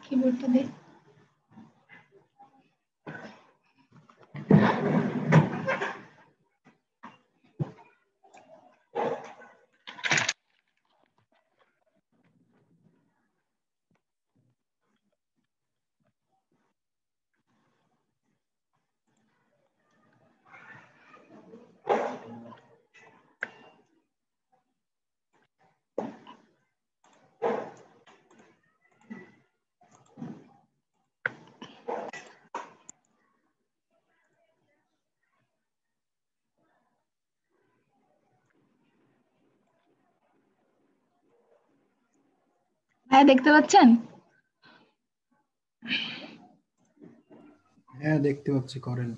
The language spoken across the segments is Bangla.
কিবোর্ডটা দে। হ্যাঁ, দেখতে পাচ্ছেন? হ্যাঁ দেখতে পাচ্ছি, করেন।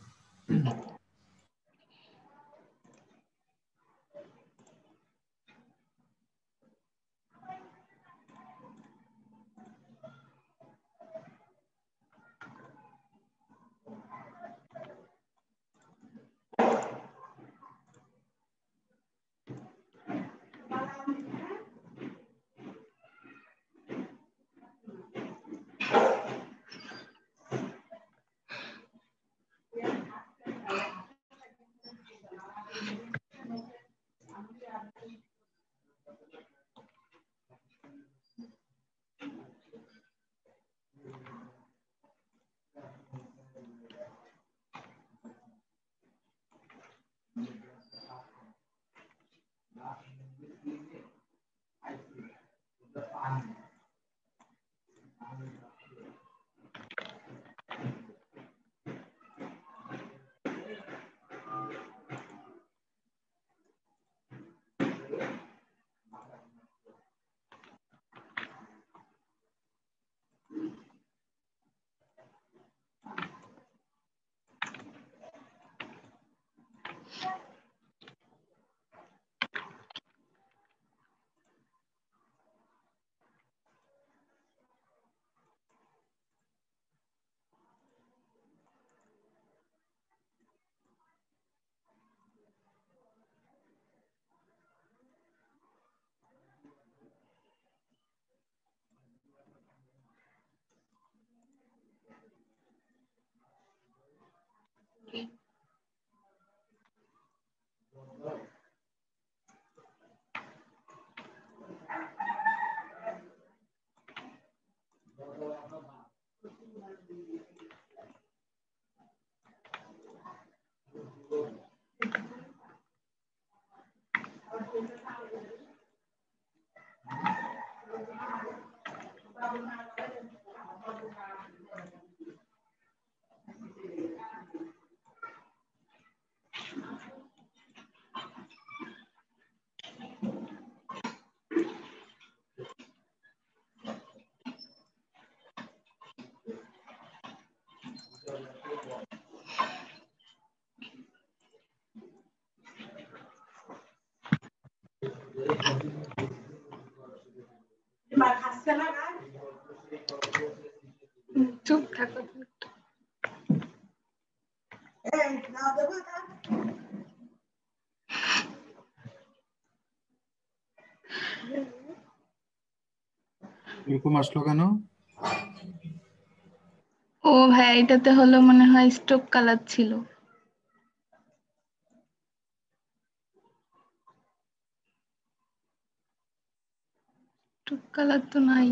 চুপ থাকো। এরকম আসলো কেন? ও ভাই, এটাতে হলো মনে হয় স্টোক কালার ছিল। স্টোক কালার তো নাই।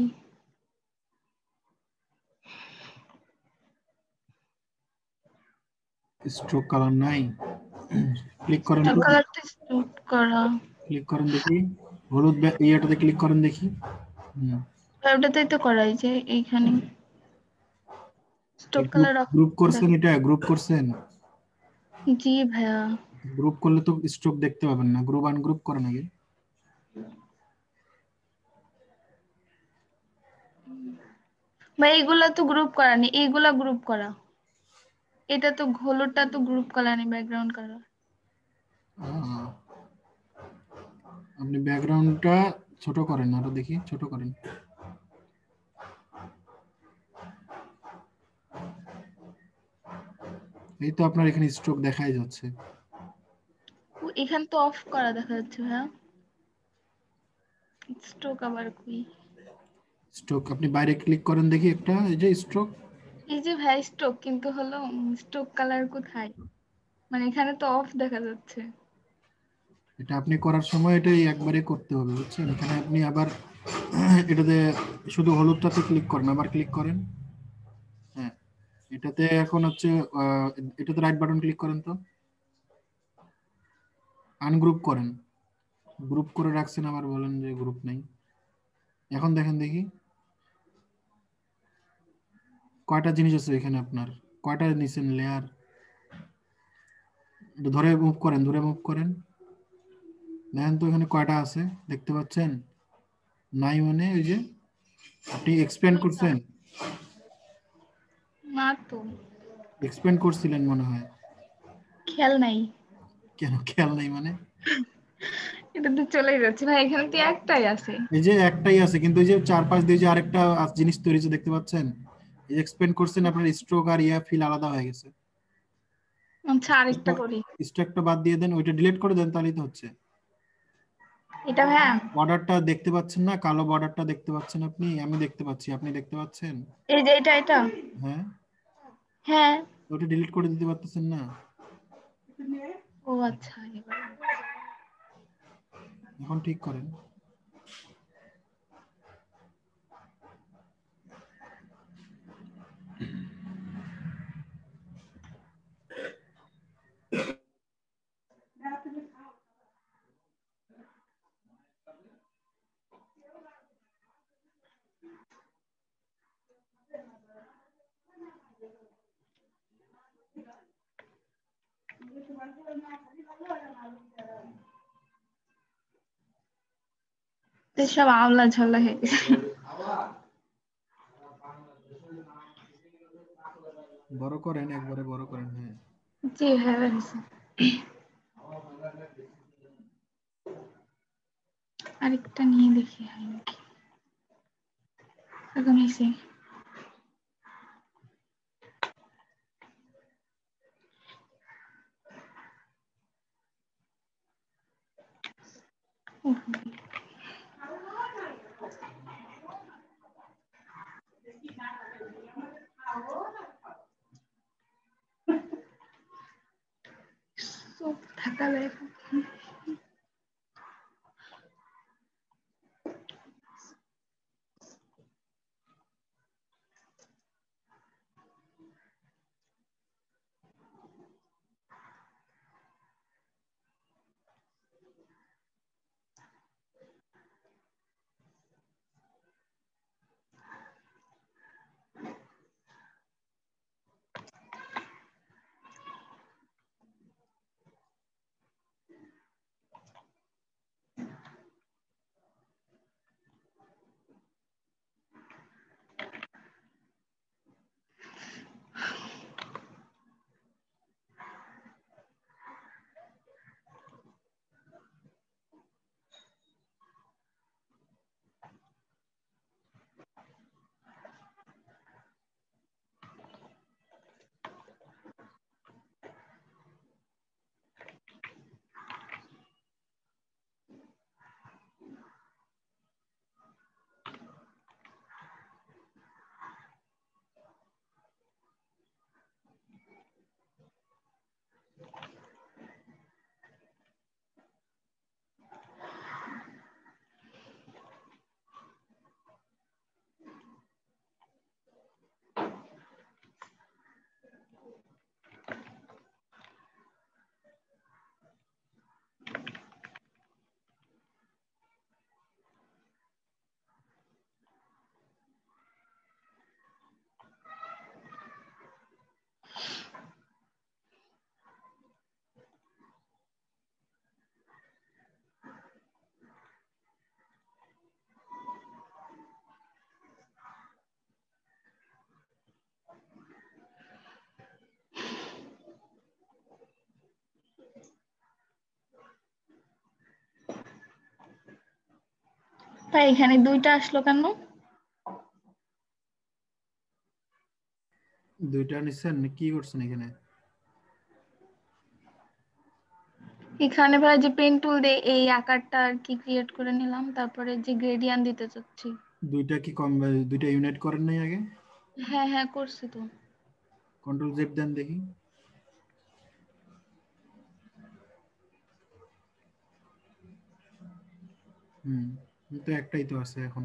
স্ট্রোক কালার নাই? ক্লিক করেন স্টোক তো, কালারটা স্টোক করা। ক্লিক করেন দেখি, হলুদ ইয়েটাতে ক্লিক করেন দেখি। ওটাতেই তো করাই যে এইখানে স্টোক কালার গ্রুপ করছেন, এটা গ্রুপ করছেন? জি ভাইয়া। গ্রুপ করলে তো স্ট্রোক দেখতে পাবেন না, গ্রুপ আনগ্রুপ করেন আগে। ভাই এইগুলা তো গ্রুপ করা নেই, এইগুলা গ্রুপ করা। এটা তো হলুদটা তো গ্রুপ করা নেই, ব্যাকগ্রাউন্ড কালার। আহ, আপনি ব্যাকগ্রাউন্ডটা ছোট করেন, আরো দেখি ছোট করেন। এই তো আপনার এখানে স্ট্রোক দেখাই যাচ্ছে। এখানে তো অফ করা দেখা যাচ্ছে ভাইয়া, স্ট্রোক আবার কই? স্ট্রোক আপনি বাইরে ক্লিক করেন দেখি একটা, এই যে স্ট্রোক। এই যে ভাই স্ট্রোক, কিন্তু হলো স্ট্রোক কালার কোথায়? মানে এখানে তো অফ দেখা যাচ্ছে। এটা আপনি করার সময় এটাই একবারে করতে হবে, বুঝছেন? এখানে আপনি আবার এটাতে শুধু হলুদটাতে ক্লিক করেন, আবার ক্লিক করেন। হ্যাঁ, এটাতে এখন হচ্ছে আহ, এটাতে রাইট বাটন ক্লিক করেন তো, আনগ্রুপ করেন। গ্রুপ করে রাখছেন, আবার বলেন যে গ্রুপ নেই। এখন দেখেন দেখি কয়টা জিনিস আছে এখানে আপনার, কয়টা নিছেন লেয়ার। ধরে মুভ করেন, ধরে মুভ করেন, দেখেন তো এখানে কয়টা আছে, দেখতে পাচ্ছেন? নাই মানে ওই যে আপনি এক্সপ্যান্ড কোনটা? করছেন, না তো, এক্সপ্যান্ড করছিলেন মনে হয়। খেয়াল নাই। কেন খেয়াল নাই মানে? এটা তো চলেই যাচ্ছে ভাই, এখানে তো একটাই আছে। এই যে একটাই আছে, কিন্তু এই যে চার পাঁচ দিয়ে যে আরেকটা জিনিস তৈরি হয়েছে দেখতে পাচ্ছেন, এই যে এক্সপ্যান্ড করছেন, আপনার স্ট্রোক আর ইয়া ফিল আলাদা হয়ে গেছে। আচ্ছা, আরেকটা করি। স্ট্রোকটা বাদ দিয়ে দেন, ওইটা ডিলিট করে দেন, তাহলেই তো হচ্ছে। এটা ভাইয়া, বর্ডারটা দেখতে পাচ্ছেন না, কালো বর্ডারটা দেখতে পাচ্ছেন আপনি, আমি দেখতে পাচ্ছি, আপনি দেখতে পাচ্ছেন? এই যে এটা। হ্যাঁ, হ্যাঁ। ওটা ডিলিট করে দিতে পারতেছেন না? ও আচ্ছা, এবার এখন ঠিক করেন। তো সব আওলা ঝালা হয়ে গেছে। বড় করেন, একবারে বড় করেন, হ্যাঁ। জি হ্যাঁ হয়েছে। আরেকটা নিয়ে দেখি হয় নাকি। এখন হয়েছে। উহ, চোখ থাকা যায়। তাই এখানে দুইটা আসলো কেন? দুইটা নিছেন, কি করছেন এখানে? এখানে ভাই যে পেন টুল দিয়ে এই আকারটা আর কি ক্রিয়েট করে নিলাম, তারপরে যে গ্রেডিয়ান্ট দিতে চাচ্ছি। দুইটা কি কম, দুইটা ইউনিট করেন নাই আগে? হ্যাঁ হ্যাঁ করছি তো। কন্ট্রোল জেড দেন দেখি। তো একটাই তো আছে এখন,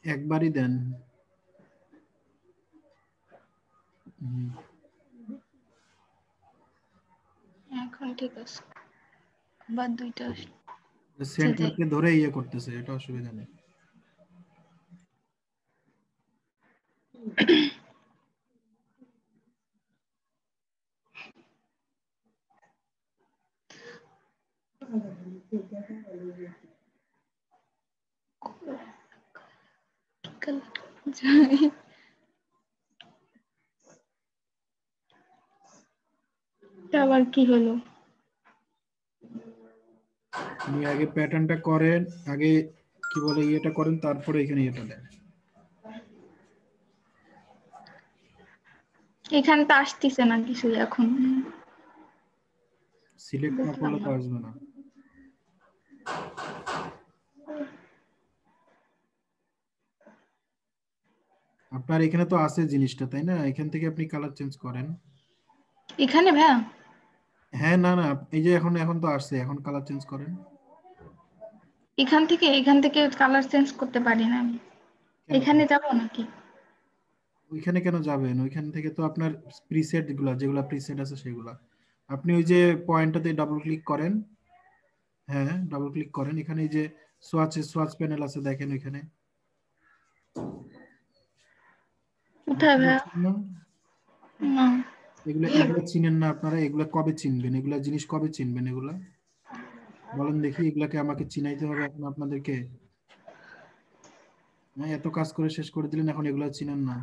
একবারই দেন। এখন ঠিক আছে, আবার দুইটা আসলো। সেন্টারকে ধরে ইয়ে করতেছে, এটা অসুবিধা নেই। আবার কি হলো? আপনি আগে প্যাটার্নটা করেন, আগে কি বলে ইয়েটা করেন, তারপরে এখানে ইয়েটা দেন। এখানে তো আসতেছে না কিছু এখন। সিলেক্ট না বুঝলাম করলে তো না। আসবে না। আপনার এখানে তো আছে জিনিসটা, তাই না? এখান থেকে আপনি কালার চেঞ্জ করেন। এখানে ভাইয়া? হ্যাঁ, না না, এই যে এখন এখন তো আসছে, এখন কালার চেঞ্জ করেন। এখান থেকে কালার চেঞ্জ করতে পারি না আমি। কেন? এখানে যাব নাকি? ওইখানে কেন যাবেন? ওইখান থেকে তো আপনার প্রিসেট গুলা, যেগুলা প্রিসেট আছে সেগুলা, আপনি ওই যে পয়েন্টটাতে ডাবল ক্লিক করেন। হ্যাঁ, ডাবল ক্লিক করেন, এখানে এই যে সোয়াচ প্যানেল আছে, দেখেন ওইখানে। কোথায় দেখতে ভাইয়া? পাচ্ছেন না? না। এগুলা এগুলা চিনেন না আপনারা? এগুলা কবে চিনবেন? এগুলা জিনিস কবে চিনবেন এগুলা? বলেন দেখি, এগুলাকে আমাকে চিনাইতে হবে এখন আপনাদেরকে? হ্যাঁ, এত কাজ করে শেষ করে দিলেন, এখন এগুলা চিনেন না?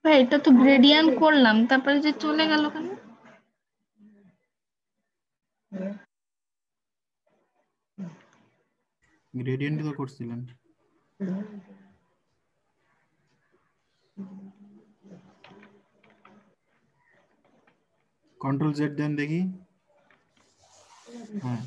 ভাই এটা তো গ্রেডিয়ান্ট করলাম, তারপরে যে চলে গেল কেন? গ্রেডিয়েন্ট তো করছিলেন। কন্ট্রোল জেড দেন দেখি। হ্যাঁ,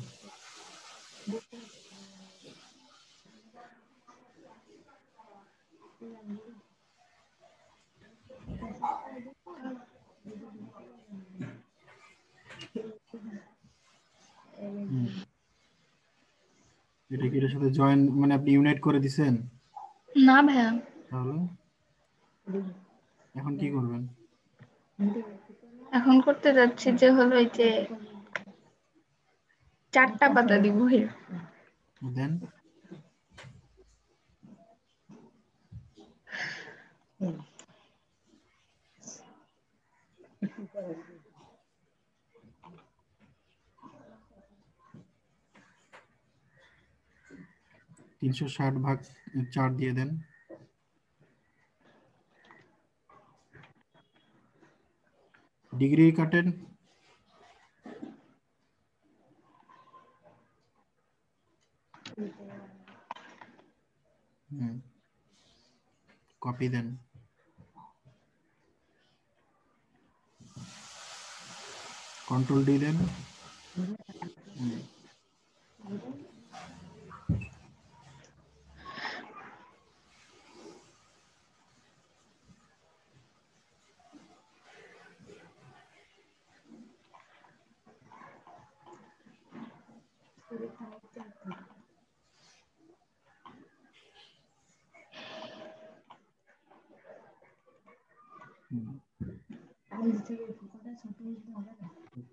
হুম। এটা কি এটার সাথে জয়েন, মানে আপনি ইউনাইট করে দিছেন? না ভাইয়া। তাহলে এখন কি করবেন? এখন করতে যাচ্ছি যে হলো এই যে 4টা পাতা দিব ভাইয়া। দেন (360/4) দিয়ে দেন। ডিগ্রি কাটেন। কপি দেন। কন্ট্রোল ডি দেন।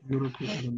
দূরত্ব করেন।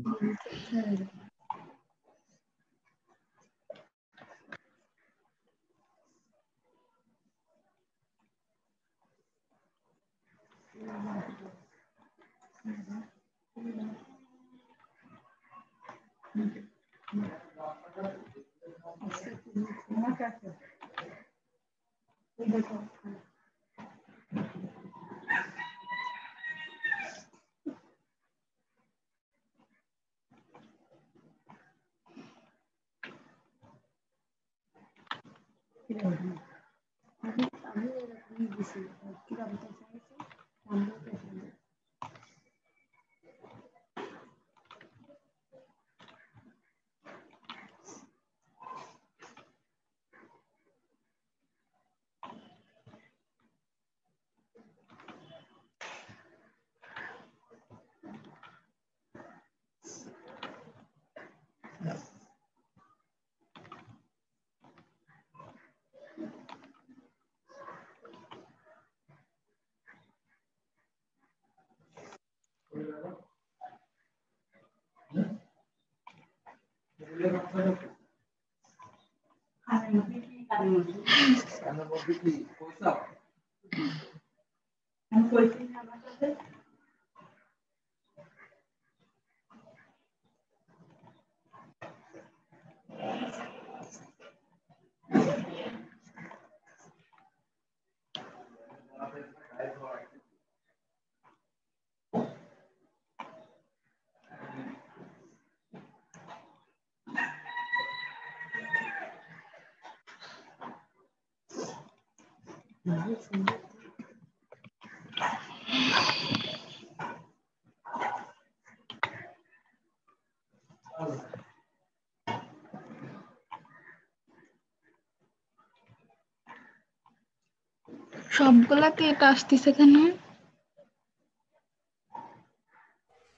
সবগুলাতে এটা আসতেছে কেন?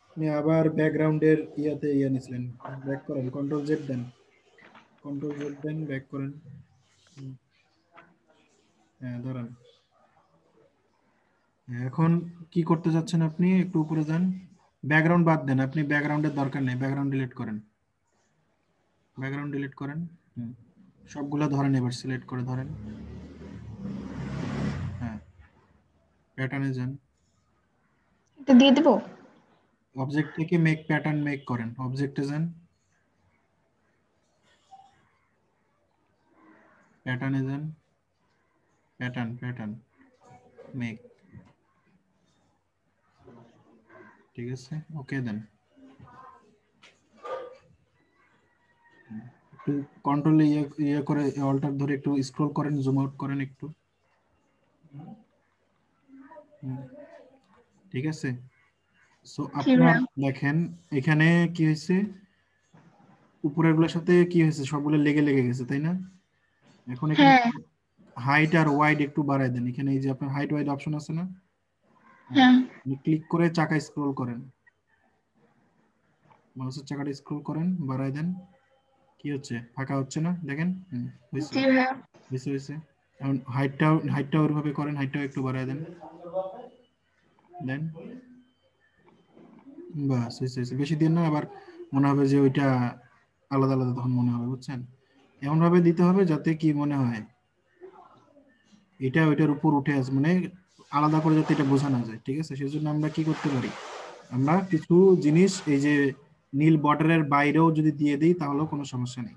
আপনি আবার ব্যাকগ্রাউন্ডের ইয়াতে নিছিলেন। ব্যাক করেন, কন্ট্রোল জেড দেন। কন্ট্রোল জেড দেন, ব্যাক করেন। হ্যাঁ, ধরেন। এখন কি করতে যাচ্ছেন আপনি? একটু উপরে যান। ব্যাকগ্রাউন্ড বাদ দেন, আপনি ব্যাকগ্রাউন্ডের দরকার নেই, ব্যাকগ্রাউন্ড ডিলিট করেন। ব্যাকগ্রাউন্ড ডিলিট করেন। সবগুলো ধরেন, এবার সিলেক্ট করে ধরেন। হ্যাঁ, প্যাটার্নে যান। এটা দিয়ে দেব। অবজেক্ট থেকে মেক প্যাটার্ন মেক করেন, অবজেক্টে যান, প্যাটার্নে যান, প্যাটার্ন মেক। ঠিক আছে, ওকে দেন। একটু কন্ট্রোল ইয়ে করে অল্টার ধরে একটু স্ক্রল করেন, জুম আউট করেন একটু। ঠিক আছে। সো কি আপনার ভাইয়া? দেখেন এখানে কি হয়েছে, উপরের গুলোর সাথে কি হয়েছে, সবগুলো লেগে লেগে গেছে, তাই না? এখন এখানে হ্যাঁ হাইট আর ওয়াইড একটু বাড়ায় দেন। এখানে এই যে আপনার হাইট ওয়াইড অপশন আছে না, হ্যাঁ ক্লিক করে চাকা স্ক্রল করেন, মাউসের চাকাটা স্ক্রল করেন, বাড়ায় দেন। কি হচ্ছে, ফাঁকা হচ্ছে না? দেখেন, হয়েছে জি ভাইয়া। হয়েছে হয়েছে। এখন হাইটটাও ওইভাবে করেন, হাইটটাও একটু বাড়ায় দেন। দেন, বাস হয়েছে হয়েছে। বেশি দিন না, আবার মনে হবে যে ওইটা আলাদা আলাদা তখন মনে হবে, বুঝছেন? এমন ভাবে দিতে হবে যাতে কি মনে হয় এটা ওইটার উপর উঠে আসে, মানে আলাদা করে যাতে এটা বোঝা না যায়, ঠিক আছে? সেজন্য আমরা কি করতে পারি, আমরা কিছু জিনিস এই যে নীল বর্ডারের বাইরেও যদি দিয়ে দিই তাহলেও কোনো সমস্যা নেই।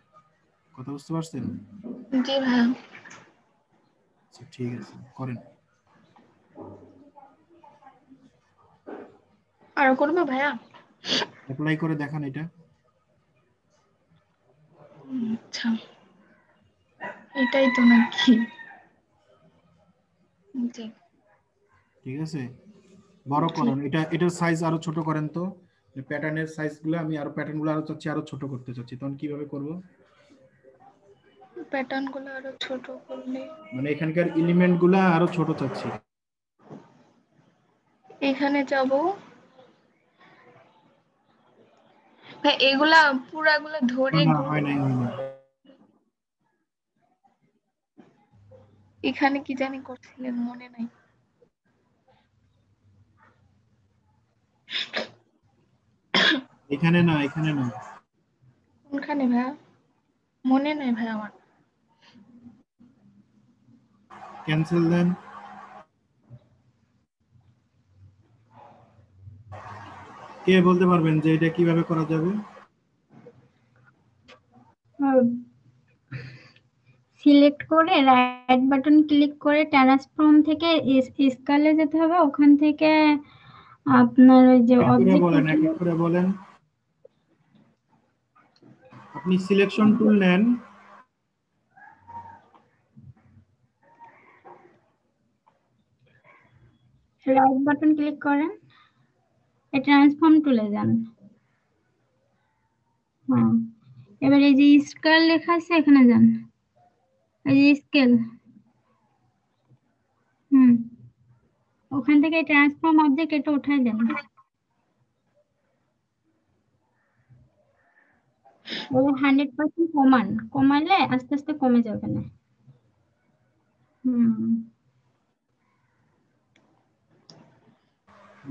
কথা বুঝতে পারছেন? জি ভাইয়া। আচ্ছা, ঠিক আছে, করেন। আর করবো ভাইয়া? অ্যাপ্লাই করে দেখান এটা। আচ্ছা, এটাই তো নাকি? জি। ঠিক আছে, বড় জি। করুন এটা, এটার সাইজ আরো ছোট করেন তো। প্যাটার্নের সাইজগুলো আমি আরো, প্যাটার্নগুলো আরো চাচ্ছি আরো ছোট করতে চাচ্ছি, তখন কিভাবে করব? প্যাটার্ন গুলো আরো ছোট করলে মানে এখানকার এলিমেন্ট গুলা আরো ছোট চাচ্ছি। এখানে যাব ভাই, এগুলা পুরাগুলা ধরে না, গ্রুপ। হয় নাই, হয় নাই। এখানে কি জানি করছিলেন, মনে নাই। এখানে না, এখানে না। কোনখানে ভাইয়া? মনে নাই ভাই আমার। ক্যান্সেল দেন। কে বলতে পারবেন যে এটা কিভাবে করা যাবে? সিলেক্ট করে রাইট বাটন ক্লিক করে ট্রান্সফর্ম থেকে স্কেলে যেতে হবে, ওখান থেকে আপনার ওই যে এক এক করে অবজেক্ট বলেন, এক এক করে বলেন। আপনি সিলেকশন টুল নেন। রাইট বাটন ক্লিক করেন, ট্রান্সফর্ম টুলে যান। হ্যাঁ, এবার এই যে স্কেল লেখা আছে এখানে যান, এই যে স্কেল। ওখান থেকে ট্রান্সফর্ম অবজেক্ট এটা উঠাই দেন। 100% কমান, কমাইলে আস্তে আস্তে কমে যাবে না।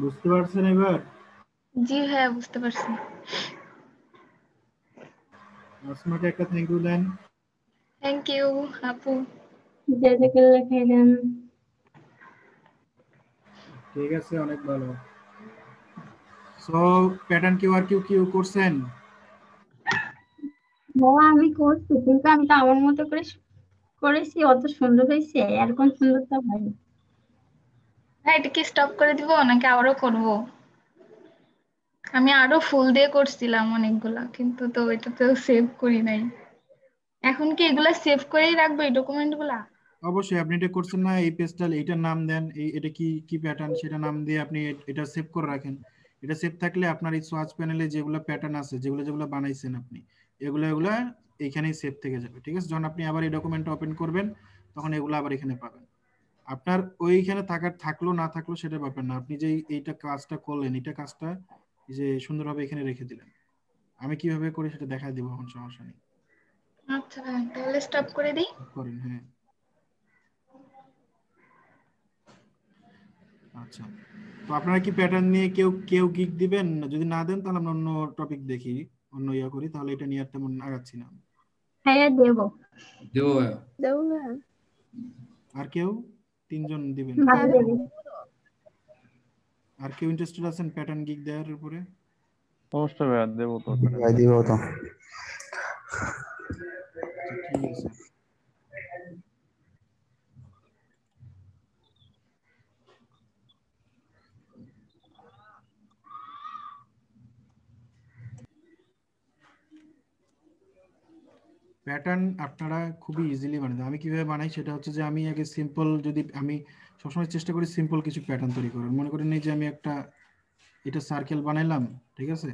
বুঝতে পারছেন এবার? জি ভাইয়া, বুঝতে পারছি। আসমাকে একটা থ্যাংক ইউ দেন। থ্যাংক ইউ আপু। যে লেখাই দেন। ঠিক আছে, অনেক ভালো। সো প্যাটার্ন কিউ আর কিউ কিউ করছেন? বাবা আমি করছি, কিন্তু আমি তো আমার মতো করে করেছি, অত সুন্দর হয়েছে, এরকম সুন্দর তো হয়নি। ভাই, এটা কি স্টপ করে দিব নাকি আরো করব? আমি আরো ফুল দিয়ে করছিলাম অনেকগুলা, কিন্তু তো এটা তো সেভ করি নাই। এখন কি এগুলা সেভ করেই রাখবো এই ডকুমেন্ট গুলা? অবশ্যই, আপনি এটা করছেন না, এই পেজটা এটার নাম দেন, এই এটা কি কি প্যাটার্ন সেটা নাম দিয়ে আপনি এটা সেভ করে রাখেন। এটা সেভ থাকলে আপনার এই সোয়াচ প্যানেলে যেগুলো প্যাটার্ন আছে, যেগুলো যেগুলো বানাইছেন আপনি, এগুলো এগুলো এইখানেই সেভ থেকে যাবে, ঠিক আছে? যখন আপনি আবার এই ডকুমেন্টটা ওপেন করবেন তখন এগুলো আবার এখানে পাবেন। আপনার ওইখানে থাকলো না থাকলো সেটা ব্যাপার না, আপনি যে এইটা কাজটা করলেন, এটা কাজটা যে সুন্দরভাবে এখানে রেখে দিলেন। আমি কিভাবে করি সেটা দেখাই দিব, এখন সমস্যা নেই। আচ্ছা ভাই, তাহলে স্টপ করে দিই। করেন, হ্যাঁ। আচ্ছা, তো আপনারা কি প্যাটার্ন নিয়ে কেউ কেউ গিগ দিবেন? যদি না দেন তাহলে আমরা অন্য টপিক দেখি, অন্য ইয়া করি, তাহলে এটা নিয়ে আর তেমন আগাচ্ছি না। হ্যাঁ দেবো। দেবো ভাইয়া। দেবো ভাইয়া। আর কেউ? তিনজন দিবেন। ভালো দেবে। আর কেউ ইন্টারেস্টেড আছেন প্যাটার্ন গিগ দেওয়ার উপরে? অবশ্যই ভাইয়া, দেবো তো। ভাই দিব তো। আচ্ছা, ঠিক আছে। প্যাটার্ন আপনারা খুবই ইজিলি বানাতে, আমি কিভাবে বানাই সেটা হচ্ছে যে আমি আগে সিম্পল, যদি আমি সবসময় চেষ্টা করি সিম্পল কিছু প্যাটার্ন তৈরি করার। মনে করেন এই যে আমি একটা এটা সার্কেল বানাইলাম, ঠিক আছে?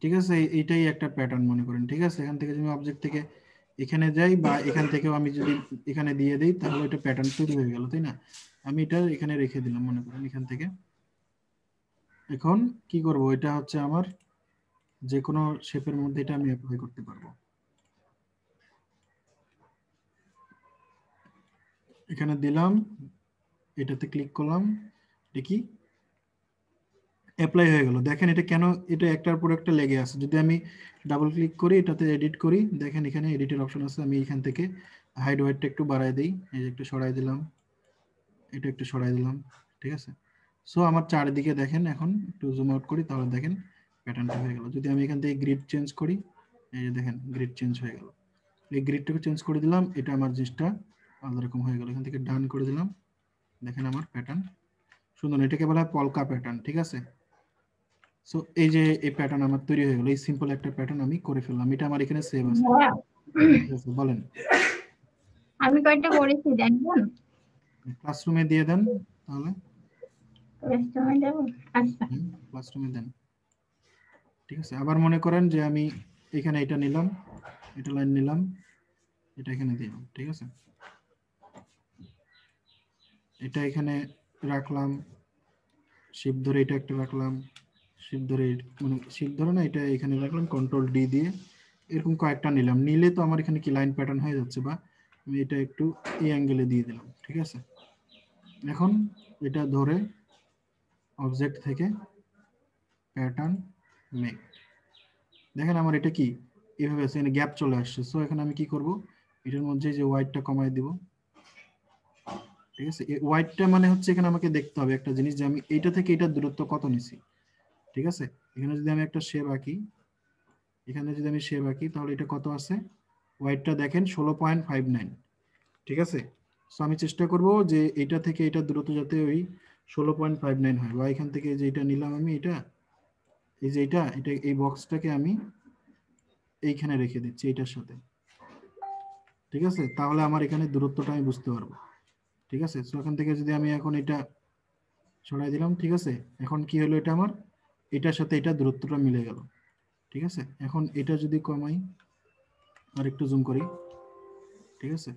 ঠিক আছে, এইটাই একটা প্যাটার্ন মনে করেন, ঠিক আছে? এখান থেকে যদি আমি অবজেক্ট থেকে এখানে যাই বা এখান থেকেও আমি যদি এখানে দিয়ে দিই তাহলে এটা প্যাটার্ন তৈরি হয়ে গেল, তাই না? আমি এটা এখানে রেখে দিলাম মনে করেন এখান থেকে। এখন কি করব, এটা হচ্ছে আমার যে কোনো শেপের মধ্যে এটা আমি অ্যাপ্লাই করতে পারবো। এখানে দিলাম, এটাতে ক্লিক করলাম, দেখি অ্যাপ্লাই হয়ে গেল। দেখেন এটা কেন এটা একটার পর একটা লেগে আছে। যদি আমি ডাবল ক্লিক করি, এটাতে এডিট করি, দেখেন এখানে এডিটের অপশন আছে। আমি এখান থেকে হাইড হোয়াইটটা একটু বাড়ায় দিই, এই যে একটু সরাই দিলাম, এটা একটু সরাই দিলাম, ঠিক আছে। সো আমার চারিদিকে দেখেন, এখন একটু জুম আউট করি, তাহলে দেখেন প্যাটার্নটা হয়ে গেল। যদি আমি এখান থেকে গ্রিড চেঞ্জ করি, এই যে দেখেন গ্রিড চেঞ্জ হয়ে গেল। এই গ্রিডটাকে চেঞ্জ করে দিলাম, এটা আমার জিনিসটা আলাদা রকম হয়ে গেল। এখান থেকে ডান করে দিলাম, দেখেন আমার প্যাটার্ন সুন্দর। এটাকে বলা হয় পলকা প্যাটার্ন, ঠিক আছে। সো এই যে এই প্যাটার্ন আমার তৈরি হয়ে গেল, এই সিম্পল একটা প্যাটার্ন আমি করে ফেললাম। এটা আমার এখানে সেভ আছে, ঠিক আছে। বলেন, আমি কয়েকটা করেছি দেখবেন? ক্লাসরুমে দিয়ে দেন তাহলে। রেস্টুরেন্টে যাবো? আচ্ছা। ক্লাসরুমে দেন, ঠিক আছে। আবার মনে করেন যে আমি এখানে এটা নিলাম, এটা লাইন নিলাম, এটা এখানে দিলাম, ঠিক আছে। এটা এখানে রাখলাম, শিফট ধরে এটা একটা রাখলাম, শিফট ধরে মানে শিফট ধরে না, এটা এখানে রাখলাম কন্ট্রোল ডি দিয়ে, এরকম কয়েকটা নিলাম। নিলে তো আমার এখানে কি লাইন প্যাটার্ন হয়ে যাচ্ছে। বা আমি এটা একটু এই অ্যাঙ্গেলে দিয়ে দিলাম, ঠিক আছে। এখন এটা ধরে অবজেক্ট থেকে প্যাটার্ন মেক, দেখেন আমার এটা কি এভাবে আছে, এখানে গ্যাপ চলে আসছে। সো এখানে আমি কি করব, এটার মধ্যে যে হোয়াইটটা কমাই দিব, ঠিক আছে। এই হোয়াইটটা মানে হচ্ছে এখানে আমাকে দেখতে হবে একটা জিনিস, যে আমি এইটা থেকে এটার দূরত্ব কত নিছি, ঠিক আছে। এখানে যদি আমি একটা শেপ আঁকি, এখানে যদি আমি শেপ আঁকি, তাহলে এটা কত আছে, হোয়াইটটা দেখেন 16.59, ঠিক আছে। সো আমি চেষ্টা করব যে এটা থেকে এটার দূরত্ব যাতে ওই 16.59 হয়। বা এখান থেকে যে এটা নিলাম আমি, এটা এই যে এটা এটা এই বক্সটাকে আমি এইখানে রেখে দিচ্ছি এটার সাথে, ঠিক আছে। তাহলে আমার এখানে দূরত্বটা আমি বুঝতে পারবো, ঠিক আছে। সো এখান থেকে যদি আমি এখন এটা সরাই দিলাম, ঠিক আছে। এখন কি হলো, এটা আমার এটার সাথে এটা দূরত্বটা মিলে গেল, ঠিক আছে। এখন এটা যদি কমাই আর একটু জুম করি, ঠিক আছে।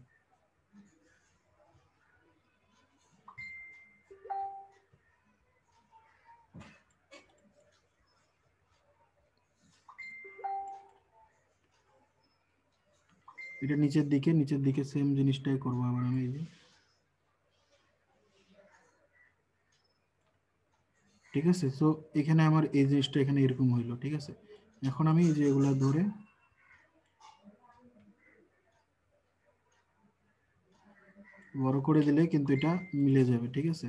এটা নিচের দিকে সেম জিনিসটাই করবো আবার আমি, এই যে, ঠিক আছে। সো এখানে আমার এই জিনিসটা এখানে এরকম হইলো, ঠিক আছে। এখন আমি এই যে এগুলা ধরে বড় করে দিলে কিন্তু এটা মিলে যাবে, ঠিক আছে।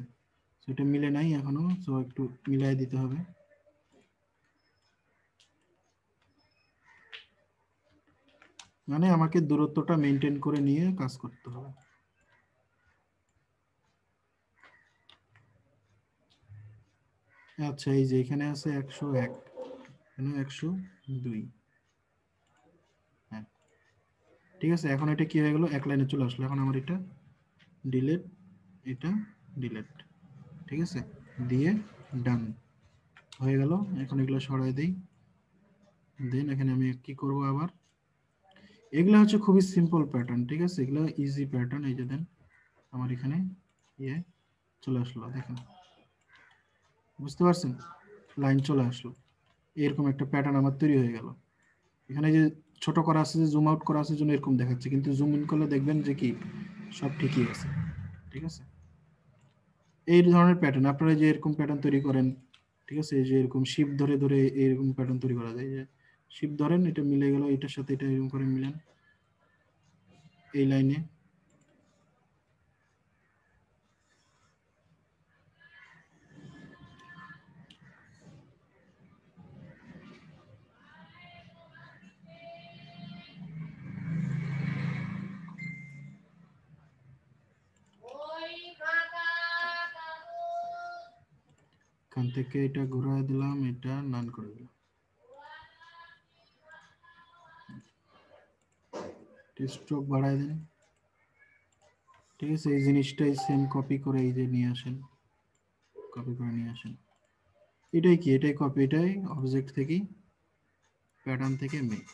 সো এটা মিলে নাই এখনো, সো একটু মিলাই দিতে হবে। মানে আমাকে দূরত্বটা মেনটেন করে নিয়ে কাজ করতে হবে। আচ্ছা, এই যে এখানে আছে 101, এখানে 102, হ্যাঁ, ঠিক আছে। এখন এটা কি হয়ে গেল, এক লাইনে চলে আসলো। এখন আমার এটা ডিলেট, এটা ডিলেট, ঠিক আছে, দিয়ে ডান হয়ে গেল। এখন এগুলো সরাই দেই। দেন এখানে আমি কি করব আবার, এগুলো হচ্ছে খুবই সিম্পল প্যাটার্ন, ঠিক আছে। এগুলো ইজি প্যাটার্ন। এই যে দেন আমার এখানে ইয়ে চলে আসলো, দেখেন, বুঝতে পারছেন, লাইন চলে আসলো, এরকম একটা প্যাটার্ন আমার তৈরি হয়ে গেল। এখানে যে ছোট করা আছে, যে জুম আউট করা আছে জন্য এরকম দেখাচ্ছে, কিন্তু জুম ইন করলে দেখবেন যে কি সব ঠিকই আছে, ঠিক আছে। এই ধরনের প্যাটার্ন আপনারা যে এরকম প্যাটার্ন তৈরি করেন, ঠিক আছে। এই যে এরকম শিপ ধরে ধরে এরকম প্যাটার্ন তৈরি করা যায়। যে শিপ ধরেন, এটা মিলে গেল, এটার সাথে এটা এরকম করে মিলান এই লাইনে। এখান থেকে এটা ঘুরায় দিলাম, এটা নান করে দিলাম, স্ট্রোক বাড়ায় দেন, ঠিক আছে। এই জিনিসটাই সেম কপি করে এই যে নিয়ে আসেন, কপি করে নিয়ে আসেন। এটাই কি, এটাই কপি, এটাই অবজেক্ট থেকে প্যাটার্ন থেকে মেক,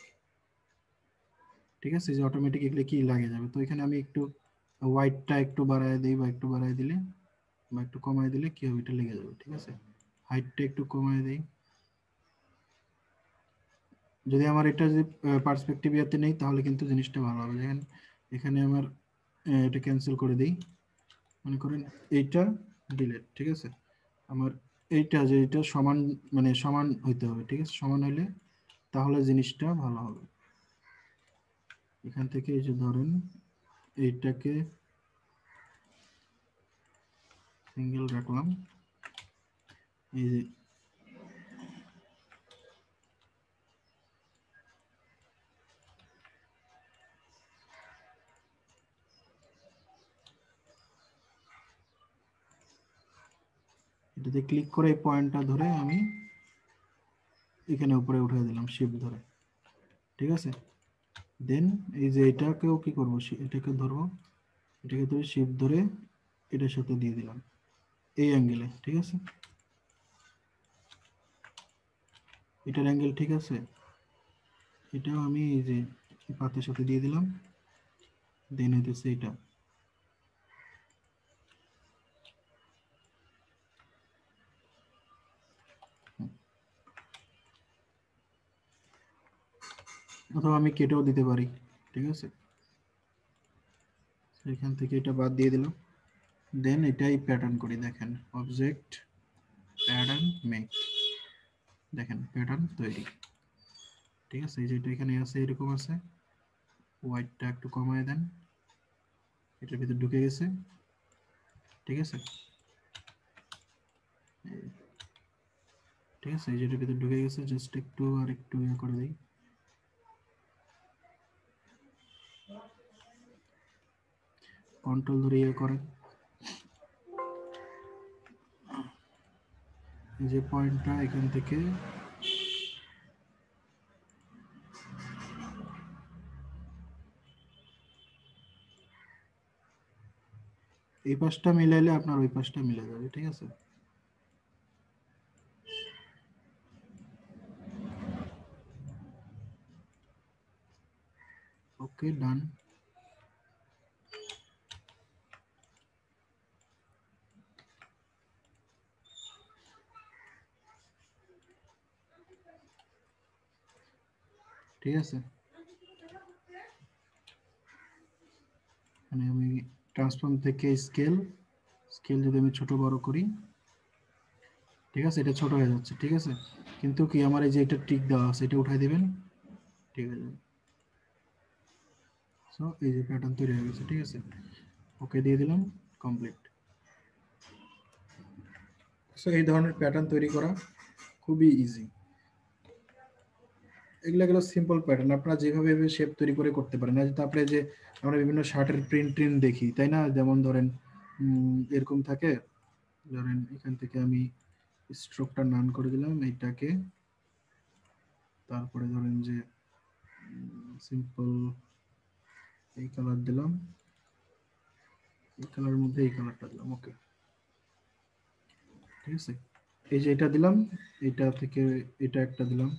ঠিক আছে। যে অটোমেটিক এগুলো কি লাগে যাবে। তো এখানে আমি একটু হোয়াইটটা একটু বাড়ায় দিই, বা একটু বাড়ায় দিলে বা একটু কমায় দিলে কি হবে, এটা লেগে যাবে, ঠিক আছে। হাইটটা একটু কমায় দিই। যদি আমার এটা যে পার্সপেক্টিভ ইয়াতে নেই, তাহলে কিন্তু জিনিসটা ভালো হবে। দেখেন এখানে আমার এটা ক্যান্সেল করে দিই, মনে করেন এইটা ডিলিট, ঠিক আছে। আমার এইটা যে এটা সমান, মানে সমান হইতে হবে, ঠিক আছে? সমান হইলে তাহলে জিনিসটা ভালো হবে। এখান থেকে এই যে ধরেন এইটাকে সিঙ্গেল রাখলাম, এই যে এটাতে ক্লিক করে এই পয়েন্টটা ধরে আমি এখানে উপরে উঠে দিলাম শিফট ধরে, ঠিক আছে? দেন এই যে এটাকেও কি করব, এটাকে ধরবো, এটাকে ধরে শিফট ধরে এটার সাথে দিয়ে দিলাম এই অ্যাঙ্গেলে, ঠিক আছে? এটার অ্যাঙ্গেল ঠিক আছে, এটাও আমি এই যে পাতের সাথে দিয়ে দিলাম। দেন হইতেছে এটা, অথবা আমি কেটেও দিতে পারি, ঠিক আছে? এখান থেকে এটা বাদ দিয়ে দিলাম। দেন এটাই প্যাটার্ন করি, দেখেন অবজেক্ট প্যাটার্ন মেক, দেখেন প্যাটার্ন তৈরি, ঠিক আছে? এই যে এটা এখানে আছে, এরকম আছে, হোয়াইটটা একটু কমায় দেন, এটার ভিতরে ঢুকে গেছে, ঠিক আছে? ঠিক আছে, এই যে এটার ভিতরে ঢুকে গেছে, জাস্ট একটু আর একটু ইয়ে করে দিই, কন্ট্রোল ধরে ইয়ে করেন। এই যে পয়েন্টটা এখান থেকে এই পাশটা মিলাইলে আপনার ওই পাশটা মিলে যাবে, ঠিক আছে? ওকে, ডান। ঠিক আছে, মানে আমি ট্রান্সফর্ম থেকে স্কেল, স্কেল যদি আমি ছোট বড় করি, ঠিক আছে, এটা ছোট হয়ে যাচ্ছে, ঠিক আছে? কিন্তু কি আমার এই যে এটা টিক দেওয়া আছে, এটা উঠাই দিবেন, ঠিক আছে? সো এই যে প্যাটার্ন তৈরি হয়ে গেছে, ঠিক আছে? ওকে দিয়ে দিলাম, কমপ্লিট। সো এই ধরনের প্যাটার্ন তৈরি করা খুবই ইজি। এগুলো গেলো সিম্পল প্যাটার্ন, আপনারা যেভাবে শেপ তৈরি করে করতে পারেন। আর তারপরে যে আমরা বিভিন্ন শার্টের প্রিন্ট দেখি, তাই না? যেমন ধরেন এরকম থাকে, ধরেন এখান থেকে আমি স্ট্রোকটা নান করে দিলাম এইটাকে, তারপরে ধরেন যে সিম্পল এই কালার দিলাম, এই কালারের মধ্যে এই কালারটা দিলাম, ওকে, ঠিক আছে? এই যে এটা দিলাম, এটা থেকে এটা একটা দিলাম,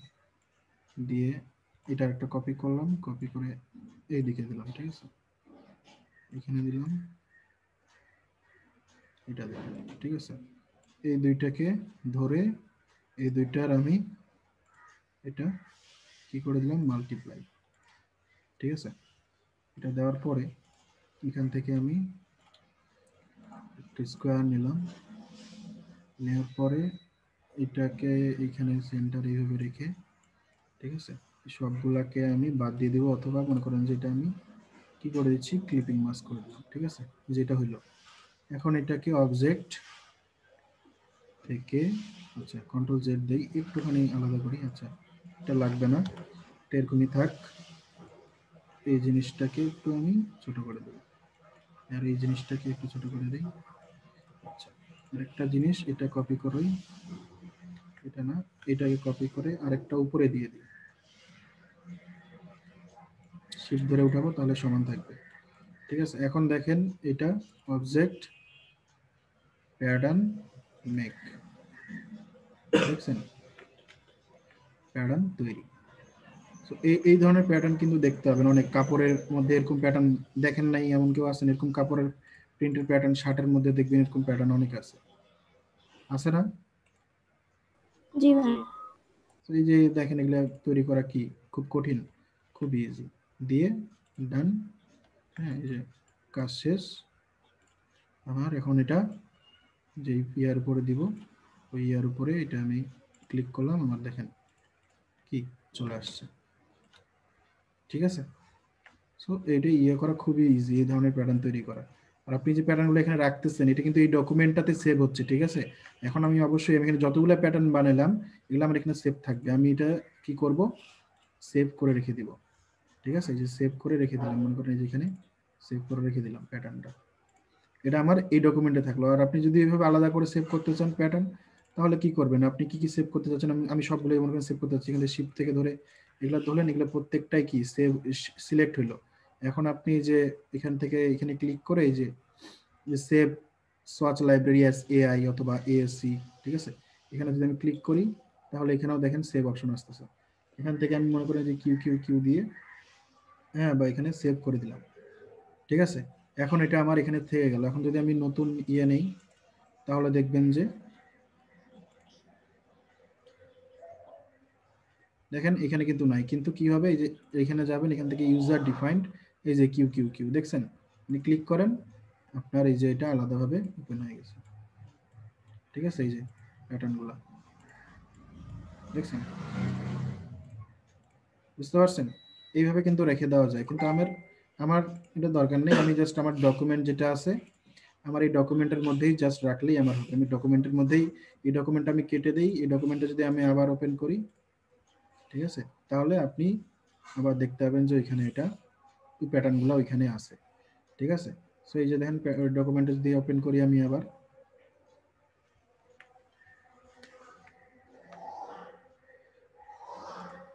দিয়ে এটা একটা কপি করলাম, কপি করে এই দিকে দিলাম, ঠিক আছে? এখানে দিলাম, এটা দিলাম, ঠিক আছে? এই দুইটাকে ধরে এই দুইটার আমি এটা কি করে দিলাম, মাল্টিপ্লাই, ঠিক আছে? এটা দেওয়ার পরে এখান থেকে আমি একটা স্কোয়ার নিলাম, নেওয়ার পরে এটাকে এখানে সেন্টার এইভাবে রেখে, ঠিক আছে, সবগুলাকে আমি বাদ দিয়ে দেবো, অথবা মনে করেন যে এটা আমি কি করে দিচ্ছি, ক্লিপিং মাস্ক করে দিলাম, ঠিক আছে? যেটা হইলো, এখন এটাকে অবজেক্ট থেকে, আচ্ছা কন্ট্রোল জেড দেই, একটুখানি আলাদা করি, আচ্ছা এটা লাগবে না, এটা এরকমই থাক। এই জিনিসটাকে একটু আমি ছোট করে দেবো, আর এই জিনিসটাকে একটু ছোট করে দিই। আচ্ছা, আরেকটা জিনিস, এটা কপি করই, এটা না, এটাকে কপি করে আরেকটা উপরে দিয়ে দিই, শিফট ধরে উঠাবো, তাহলে সমান থাকবে, ঠিক আছে? এখন দেখেন এটা অবজেক্ট প্যাটার্ন মেক, দেখছেন প্যাটার্ন তৈরি। তো এই ধরনের প্যাটার্ন কিন্তু দেখতে হবে না, অনেক কাপড়ের মধ্যে এরকম প্যাটার্ন দেখেন নাই এমন কেউ আছেন? এরকম কাপড়ের প্রিন্টের প্যাটার্ন শার্টের মধ্যে দেখবেন এরকম প্যাটার্ন অনেক আছে না? জি ভাই। তো এই যে দেখেন এগুলা তৈরি করা কি খুব কঠিন? খুব ইজি, দিয়ে ডান। হ্যাঁ, এই যে কাজ শেষ আমার। এখন এটা যে ইয়ার উপরে দিব, ওই ইয়ার উপরে এটা আমি ক্লিক করলাম, আমার দেখেন কি চলে আসছে। ঠিক আছে, সো এটা করা খুবই ইজি, এই ধরনের প্যাটার্ন তৈরি করা। আর আপনি যে প্যাটার্নগুলো এখানে রাখতেছেন এটা কিন্তু এই ডকুমেন্টটাতে সেভ হচ্ছে। ঠিক আছে, এখন আমি অবশ্যই আমি এখানে যতগুলো প্যাটার্ন বানালাম এগুলো আমার এখানে সেভ থাকবে। আমি এটা কি করব, সেভ করে রেখে দিব। ঠিক আছে, এই যে সেভ করে রেখে দিলাম, মনে করেন এই যে এখানে সেভ করে রেখে দিলাম প্যাটার্নটা, এটা আমার এই ডকুমেন্টে থাকলো। আর আপনি যদি এইভাবে আলাদা করে সেভ করতে চান প্যাটার্ন, তাহলে কি করবেন, আপনি কি কি সেভ করতে চাচ্ছেন, আমি সবগুলো মনে করেন সেভ করতে চাচ্ছি, এখানে শিফট থেকে ধরে এগুলো ধরলেন, এগুলো প্রত্যেকটাই কি সেভ সিলেক্ট হইলো। এখন আপনি যে এখান থেকে এখানে ক্লিক করে এই যে save swatch library as AI অথবা এএসসি, ঠিক আছে, এখানে যদি আমি ক্লিক করি তাহলে এখানেও দেখেন সেভ অপশন আসতেছে। এখান থেকে আমি মনে করি যে কিউ কিউ কিউ দিয়ে হ্যাঁ বা এখানে সেভ করে দিলাম। ঠিক আছে, এখন এটা আমার এখানে থেকে গেল। এখন যদি আমি নতুন নেই তাহলে দেখবেন যে দেখেন এখানে কিন্তু নাই, কিন্তু কি হবে, এই যে এখানে যাবেন, এখান থেকে ইউজার ডিফাইন্ড এই যে কিউ কিউ কিউ দেখছেন, আপনি ক্লিক করেন আপনার এই যে এটা আলাদাভাবে ওপেন হয়ে গেছে। ঠিক আছে, এই যে প্যাটার্নগুলো দেখছেন, বুঝতে পারছেন, এইভাবে কিন্তু রেখে দেওয়া যায়। কিন্তু আমার এটা দরকার নেই, আমি জাস্ট আমার ডকুমেন্ট যেটা আছে আমার এই ডকুমেন্টের মধ্যেই জাস্ট রাখলেই আমার হবে। আমি ডকুমেন্টের মধ্যেই এই ডকুমেন্টটা আমি কেটে দিই, এই ডকুমেন্টটা যদি আমি আবার ওপেন করি, ঠিক আছে, তাহলে আপনি আবার দেখতে পাবেন যে এখানে এটা এই প্যাটার্নগুলো ওইখানে আছে। ঠিক আছে, সো এই যে দেখেন ডকুমেন্টটা যদি ওপেন করি আমি আবার,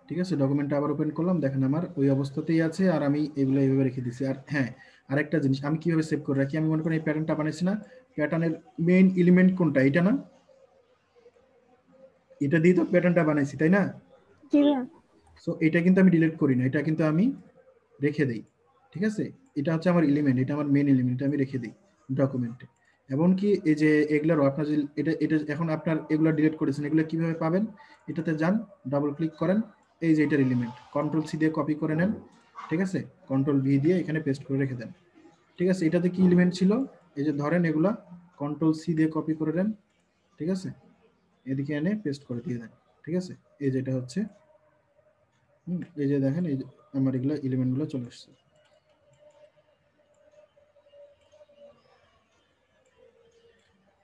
ঠিক আছে, ডকুমেন্টটা আবার ওপেন করলাম, দেখেন আমার ওই অবস্থাতেই আছে, আর আমি এগুলো এইভাবে রেখে দিচ্ছি। আর হ্যাঁ, আরেকটা জিনিস আমি কিভাবে সেভ করে রাখি, আমি মনে করি এই প্যাটার্নটা বানাইছি না, প্যাটার্নের মেইন এলিমেন্ট কোনটা, এটা না, এটা দিয়ে তো প্যাটার্নটা বানাইছি তাই না? জি ভাইয়া। সো এটা কিন্তু আমি ডিলিট করি না, এটা কিন্তু আমি রেখে দিই। ঠিক আছে, এটা হচ্ছে আমার এলিমেন্ট, এটা আমার মেইন এলিমেন্ট, এটা আমি রেখে দিই ডকুমেন্টে। এমনকি এই যে এগুলারও আপনার যে এটা এখন আপনার এগুলো ডিলিট করেছেন, এগুলো কিভাবে পাবেন, এটাতে যান, ডাবল ক্লিক করেন, এই যে এটার এলিমেন্ট কন্ট্রোল সি দিয়ে কপি করে নেন। ঠিক আছে, কন্ট্রোল ভি দিয়ে এখানে পেস্ট করে রেখে দেন। ঠিক আছে, এটাতে কি এলিমেন্ট ছিল, এই যে ধরেন এগুলা কন্ট্রোল সি দিয়ে কপি করে দেন। ঠিক আছে, এদিকে এনে পেস্ট করে দিয়ে দেন। ঠিক আছে, এই যেটা হচ্ছে এই যে দেখেন এই যে আমার এগুলো এলিমেন্টগুলো চলে আসছে।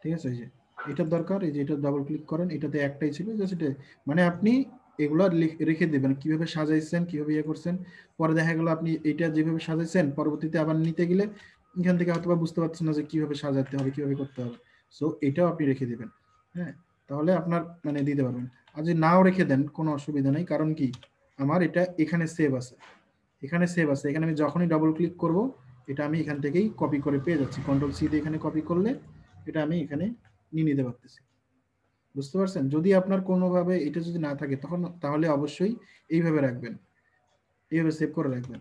ঠিক আছে, এই যে এটার দরকার, এই যে এটা ডাবল ক্লিক করেন, এটাতে একটাই ছিল জাস্ট এটা, মানে আপনি এগুলো রেখে দেবেন কিভাবে সাজাইছেন, কিভাবে ইয়ে করছেন। পরে দেখা গেল আপনি এটা যেভাবে সাজাইছেন পরবর্তীতে আবার নিতে গেলে এখান থেকে হয়তো বুঝতে পারছেন না যে কিভাবে সাজাতে হবে, কিভাবে করতে হবে। সো এটাও আপনি রেখে দিবেন। হ্যাঁ, তাহলে আপনার মানে দিতে পারবেন। আর যদি নাও রেখে দেন কোনো অসুবিধা নেই, কারণ কি আমার এটা এখানে সেভ আছে, এখানে সেভ আছে, এখানে আমি যখনই ডাবল ক্লিক করব এটা আমি এখান থেকেই কপি করে পেয়ে যাচ্ছি, কন্ট্রোল সি দিয়ে এখানে কপি করলে এটা আমি এখানে নিয়ে নিতে পারতেছি। বুঝতে পারছেন, যদি আপনার কোনোভাবে এটা যদি না থাকে তখন তাহলে অবশ্যই এইভাবে রাখবেন, এইভাবে সেভ করে রাখবেন।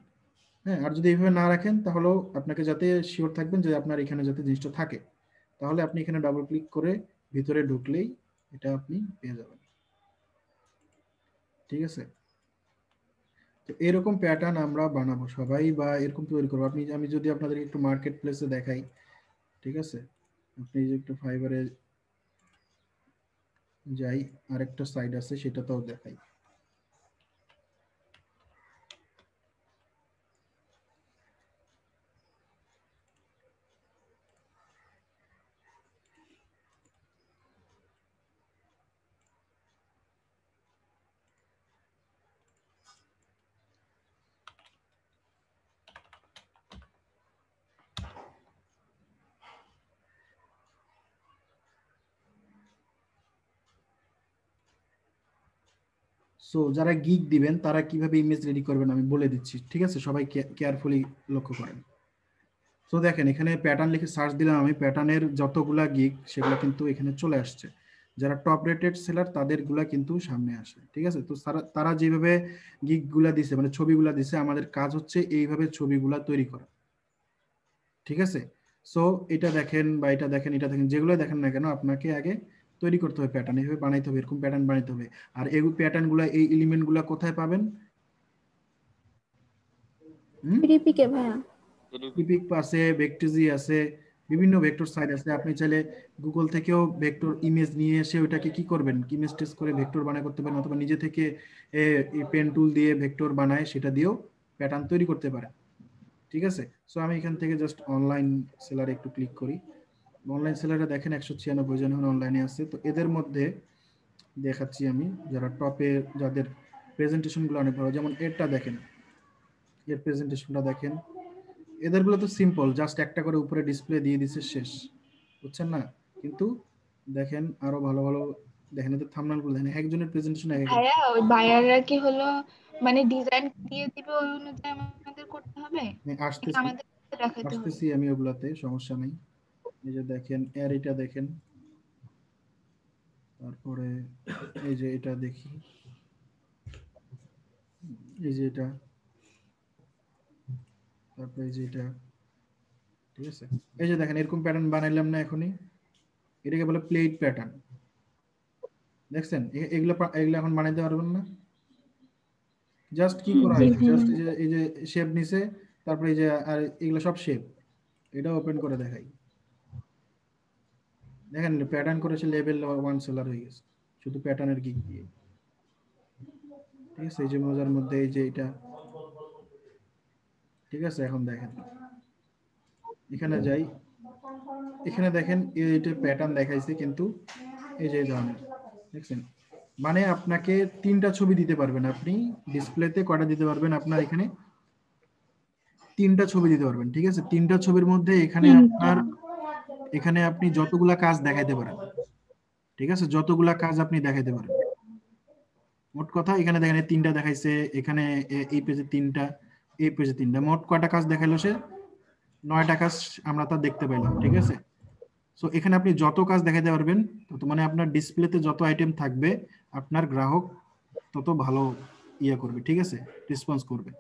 হ্যাঁ, আর যদি এইভাবে না রাখেন তাহলেও আপনাকে যাতে শিওর থাকবেন যে আপনার এখানে যাতে জিনিসটা থাকে, তাহলে আপনি এখানে ডাবল ক্লিক করে ভিতরে ঢুকলেই এটা আপনি পেয়ে যাবেন। ঠিক আছে, তো এরকম প্যাটার্ন আমরা বানাবো সবাই বা এরকম তৈরি করবো। আমি যদি আপনাদের একটু মার্কেট প্লেসে দেখাই, ঠিক আছে, আপনি যে একটু ফাইবারে যাই, আরেকটা সাইড আছে সেটাতেও দেখাই। সো যারা গিগ দিবেন তারা কিভাবে ইমেজ রেডি করবেন আমি বলে দিচ্ছি। ঠিক আছে, সবাই কেয়ারফুলি লক্ষ্য করেন। তো দেখেন এখানে প্যাটার্ন লিখে সার্চ দিলাম আমি, প্যাটার্নের যতগুলা গিগ সেগুলো কিন্তু এখানে চলে আসছে। যারা টপ রেটেড সেলার তাদেরগুলা কিন্তু সামনে আসে। ঠিক আছে, তো তারা যেভাবে গিগগুলা দিছে মানে ছবিগুলা দিছে, আমাদের কাজ হচ্ছে এইভাবে ছবিগুলা তৈরি করা। ঠিক আছে, সো এটা দেখেন বা এটা দেখেন, এটা দেখেন, যেগুলো দেখেন না কেন আপনাকে আগে তৈরি করতে হবে প্যাটার্ন, এইভাবে বানাইতে হবে, এরকম প্যাটার্ন বানাইতে হবে। আর এই প্যাটার্নগুলো এই এলিমেন্টগুলো কোথায় পাবেন? পিডিপিকে ভাইয়া। ইপিক আছে, ভেক্টিজি আছে, বিভিন্ন ভেক্টর সাইট আছে, আপনি চাইলে গুগল থেকেও ভেক্টর ইমেজ নিয়ে এসে ওইটাকে কি করবেন, ইমেজ টেস্ট করে ভেক্টর বানায় করতে পারেন, অথবা নিজে থেকে পেন টুল দিয়ে ভেক্টর বানায় সেটা দিয়েও প্যাটার্ন তৈরি করতে পারেন। ঠিক আছে, সো আমি এখান থেকে জাস্ট অনলাইন সেলারে একটু ক্লিক করি। অনলাইন সেলারে দেখেন 196 জন এখন অনলাইনে আছে। তো এদের মধ্যে দেখাচ্ছি আমি যারা টপে, যাদের প্রেজেন্টেশনগুলো অনেক ভালো, যেমন এরটা দেখেন, এর প্রেজেন্টেশনটা দেখেন, এদেরগুলো তো সিম্পল, জাস্ট একটা করে উপরে ডিসপ্লে দিয়ে দিছে, শেষ, বুঝছেন না? কিন্তু দেখেন আরো ভালো ভালো, দেখেন এদের থাম্বনেলগুলো দেখেন, একজনের প্রেজেন্টেশন এক এক ভাইয়া ওই বায়াররা কি হলো মানে ডিজাইন দিয়ে দিবে ওই অনুযায়ী আমাদের করতে হবে, নাকি আসতেছি আমাদের দেখাইতে হবে? আসতেছি আমি ওগুলাতে, সমস্যা নেই। এই যে দেখেন এর এটা দেখেন, তারপরে এই যে এটা দেখি, এই যে এটা, তারপরে এই যে এটা, ঠিক আছে। এই যে দেখেন এরকম প্যাটার্ন বানাইলাম না এখনই, এটাকে বলে প্লেট প্যাটার্ন। দেখছেন এগুলো এগুলো এখন বানাইতে পারবেন না, জাস্ট কি করা জি হয়েছে, ভাইয়া। জাস্ট এই যে শেপ নিছে, তারপরে এই যে আর এগুলো সব শেপ, এটা ওপেন করে দেখাই, দেখেন প্যাটার্ন করেছে, লেভেল 1 সেলার হয়ে গেছে শুধু প্যাটার্নের গিক দিয়ে। ঠিক আছে, এই যে মজার মধ্যে এই যে এটা, ঠিক আছে। এখন দেখেন এখানে যাই, এখানে দেখেন এইটা প্যাটার্ন দেখাইছে, কিন্তু এই যে এই ধরনের, দেখছেন, মানে আপনাকে 3টা ছবি দিতে পারবেন আপনি ডিসপ্লেতে, কয়টা দিতে পারবেন আপনার এখানে 3টা ছবি দিতে পারবেন। ঠিক আছে, 3টা ছবির মধ্যে এখানে 3টা। আপনার, এখানে আপনি যতগুলা কাজ দেখাইতে পারেন, ঠিক আছে, যতগুলা কাজ আপনি দেখাইতে পারেন। মোট কথা এখানে দেখেন 3টা দেখাইছে, এখানে এই পেজে 3টা, এই পেজে 3টা, মোট কয়টা কাজ দেখাইলো সে, 9টা কাজ আমরা তা দেখতে পাইলাম। ঠিক আছে, সো এখানে আপনি যত কাজ দেখাতে পারবেন তত, মানে আপনার ডিসপ্লেতে যত আইটেম থাকবে আপনার গ্রাহক তত ভালো ইয়া করবে, ঠিক আছে, রেসপন্স করবে।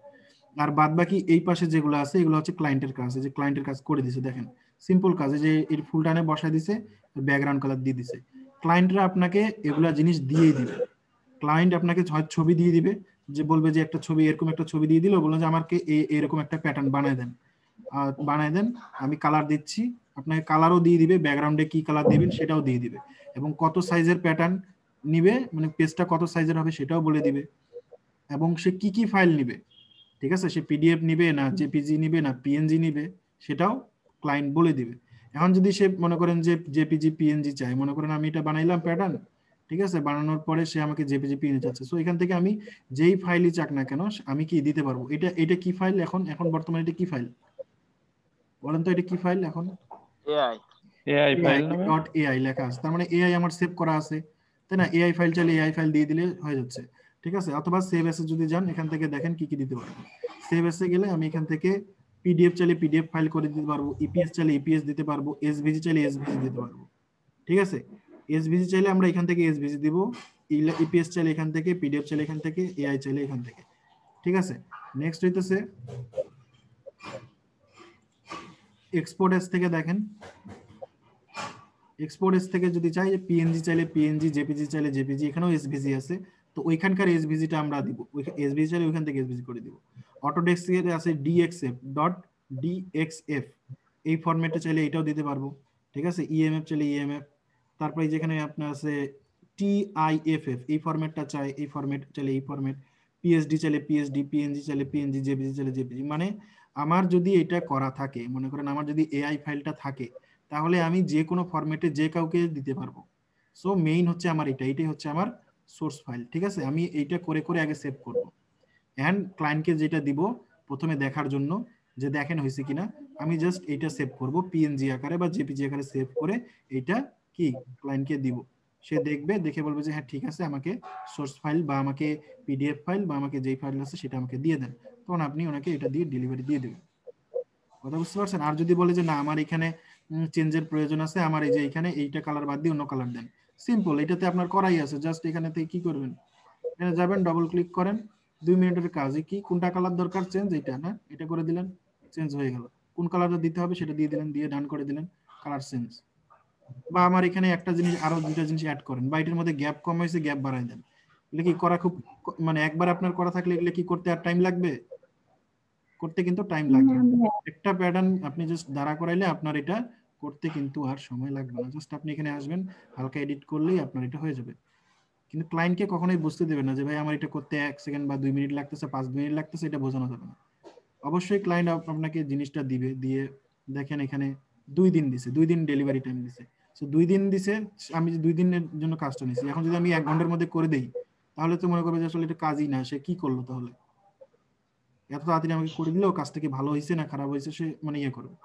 আর বাদ বাকি এই পাশে যেগুলো আছে এগুলো হচ্ছে ক্লায়েন্টের কাজ, এই যে ক্লায়েন্টের কাজ করে দিছে, দেখেন সিম্পল কাজ, এই যে এর ফুল টানে বসায় দিছে, ব্যাকগ্রাউন্ড কালার দিয়ে দিছে। ক্লায়েন্টরা আপনাকে এগুলা জিনিস দিয়েই দিবে, ক্লায়েন্ট আপনাকে ছবি দিয়ে দিবে, যে বলবে যে একটা ছবি, এরকম একটা ছবি দিয়ে দিল, বললো যে আমাকে এরকম একটা প্যাটার্ন বানায় দেন, বানায় দেন, আমি কালার দিচ্ছি, আপনাকে কালারও দিয়ে দিবে, ব্যাকগ্রাউন্ডে কি কালার দিবেন সেটাও দিয়ে দিবে, এবং কত সাইজের প্যাটার্ন নিবে, মানে পেজটা কত সাইজের হবে সেটাও বলে দিবে, এবং সে কি কি ফাইল নিবে, ঠিক আছে, সে পিডিএফ নিবে না জেপিজি নিবে না পিএনজি নিবে সেটাও ক্লায়েন্ট বলে দিবে। এখন যদি সে মনে করেন যে জেপিজি পিএনজি চাই, মনে করেন আমি এটা বানাইলাম প্যাটার্ন, ঠিক আছে, বানানোর পরে সে আমাকে জেপিজি পিএনজি চাচ্ছে, সো এখান থেকে আমি যেই ফাইলই চাক না কেন আমি কি দিতে পারবো, এটা এটা কি ফাইল, এখন এখন বর্তমানে এটা কি ফাইল বলেন তো, এটা কি ফাইল এখন, এআই এআই ফাইল নামে ডট এআই লেখা আছে, তার মানে এআই আমার সেভ করা আছে, তাই না? এআই ফাইল চাইলে এআই ফাইল দিয়ে দিলে হয়ে যাচ্ছে, ঠিক আছে। অথবা সেভ এসে যদি যান, এখান থেকে দেখেন কি কি দিতে পারবো, সেভ এসে গেলে আমি এখান থেকে পিডিএফ চাইলে পিডিএফ ফাইল করে দিতে পারবো, ইপিএস চাইলে ইপিএস দিতে পারবো, এসভিজি চাইলে এসভিজি দিতে পারবো, ঠিক আছে। এসভিজি চাইলে আমরা এখান থেকে এসভিজি দিব, ইপিএস চাইলে এখান থেকে, পিডিএফ চাইলে এখান থেকে, এআই চাইলে এখান থেকে, ঠিক আছে। নেক্সট হইতেছে এক্সপোর্ট এস থেকে, দেখেন এক্সপোর্ট এস থেকে যদি চাই, পিএনজি চাইলে পিএনজি, জেপিজি চাইলে জেপিজি, এখানেও এসভিজি আছে, তো ওইখানকার এসভিজিটা আমরা দিব, এসভিজি চাইলে ওইখান থেকে এসভিজি করে দিব। অটোডেস্ক এর আছে ডিএক্সএফ ডট ডিএক্সএফ, এই ফরম্যাটে চাইলে এটাও দিতে পারবো, ঠিক আছে। ইএমএফ চাইলে ইএমএফ, তারপরে যেখানে আপনার আছে টিআইএফএফ, এই ফরম্যাটটা চাই, এই ফরম্যাট চাইলে এই ফরম্যাট, পিএসডি চাইলে পিএসডি, পিএনজি চাইলে পিএনজি, জেপিজি চাইলে জেপিজি। মানে আমার যদি এটা করা থাকে, মনে করেন আমার যদি এআই ফাইলটা থাকে, তাহলে আমি যে কোনো ফরম্যাটে যে কাউকে দিতে পারবো। সো মেইন হচ্ছে আমার এটাই হচ্ছে আমার সোর্স ফাইল, ঠিক আছে। আমি এইটা করে করে আগে সেভ করব, এন্ড ক্লায়েন্টকে যেটা দিব প্রথমে দেখার জন্য যে দেখেন হয়েছে কিনা, আমি জাস্ট এইটা সেভ করব পিএনজি আকারে বা জেপিজি আকারে সেভ করে এইটা কি ক্লায়েন্টকে দিব, সে দেখবে, দেখে বলবে যে হ্যাঁ ঠিক আছে, আমাকে সোর্স ফাইল বা আমাকে পিডিএফ ফাইল বা আমাকে যেই ফাইল আছে সেটা আমাকে দিয়ে দেন, তখন আপনি ওনাকে এটা দিয়ে ডেলিভারি দিয়ে দেবেন। কথা বুঝতে পারছেন? আর যদি বলে যে না আমার এখানে চেঞ্জের প্রয়োজন আছে, আমার এই যে এখানে এইটা কালার বাদ দিয়ে অন্য কালার দেন, সিম্পল, এটাতে আপনার করাই আছে, জাস্ট এখানে থেকে কি করবেন, এখানে যাবেন, ডবল ক্লিক করেন, 2 মিনিটের কাজে কি কোনটা কালার দরকার, চেঞ্জ এটা না, এটা করে দিলেন, চেঞ্জ হয়ে গেল, কোন কালারটা দিতে হবে সেটা দিয়ে দিলেন, দিয়ে ডান করে দিলেন, কালার চেঞ্জ। বা আমার এখানে একটা জিনিস আরো দুটো জিনিস অ্যাড করেন, বা এটার মধ্যে গ্যাপ কম হয়েছে, গ্যাপ বাড়াই দেন, এগুলো কি করা খুব, মানে একবার আপনার করা থাকলে এগুলো কি করতে আর টাইম লাগবে, করতে কিন্তু টাইম লাগবে। না ভাইয়া। একটা প্যাটার্ন আপনি জাস্ট দাঁড়া করাইলে আপনার এটা করতে কিন্তু আর সময় লাগবে না, জাস্ট আপনি এখানে আসবেন, হালকা এডিট করলেই আপনার এটা হয়ে যাবে। কিন্তু ক্লায়েন্টকে কখনোই বুঝতে দেবেন না যে ভাই আমার এটা করতে 1 সেকেন্ড বা 2 মিনিট লাগতেছে, 5 মিনিট লাগতেছে, এটা বোঝানো যাবে না। অবশ্যই ক্লায়েন্ট আপনাকে জিনিসটা দিবে, দিয়ে দেখেন এখানে 2 দিন দিছে, 2 দিন ডেলিভারি টাইম দিছে। সো 2 দিন দিছে, আমি যে 2 দিনের জন্য কাজটা নিছি, এখন যদি আমি 1 ঘন্টার মধ্যে করে দেই তাহলে তো মনে করবে যে আসলে এটা কাজই না, সে কি করলো তাহলে, এত তাড়াতাড়ি আমাকে করে দিলেও কাজটা কি ভালো হয়েছে না খারাপ হয়েছে সে মানে ইয়ে করবে।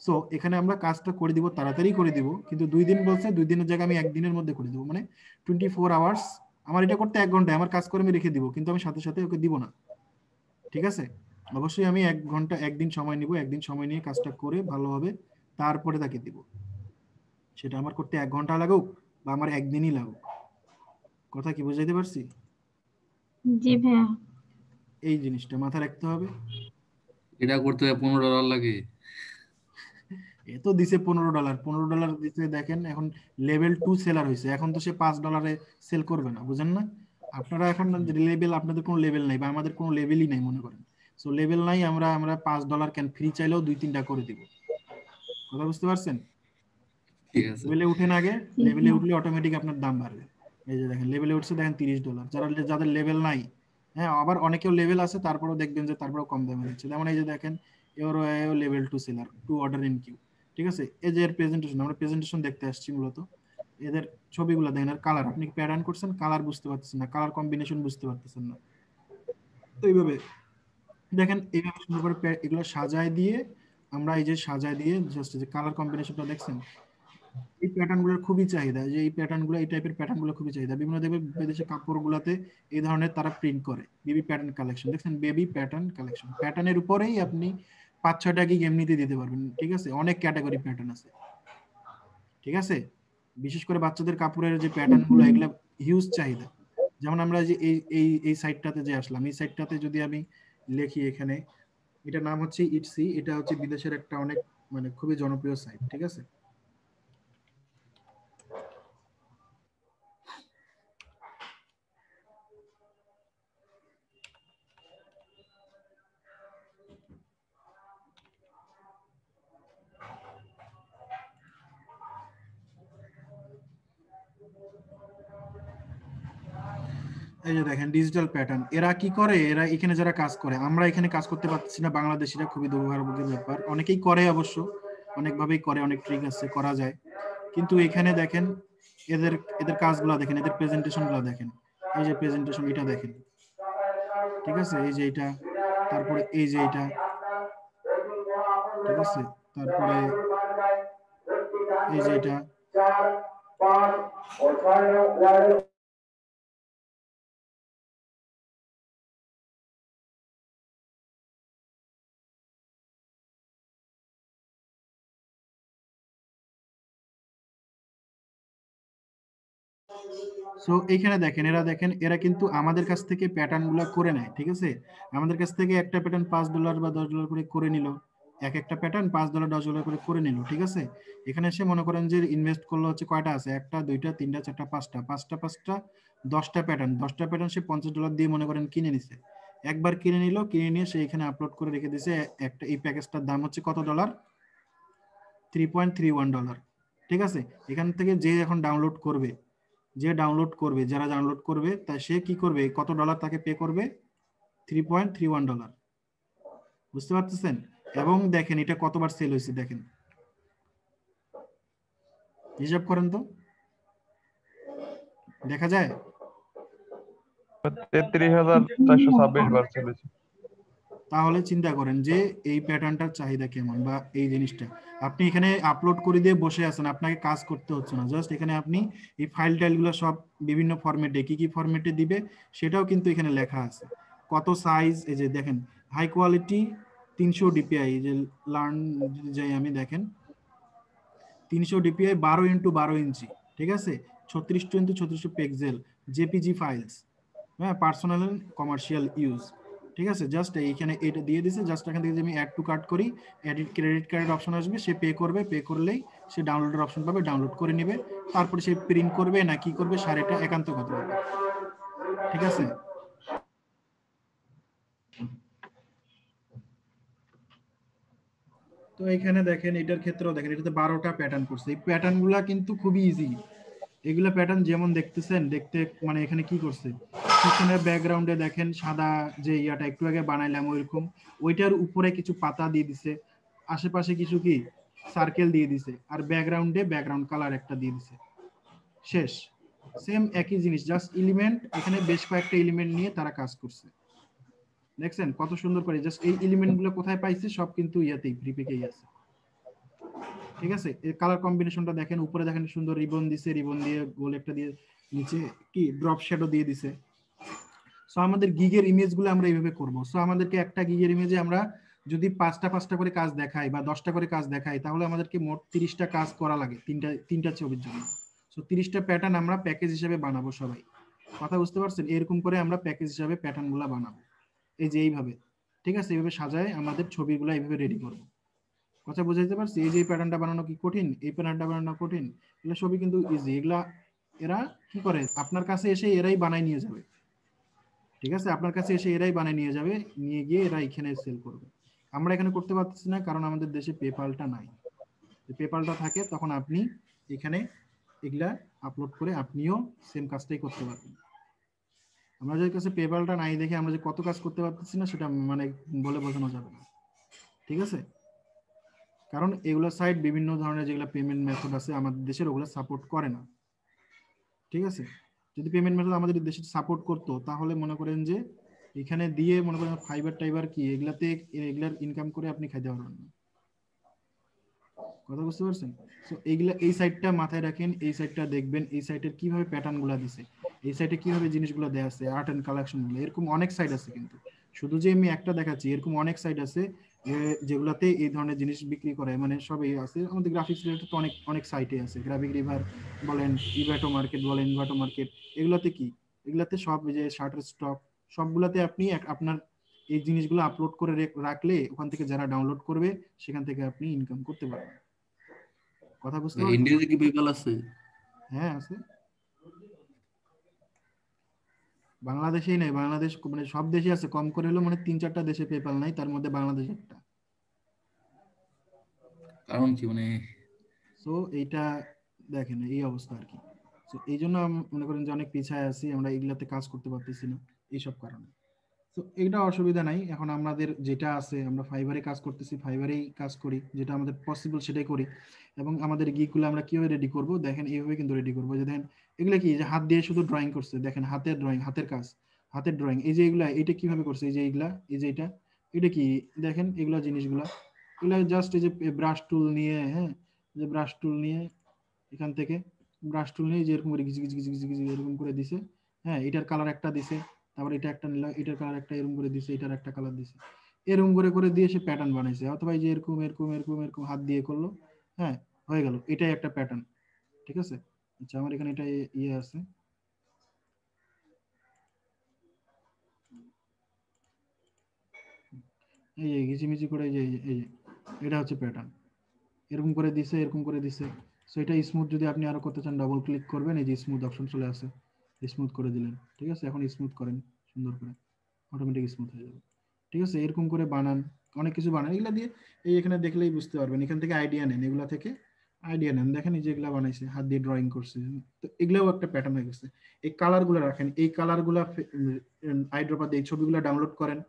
সো এখানে আমরা কাজটা করে দিব, তাড়াতাড়ি করে দিব, কিন্তু 2 দিন বলছে, 2 দিনের জায়গায় আমি 1 দিনের মধ্যে করে দিব, মানে 24 আওয়ার্স। আমার এটা করতে 1 ঘন্টা, আমার কাজ করে আমি রেখে দিব, কিন্তু আমি সাথে সাথে ওকে দিব না, ঠিক আছে? অবশ্যই আমি 1 ঘন্টা 1 দিন সময় নিব, 1 দিন সময় নিয়ে কাজটা করে ভালোভাবে তারপরে তাকে দিব। সেটা আমার করতে 1 ঘন্টা লাগুক বা আমার 1 দিনই লাগুক, কথা কি বুঝাইতে পারছি? জি ভাইয়া। এই জিনিসটা মাথায় রাখতে হবে। এটা করতে $15 লাগে। এ তো দিছে $15, $15 দিতে দেখেন এখন লেভেল 2 সেলার হয়েছে, এখন তো সে $5 সেল করবে না, বুঝেন না? আপনারা এখন লেভেল, আপনাদের কোনো লেভেল নাই বা আমাদের কোনো লেভেলই নাই মনে করেন। সো লেভেল নাই, আমরা আমরা $5 ক্যান ফ্রি চাইলেও 2-3টা করে দিব, কথা বুঝতে পারছেন? ঠিক আছে। লেভেলে উঠেন আগে, লেভেলে উঠলে অটোমেটিক আপনার দাম বাড়বে। এই যে দেখেন লেভেলে উঠছে, দেখেন $30। যাদের লেভেল নাই, হ্যাঁ, আবার অনেকেও লেভেল আছে তারপরেও দেখবেন যে তারপরেও কম দামে দিচ্ছে। যেমন এই যে দেখেন এরও level 2 seller, 2 order in queue, ঠিক আছে? এই যে এর প্রেজেন্টেশন, আমরা প্রেজেন্টেশন দেখতে আসছি মূলত। এদের ছবিগুলো দেখেন, আর কালার, আপনি প্যাটার্ন করছেন, কালার বুঝতে পারতেছেন না, কালার কম্বিনেশন বুঝতে পারতেছেন না। তো এইভাবে দেখেন, এইভাবে সুন্দর করে এগুলো সাজায় দিয়ে, আমরা এই যে সাজায় দিয়ে জাস্ট যে কালার কম্বিনেশনটা দেখছেন, এই প্যাটার্নগুলোর খুবই চাহিদা, যে এই প্যাটার্নগুলো, এই টাইপের প্যাটার্নগুলো খুবই চাহিদা। বিভিন্ন দেখবেন বিদেশে কাপড়গুলোতে এই ধরনের তারা প্রিন্ট করে, বেবি প্যাটার্ন কালেকশন দেখছেন, বেবি প্যাটার্ন কালেকশন, প্যাটার্নের উপরেই আপনি 5-6টা গিগ এমনিতে দিতে পারবেন, ঠিক আছে? অনেক ক্যাটাগরি প্যাটার্ন আছে, ঠিক আছে? বিশেষ করে বাচ্চাদের কাপড়ের যে প্যাটার্নগুলো, এগুলো হিউজ চাহিদা। যেমন আমরা যে এই এই এই সাইটটাতে যে আসলাম, এই সাইটটাতে যদি আমি লিখি এখানে, এটার নাম হচ্ছে ইটসি, এটা হচ্ছে বিদেশের একটা অনেক মানে খুবই জনপ্রিয় সাইট, ঠিক আছে? এই যে দেখেন ডিজিটাল প্যাটার্ন, এরা কি করে, এরা এখানে যারা কাজ করে, আমরা এখানে কাজ করতে পারছি না বাংলাদেশিরা, খুবই দুর্ভাগ্যের ব্যাপার। অনেকেই করে অবশ্য, অনেকভাবেই করে, অনেক ট্রিক আছে, করা যায়। কিন্তু এখানে দেখেন এদের এদের কাজগুলো দেখেন, এদের প্রেজেন্টেশনগুলো দেখেন, এই যে প্রেজেন্টেশন এটা দেখেন, ঠিক আছে? এই যে এটা, তারপরে এই যে এটা, ঠিক আছে? তারপরে এই যে এটা, সো এইখানে দেখেন, এরা দেখেন, এরা কিন্তু আমাদের কাছ থেকে প্যাটার্ন গুলা করে নেয়, ঠিক আছে? আমাদের কাছ থেকে একটা প্যাটার্ন $5 বা $10 করে নিল, এক একটা প্যাটার্ন $5 $10 করে নিল, ঠিক আছে? এখানে এসে মনে করেন যে ইনভেস্ট করলো হচ্ছে কয়টা আছে, 1টা 2টা 3টা 4টা 5টা 10টা প্যাটার্ন, 10টা প্যাটার্ন সে $50 দিয়ে মনে করেন কিনে নিছে। একবার কিনে নিল, কিনে নিয়ে সে এখানে আপলোড করে রেখে দিয়েছে। একটা এই প্যাকেজটার দাম হচ্ছে কত ডলার? $3.31, ঠিক আছে? এখান থেকে যে এখন ডাউনলোড করবে, যারা ডাউনলোড করবে তা সে কি করবে, কত ডলার তাকে পে করবে? $3.31, বুঝতে পারতেছেন? এবং দেখেন এটা কতবার সেল হয়েছে, দেখেন, হিসাব করেন তো, দেখা যায়? 33,426 বার চলেছে। তাহলে চিন্তা করেন যে এই প্যাটার্নটার চাহিদা কেমন, বা এই জিনিসটা আপনি এখানে আপলোড করে দিয়ে বসে আছেন, আপনাকে কাজ করতে হচ্ছে না, জাস্ট এখানে আপনি এই ফাইল টাইলগুলো সব বিভিন্ন ফরম্যাটে, কি কি ফরম্যাটে দিবে সেটাও কিন্তু এখানে লেখা আছে, কত সাইজ, এই যে দেখেন হাই কোয়ালিটি 300 ডিপিআই, যে লার্ন যাই আমি, দেখেন 300 ডিপিআই 12x12 ইঞ্চি, ঠিক আছে? 36x36 পিক্সেল জেপিজি ফাইলস, হ্যাঁ, পার্সোনাল এন্ড কমার্শিয়াল ইউজ, ঠিক আছে? জাস্ট এইখানে এটা দিয়ে দিছে, জাস্ট এখান থেকে আমি অ্যাড টু কার্ট করি, এডিট ক্রেডিট কার্ডের অপশন আসবে, সে পে করবে, পে করলেই সে ডাউনলোডের অপশন পাবে, ডাউনলোড করে নেবে, তারপরে সে প্রিন্ট করবে না কি করবে শাড়িটা একান্ত কথা হবে, ঠিক আছে? তো তো এখানে দেখেন এটার ক্ষেত্রেও দেখেন এটাতে 12টা প্যাটার্ন করছে। এই প্যাটার্নগুলা কিন্তু খুবই ইজি। এগুলা প্যাটার্ন যেমন দেখতেছেন, দেখতে মানে এখানে কি করছে, পিছনের ব্যাকগ্রাউন্ডে দেখেন সাদা যে ইয়াটা একটু আগে বানাইলাম ওইরকম, ওইটার উপরে কিছু পাতা দিয়ে দিছে, আশেপাশে কিছু কি সার্কেল দিয়ে দিছে, আর ব্যাকগ্রাউন্ডে ব্যাকগ্রাউন্ড কালার একটা দিয়ে দিছে, শেষ। সেম একই জিনিস, জাস্ট এলিমেন্ট, এখানে বেশ কয়েকটা এলিমেন্ট নিয়ে তারা কাজ করছে। দেখছেন কত সুন্দর করে, জাস্ট এই এলিমেন্ট গুলো কোথায় পাইছে, সব কিন্তু ইয়াতেই প্রিপিকেই আছে। ঠিক আছে, এই কালার কম্বিনেশনটা দেখেন, উপরে দেখেন সুন্দর রিবন দিছে, রিবন দিয়ে গোল একটা দিয়ে নিচে কি ড্রপ শ্যাডো দিয়ে দিছে। সো আমাদের গিগের ইমেজগুলো আমরা এইভাবে করব। সো আমাদেরকে একটা গিগের ইমেজে আমরা যদি 5টা করে কাজ দেখাই বা 10টা করে কাজ দেখাই, তাহলে আমাদেরকে মোট 30টা কাজ করা লাগে তিনটা ছবির জন্য। সো 30টা প্যাটার্ন আমরা প্যাকেজ হিসেবে বানাবো সবাই। কথা বুঝতে পারছেন? এরকম করে আমরা প্যাকেজ হিসেবে প্যাটার্নগুলো বানাবো, এই যে এইভাবে। ঠিক আছে, এইভাবে সাজায় আমাদের ছবিগুলো এইভাবে রেডি করবো। কথা বুঝাইতে পারছি? এই যে প্যাটার্নটা বানানো কি কঠিন? এই প্যাটার্নটা বানানো কঠিন? এগুলো সবই কিন্তু ইজি। এগুলা এরা কি করে, আপনার কাছে এসে এরাই বানাই নিয়ে যাবে। ঠিক আছে, আপনার কাছে এসে এরাই বানাই নিয়ে যাবে, নিয়ে গিয়ে এরা এখানে সেল করবে। আমরা এখানে করতে পারতেছি না, কারণ আমাদের দেশে পেপালটা নাই। পেপালটা থাকে তখন আপনি এখানে এগুলা আপলোড করে আপনিও সেম কাজটাই করতে পারবেন। আমাদের কাছে পেপালটা নাই দেখে আমরা যে কত কাজ করতে পারতেছি না, সেটা মানে বলে বোঝানো যাবে না। ঠিক আছে, কারণ এগুলো সাইট বিভিন্ন ধরনের যেগুলো পেমেন্ট মেথড আছে আমাদের দেশের, ওগুলো সাপোর্ট করে না। ঠিক আছে, যদি পেমেন্ট মেথড আমাদের দেশে সাপোর্ট করতো, তাহলে মনে করেন যে এখানে দিয়ে মনে করেন ফাইবার টাইবার কি এগুলাতে, এগুলার ইনকাম করে আপনি খাইতে পারবেন না। কথা বুঝতে পারছেন? সো এইগুলা, এই সাইটটা মাথায় রাখেন, এই সাইটটা দেখবেন, এই সাইটের কিভাবে প্যাটার্ন গুলা দিছে, এই সাইটে কিভাবে জিনিসগুলো দেয়া আছে, আর্ট এন্ড কালেকশন গুলো, এরকম অনেক সাইট আছে। কিন্তু শুধু যে আমি একটা দেখাচ্ছি, এরকম অনেক সাইট আছে যেগুলাতে এই ধরনের জিনিস বিক্রি করে, মানে সবই আছে। আমাদের গ্রাফিক্স রিলেটেড তো অনেক অনেক সাইটে আছে, গ্রাফিক রিভার বলেন, ইভাটো মার্কেট বলেন, ইনভাটো মার্কেট, এগুলাতে কি, এগুলাতে সব যে শার্টের স্টক, সবগুলাতে আপনি আপনার এই জিনিসগুলো আপলোড করে রাখলে ওখান থেকে যারা ডাউনলোড করবে সেখান থেকে আপনি ইনকাম করতে পারবেন। কথা বুঝতে পারছেন? ইন্ডিয়াতে কি পেপাল আছে? হ্যাঁ আছে, বাংলাদেশেই নাই, বাংলাদেশ মানে সব দেশে আছে, কম করে হলো মানে 3-4টা দেশে পেপাল নাই, তার মধ্যে বাংলাদেশ একটা। কারণ কি মানে? সো এইটা দেখেন এই অবস্থা আর কি। সো এই জন্য মনে করেন যে অনেক পিছায় আছি আমরা, এগুলাতে কাজ করতে পারতেছি না এইসব কারণে। তো এটা অসুবিধা নাই, এখন আমাদের যেটা আছে, আমরা ফাইবারে কাজ করতেছি, ফাইবারেই কাজ করি, যেটা আমাদের পসিবল সেটাই করি। এবং আমাদের গিকগুলো আমরা কিভাবে রেডি করব, দেখেন এইভাবে কিন্তু রেডি করবো। যে দেখেন এগুলো কি, যে হাত দিয়ে শুধু ড্রয়িং করছে, দেখেন হাতের ড্রয়িং, হাতের কাজ, হাতের ড্রয়িং। এই যে এগুলা, এটা কিভাবে করছে, এই যে এগুলা, এই যে এটা কি দেখেন, এগুলা জিনিসগুলা, এগুলা জাস্ট এই যে ব্রাশ টুল নিয়ে, হ্যাঁ, যে ব্রাশ টুল নিয়ে এখান থেকে ব্রাশ টুল নিয়ে যে এরকম করে ঘিচি ঘিচি ঘিচি ঘিচি এরকম করে দিছে। হ্যাঁ, এটার কালার একটা দিছে, তারপর এটা একটা নিল, এটার কালার একটা এরকম করে দিছে, এটার একটা কালার দিছে, এরকম করে করে দিয়ে সে প্যাটার্ন বানাইছে। অথবা এই যে এরকম এরকম এরকম এরকম হাত দিয়ে করলো, হ্যাঁ, হয়ে গেল, এটাই একটা প্যাটার্ন। ঠিক আছে, আচ্ছা আমার এখানে এটা ইয়ে আছে, এই যে ঘিচিমিচি করে, এই যে এটা হচ্ছে প্যাটার্ন, এরকম করে দিছে, এরকম করে দিছে। সো এটা স্মুথ যদি আপনি আরো করতে চান, ডাবল ক্লিক করবেন, এই যে স্মুথ অপশন চলে আসে, স্মুথ করে দিলেন। ঠিক আছে, এখন স্মুথ করেন সুন্দর করে, অটোমেটিক স্মুথ হয়ে যাবে। ঠিক আছে, এরকম করে বানান, অনেক কিছু বানান এগুলা দিয়ে। এই এখানে দেখলেই বুঝতে পারবেন, এখান থেকে আইডিয়া নেন, এগুলা থেকে আইডিয়া নেন। দেখেন এই যে এগুলা বানাইছে, হাত দিয়ে ড্রয়িং করছে, তো এগুলাও একটা প্যাটার্ন হয়ে গেছে। এই কালার গুলো রাখেন, এই কালার গুলা আইড্রপার দিয়ে এই ছবিগুলো ডাউনলোড করেন,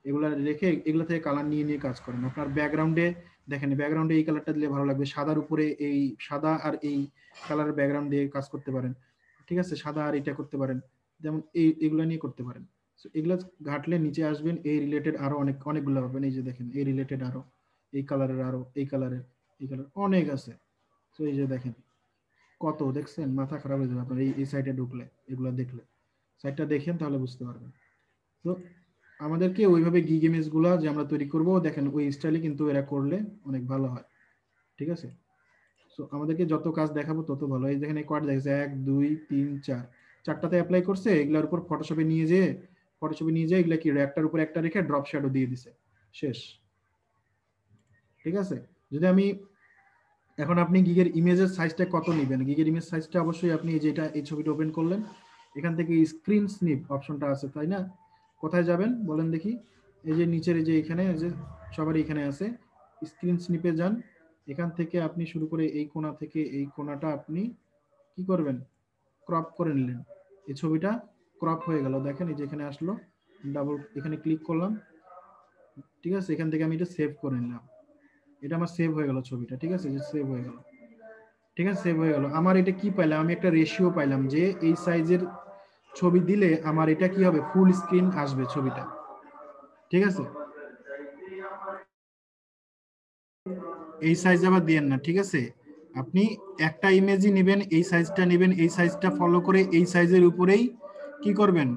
এগুলা রেখে এগুলা থেকে কালার নিয়ে নিয়ে কাজ করেন। আপনার ব্যাকগ্রাউন্ডে দেখেন, ব্যাকগ্রাউন্ডে এই কালারটা দিলে ভালো লাগবে, সাদার উপরে এই সাদা আর এই কালারের ব্যাকগ্রাউন্ড দিয়ে কাজ করতে পারেন। ঠিক আছে, সাদা আর এটা করতে পারেন, যেমন এগুলা নিয়ে করতে পারেন। এগুলা ঘাটলে নিচে আসবেন, এই রিলেটেড আরো অনেকগুলো পাবেন। এই যে দেখেন, এই রিলেটেড আরো, এই কালারের আরো, এই কালারের, এই কালার অনেক আছে। তো এই যে দেখেন কত, দেখছেন, মাথা খারাপ হয়ে যাবে আপনার এই সাইটে ঢুকলে, এগুলো দেখলে। সাইটটা দেখেন তাহলে বুঝতে পারবেন। তো আমাদেরকে ওইভাবে গিগ ইমেজ গুলা যে আমরা তৈরি করব, দেখেন ওই স্টাইলে কিন্তু এরা করলে অনেক ভালো হয়। ঠিক আছে, সো আমাদেরকে যত কাজ দেখাবো তত ভালো। এই দেখেন এই কোয়াড দেখছে 1 2 3 4, চারটাতে অ্যাপ্লাই করছে। এগুলোর উপর ফটোশপে নিয়ে যেয়ে এগুলা কি একটার উপর একটা রেখে ড্রপ শ্যাডো দিয়ে দিছে, শেষ। ঠিক আছে, যদি আমি এখন, আপনি গিগের ইমেজের সাইজটা কত নেবেন, গিগের ইমেজ সাইজটা অবশ্যই আপনি যেটা এই ছবিটা ওপেন করলেন, এখান থেকে স্ক্রিন স্নিপ অপশনটা আছে, তাই না? কোথায় যাবেন বলেন দেখি, এই যে নিচের এই যে এখানে যে সবার এখানে আছে, স্ক্রিন স্নিপে যান, এখান থেকে আপনি শুরু করে এই কোণা থেকে এই কোণাটা আপনি কি করবেন, ক্রপ করে নিলেন। এই ছবিটা ক্রপ হয়ে গেল, দেখেন এই যে এখানে আসলো, ডাবল এখানে ক্লিক করলাম, ঠিক আছে, এখান থেকে আমি এটা সেভ করে নিলাম, এটা আমার সেভ হয়ে গেল ছবিটা, ঠিক আছে, যে সেভ হয়ে গেল, ঠিক আছে, সেভ হয়ে গেল। আমার এটা কি পাইলাম, আমি একটা রেশিও পাইলাম যে এই সাইজের ছবি দিলে আমার এটা কি হবে, ফুল স্ক্রিন আসবে ছবিটা, ঠিক আছে। এই সাইজ আবার দিয়েন না, ঠিক আছে, আপনি একটা ইমেজই নেবেন, এই সাইজটা নেবেন, এই সাইজটা ফলো করে এই সাইজের উপরেই কি করবেন,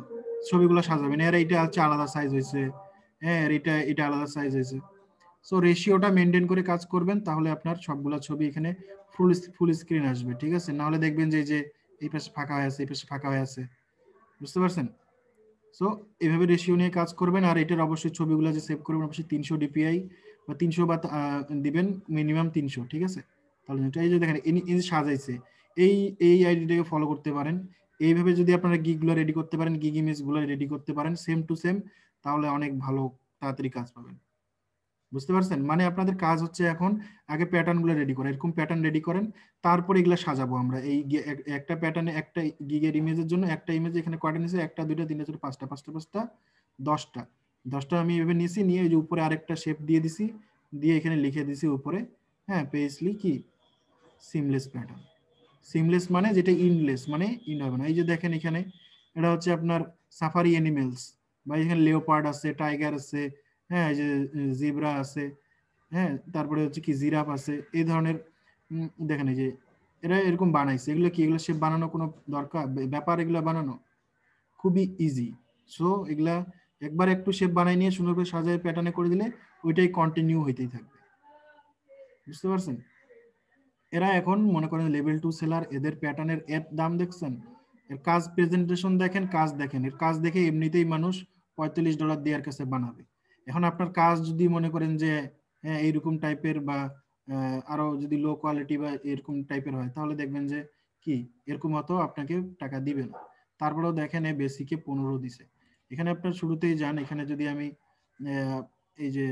ছবিগুলো সাজাবেন। এর এটা হচ্ছে আলাদা সাইজ হয়েছে, হ্যাঁ, আর এটা আলাদা সাইজ হয়েছে। সো রেশিওটা মেনটেন করে কাজ করবেন, তাহলে আপনার সবগুলা ছবি এখানে ফুল স্ক্রিন আসবে, ঠিক আছে। না হলে দেখবেন যে এই যে এই পাশে ফাঁকা হয়ে আছে, এই পাশে ফাঁকা হয়ে আছে, বুঝতে পারছেন। সো এইভাবে রেশিও নিয়ে কাজ করবেন। আর এটার অবশ্যই ছবিগুলো যে সেভ করবেন অবশ্যই 300 ডিপিআই বা 300 বা দিবেন, মিনিমাম 300, ঠিক আছে। তাহলে এই যে দেখেন এই যে সাজাইছে, এই আইডিটাকে ফলো করতে পারেন। এইভাবে যদি আপনারা গিগগুলো রেডি করতে পারেন, গিগ ইমেজগুলো রেডি করতে পারেন সেম টু সেম, তাহলে অনেক ভালো তাড়াতাড়ি কাজ পাবেন, বুঝতে পারছেন। মানে আপনাদের কাজ হচ্ছে এখন আগে প্যাটার্ন গুলো রেডি করা, এরকম প্যাটার্ন রেডি করেন, তারপরে এগুলো সাজাবো আমরা। এই একটা প্যাটার্নে একটা গিগের ইমেজের জন্য একটা ইমেজ এখানে কয়টা নিয়েছে, একটা দুইটা তিনটা চারটা পাঁচটা, পাঁচটা পাঁচটা 10টা, 10টা আমি এভাবে নিয়েছি, নিয়ে এই যে উপরে আরেকটা শেপ দিয়ে দিছি, দিয়ে এখানে লিখে দিছি উপরে, হ্যাঁ, পেজলি কি সিমলেস প্যাটার্ন। সিমলেস মানে যেটা ইনলেস, মানে ইন হবে না। এই যে দেখেন এখানে এটা হচ্ছে আপনার সাফারি অ্যানিমেলস, বা এখানে লেওপার্ড আছে, টাইগার আছে, হ্যাঁ, এই যে জিব্রা আছে, হ্যাঁ, তারপরে হচ্ছে কি জিরাফ আছে, এই ধরনের দেখেন এই যে এরা এরকম বানাইছে। এগুলো কি, এগুলো শেপ বানানো কোনো দরকার ব্যাপার, এগুলো বানানো খুবই ইজি। সো এগুলা একবার একটু শেপ বানাই নিয়ে সুন্দর করে সাজায় প্যাটার্নে করে দিলে ওইটাই কন্টিনিউ হইতেই থাকবে, বুঝতে পারছেন। এরা এখন মনে করেন লেভেল 2 সেলার, এদের প্যাটার্নের এর দাম দেখছেন, এর কাজ প্রেজেন্টেশন দেখেন, কাজ দেখেন, এর কাজ দেখে এমনিতেই মানুষ $45 দিয়ে এর কাছে বানাবে। এখন আপনার কাজ যদি মনে করেন যে হ্যাঁ এইরকম টাইপের বা আরো যদি লো কোয়ালিটি বা এরকম টাইপের হয়, তাহলে দেখবেন যে কি এরকম হতো আপনাকে টাকা দিবে না। তারপরেও দেখেন এই বেসিকে 15 দিছে। এখানে আপনার শুরুতেই যান, এখানে যদি আমি এই যে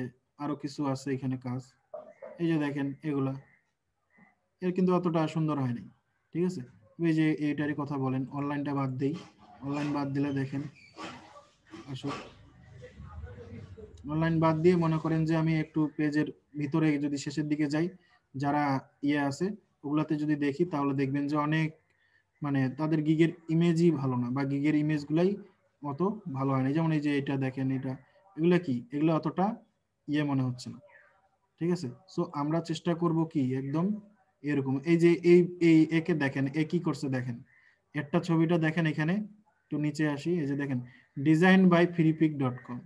আরো কিছু আছে এখানে কাজ, এই যে দেখেন এগুলা, এর কিন্তু অতটা সুন্দর হয়নি, ঠিক আছে। এই যে এইটারই কথা বলেন, অনলাইনটা বাদ দেই, অনলাইন বাদ দিলে দেখেন আসুক, অনলাইন বাদ দিয়ে মনে করেন যে আমি একটু পেজের ভিতরে যদি শেষের দিকে যাই, যারা আছে ওগুলাতে যদি দেখি, তাহলে দেখবেন যে অনেক মানে তাদের গিগের ইমেজই ভালো না, বা গিগের ইমেজগুলাই অত ভালো হয় না। যেমন এই যে এটা দেখেন, এটা এগুলা কি, এগুলো অতটা মনে হচ্ছে না, ঠিক আছে। সো আমরা চেষ্টা করব কি একদম এরকম। এই যে এই একে দেখেন, এ কি করছে দেখেন, একটা ছবিটা দেখেন, এখানে একটু নিচে আসি, এই যে দেখেন ডিজাইন বাই freepik.com,